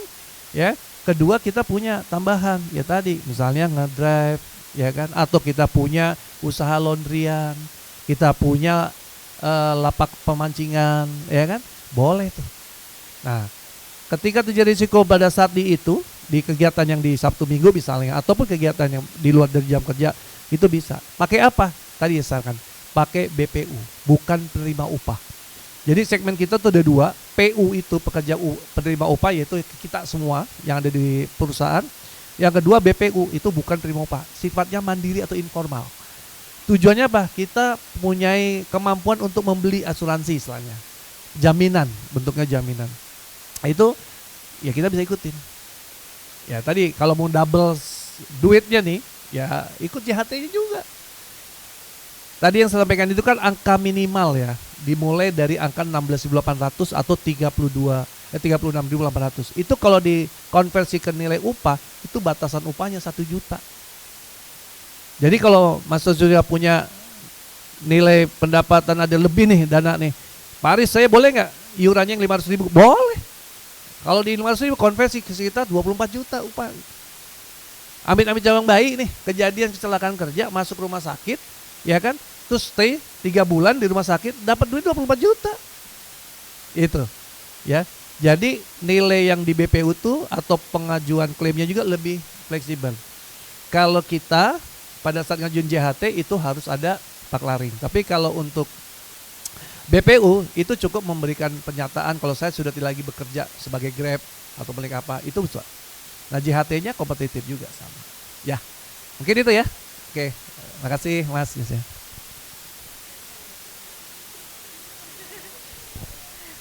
ya, kedua kita punya tambahan ya tadi misalnya ngedrive ya kan, atau kita punya usaha laundryan, kita punya lapak pemancingan ya kan, boleh tuh. Nah ketika terjadi risiko pada saat di di kegiatan yang di Sabtu Minggu misalnya, ataupun kegiatan yang di luar dari jam kerja, itu bisa. Pakai apa? Tadi misalkan pakai BPU, bukan penerima upah. Jadi segmen kita tuh ada dua, PU itu pekerja penerima upah, yaitu kita semua yang ada di perusahaan. Yang kedua BPU itu bukan penerima upah, sifatnya mandiri atau informal. Tujuannya apa? Kita mempunyai kemampuan untuk membeli asuransi istilahnya, jaminan, bentuknya jaminan. Nah, itu ya kita bisa ikutin. Ya tadi kalau mau double duitnya nih, ya ikut JHT-nya juga. Tadi yang saya sampaikan itu kan angka minimal ya, dimulai dari angka 16.800 atau 36.800. Itu kalau dikonversi ke nilai upah, itu batasan upahnya 1 juta. Jadi kalau Mas Surya punya nilai pendapatan ada lebih nih dana nih, Pak Aris saya boleh nggak iurannya yang 500.000? Boleh. Kalau di 500.000 konversi ke sekitar 24 juta upah. Amit-amit jawang bayi nih, kejadian kecelakaan kerja, masuk rumah sakit, ya kan? Terus stay 3 bulan di rumah sakit, dapat duit 24 juta. Itu. Ya. Jadi nilai yang di BPU itu atau pengajuan klaimnya juga lebih fleksibel. Kalau kita pada saat ngajuin JHT itu harus ada taklaring. Tapi kalau untuk BPU itu cukup memberikan pernyataan kalau saya sudah tidak lagi bekerja sebagai Grab atau milik apa, itu bisa. Nah JHT-nya kompetitif juga sama. Ya, mungkin itu ya. Oke, makasih Mas.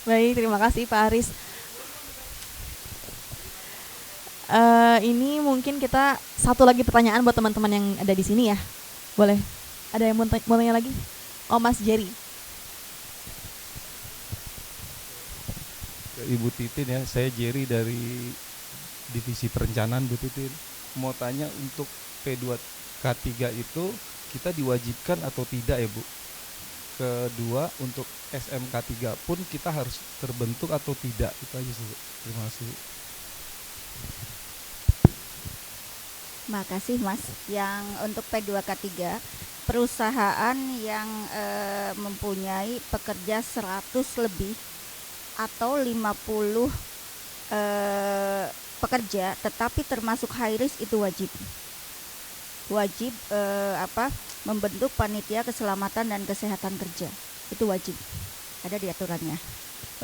Baik, terima kasih Pak Aris. Ini mungkin kita satu lagi pertanyaan buat teman-teman yang ada di sini ya. Boleh? Ada yang mau tanya lagi? Oh, Mas Jerry. Ibu Titin ya, saya Jerry dari Divisi Perencanaan Bu Titin. Mau tanya untuk P2K3 itu kita diwajibkan atau tidak ya Bu? Kedua untuk SMK3 pun kita harus terbentuk atau tidak? Itu aja sih Bu. Terima kasih Bu. Makasih Mas. Yang untuk P2K3 perusahaan yang mempunyai pekerja 100 lebih atau 50 pekerja tetapi termasuk high risk itu wajib membentuk panitia keselamatan dan kesehatan kerja, itu wajib, ada di aturannya.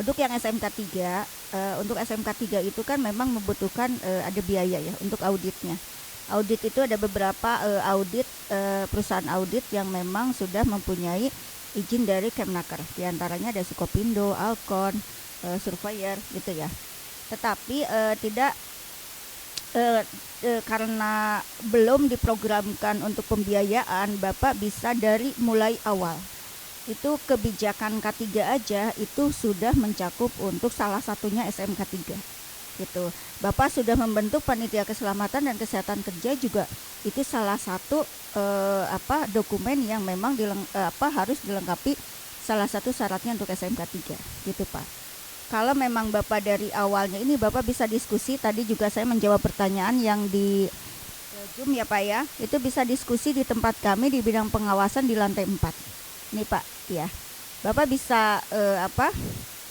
Untuk yang SMK 3 untuk SMK 3 itu kan memang membutuhkan ada biaya ya untuk auditnya. Audit itu ada beberapa audit perusahaan audit yang memang sudah mempunyai izin dari Kemnaker, diantaranya ada Sukopindo, Alkon, Surveyor gitu ya. Tetapi tidak karena belum diprogramkan untuk pembiayaan, Bapak bisa dari mulai awal. Itu kebijakan K3 aja itu sudah mencakup untuk salah satunya SMK 3 gitu. Bapak sudah membentuk panitia keselamatan dan kesehatan kerja juga, itu salah satu dokumen yang memang harus dilengkapi, salah satu syaratnya untuk SMK 3 gitu Pak. Kalau memang Bapak dari awalnya ini Bapak bisa diskusi, tadi juga saya menjawab pertanyaan yang di Zoom ya Pak ya, itu bisa diskusi di tempat kami di bidang pengawasan di lantai 4 ini Pak ya. Bapak bisa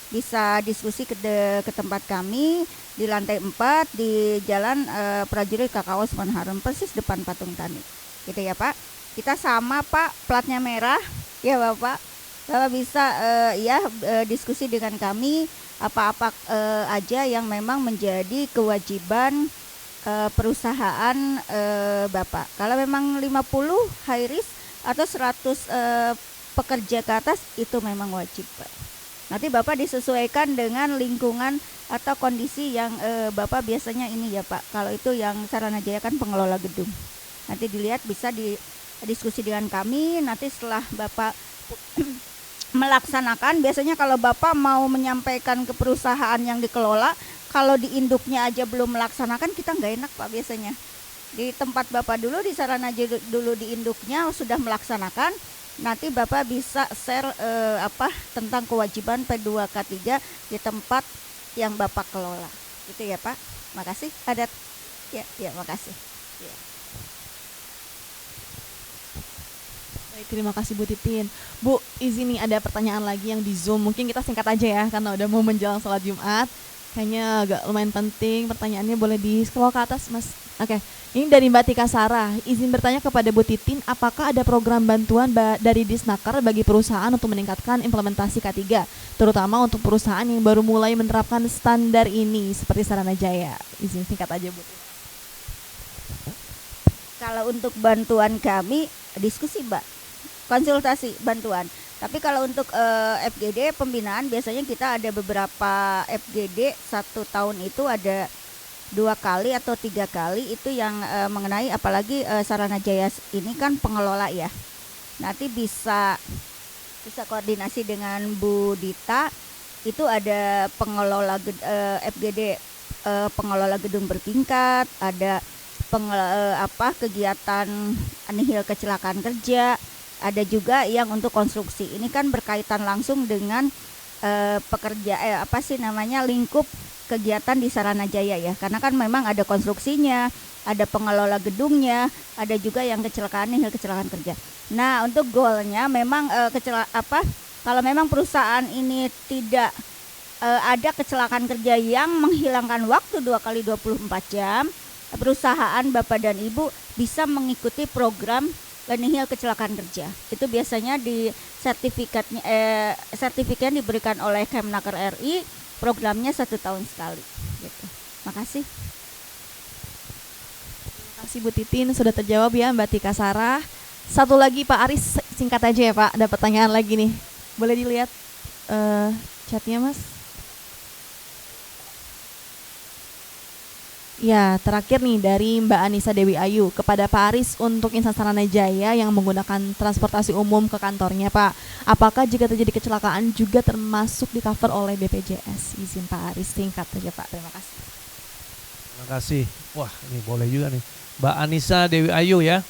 bisa diskusi ke tempat kami di lantai 4 di Jalan Prajurit KKO Usman Harun, persis depan patung tani gitu ya Pak. Kita sama Pak, platnya merah ya Bapak. Bapak bisa diskusi dengan kami apa-apa aja yang memang menjadi kewajiban perusahaan Bapak. Kalau memang 50 high risk atau 100 pekerja ke atas itu memang wajib Pak. Nanti Bapak disesuaikan dengan lingkungan atau kondisi yang Bapak biasanya ini ya Pak. Kalau itu yang Saranajaya kan pengelola gedung. Nanti dilihat, bisa diskusi dengan kami. Nanti setelah Bapak melaksanakan, biasanya kalau Bapak mau menyampaikan ke perusahaan yang dikelola, kalau di induknya aja belum melaksanakan, kita nggak enak Pak biasanya. Di tempat Bapak dulu, di Saranajaya dulu di induknya sudah melaksanakan, nanti Bapak bisa share tentang kewajiban P2K3 di tempat yang Bapak kelola. Itu ya Pak. Makasih. Ada ya makasih. Ya. Baik, terima kasih Bu Titin. Bu, izin nih ada pertanyaan lagi yang di Zoom. Mungkin kita singkat aja ya karena udah mau menjelang sholat Jumat. Kayaknya agak lumayan penting pertanyaannya, boleh di scroll ke atas Mas. Oke, ini dari Mbak Tika Sarah, izin bertanya kepada Bu Titin, apakah ada program bantuan dari Disnaker bagi perusahaan untuk meningkatkan implementasi K3, terutama untuk perusahaan yang baru mulai menerapkan standar ini seperti Saranajaya? Izin singkat aja Bu. Kalau untuk bantuan kami diskusi Mbak, konsultasi bantuan. Tapi kalau untuk FGD pembinaan biasanya kita ada beberapa FGD 1 tahun itu ada 2 kali atau 3 kali itu yang mengenai, apalagi Saranajaya ini kan pengelola ya. Nanti bisa koordinasi dengan Bu Dita, itu ada pengelola FGD pengelola gedung bertingkat, ada kegiatan nihil kecelakaan kerja, ada juga yang untuk konstruksi. Ini kan berkaitan langsung dengan lingkup kegiatan di Saranajaya ya, karena kan memang ada konstruksinya, ada pengelola gedungnya, ada juga yang kecelakaan kerja. Nah, untuk goalnya memang kalau memang perusahaan ini tidak ada kecelakaan kerja yang menghilangkan waktu 2 kali 24 jam, perusahaan Bapak dan Ibu bisa mengikuti program nihil kecelakaan kerja. Itu biasanya di sertifikatnya diberikan oleh Kemnaker RI, programnya 1 tahun sekali gitu. Makasih. Terima kasih Bu Titin, sudah terjawab ya Mbak Tika Sarah. Satu lagi Pak Aris, singkat aja ya Pak, ada pertanyaan lagi nih. Boleh dilihat chatnya Mas? Ya, terakhir nih dari Mbak Anissa Dewi Ayu, kepada Pak Aris untuk insan Saranajaya yang menggunakan transportasi umum ke kantornya Pak, apakah jika terjadi kecelakaan juga termasuk di cover oleh BPJS? Izin Pak Aris singkat aja Pak, terima kasih. Terima kasih. Wah, ini boleh juga nih. Mbak Anissa Dewi Ayu ya.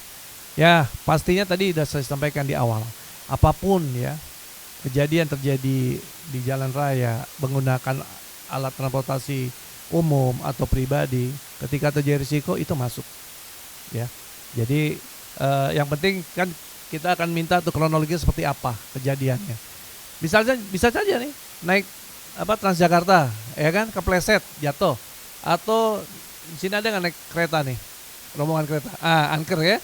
Ya, pastinya tadi sudah saya sampaikan di awal. Apapun ya, kejadian terjadi di jalan raya menggunakan alat transportasi umum atau pribadi, ketika terjadi risiko itu masuk ya. Jadi yang penting kan kita akan minta tuh kronologi seperti apa kejadiannya. Bisa saja nih naik Transjakarta ya kan, kepleset jatuh, atau di sini ada nggak naik kereta nih, rombongan kereta angker ya.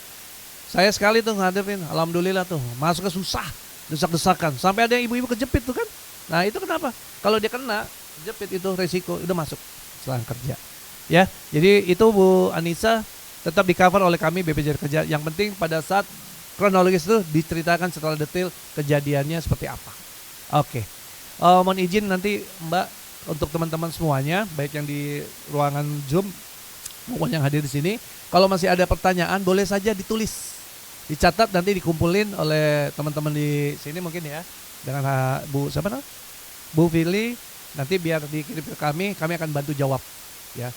Saya sekali tuh ngadepin, alhamdulillah tuh masuknya susah, desak-desakan, sampai ada yang ibu-ibu kejepit tuh kan. Nah itu kenapa? Kalau dia kena jepit itu resiko udah masuk kecelakaan kerja ya. Jadi itu Bu Anissa tetap di cover oleh kami BPJS Kerja. Yang penting pada saat kronologis itu diceritakan secara detail kejadiannya seperti apa. Oke. Mohon izin nanti Mbak, untuk teman-teman semuanya baik yang di ruangan Zoom maupun yang hadir di sini, kalau masih ada pertanyaan boleh saja ditulis, dicatat, nanti dikumpulin oleh teman-teman di sini mungkin ya, dengan Bu siapa namanya? Bu Fili. Nanti biar dikirim ke kami akan bantu jawab ya.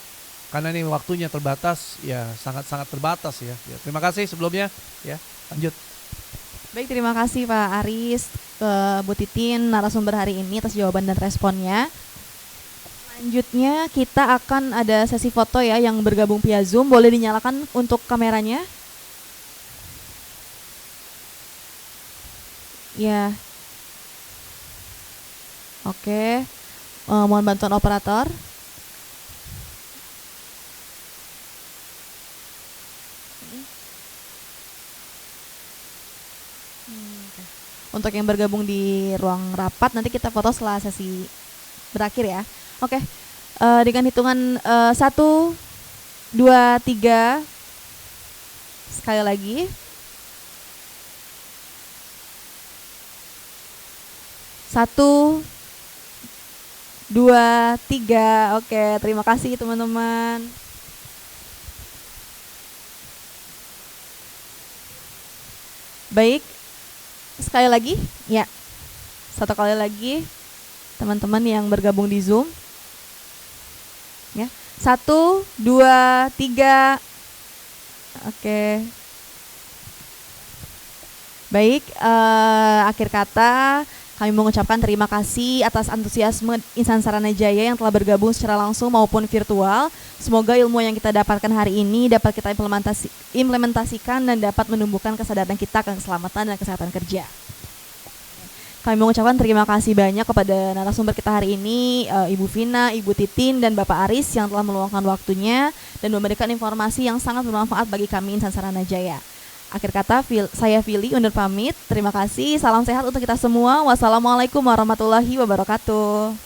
Karena ini waktunya terbatas ya, sangat-sangat terbatas ya. Terima kasih sebelumnya ya. Lanjut. Baik, terima kasih Pak Aris, Bu Titin, narasumber hari ini atas jawaban dan responnya. Selanjutnya kita akan ada sesi foto ya yang bergabung via Zoom. Boleh dinyalakan untuk kameranya? Ya. Oke. Mohon bantuan operator. Untuk yang bergabung di ruang rapat, nanti kita foto setelah sesi berakhir ya. Oke. Dengan hitungan 1, 2, 3, sekali lagi. 1, 2, 3. Oke, terima kasih teman-teman. Baik, sekali lagi ya, 1 kali lagi teman-teman yang bergabung di Zoom ya. 1, 2, 3. Oke. Baik, akhir kata kami mengucapkan terima kasih atas antusiasme insan Saranajaya yang telah bergabung secara langsung maupun virtual. Semoga ilmu yang kita dapatkan hari ini dapat kita implementasikan dan dapat menumbuhkan kesadaran kita akan keselamatan dan kesehatan kerja. Kami mengucapkan terima kasih banyak kepada narasumber kita hari ini, Ibu Vina, Ibu Titin, dan Bapak Aris yang telah meluangkan waktunya dan memberikan informasi yang sangat bermanfaat bagi kami insan Saranajaya. Akhir kata, saya Vili undur pamit. Terima kasih, salam sehat untuk kita semua. Wassalamualaikum warahmatullahi wabarakatuh.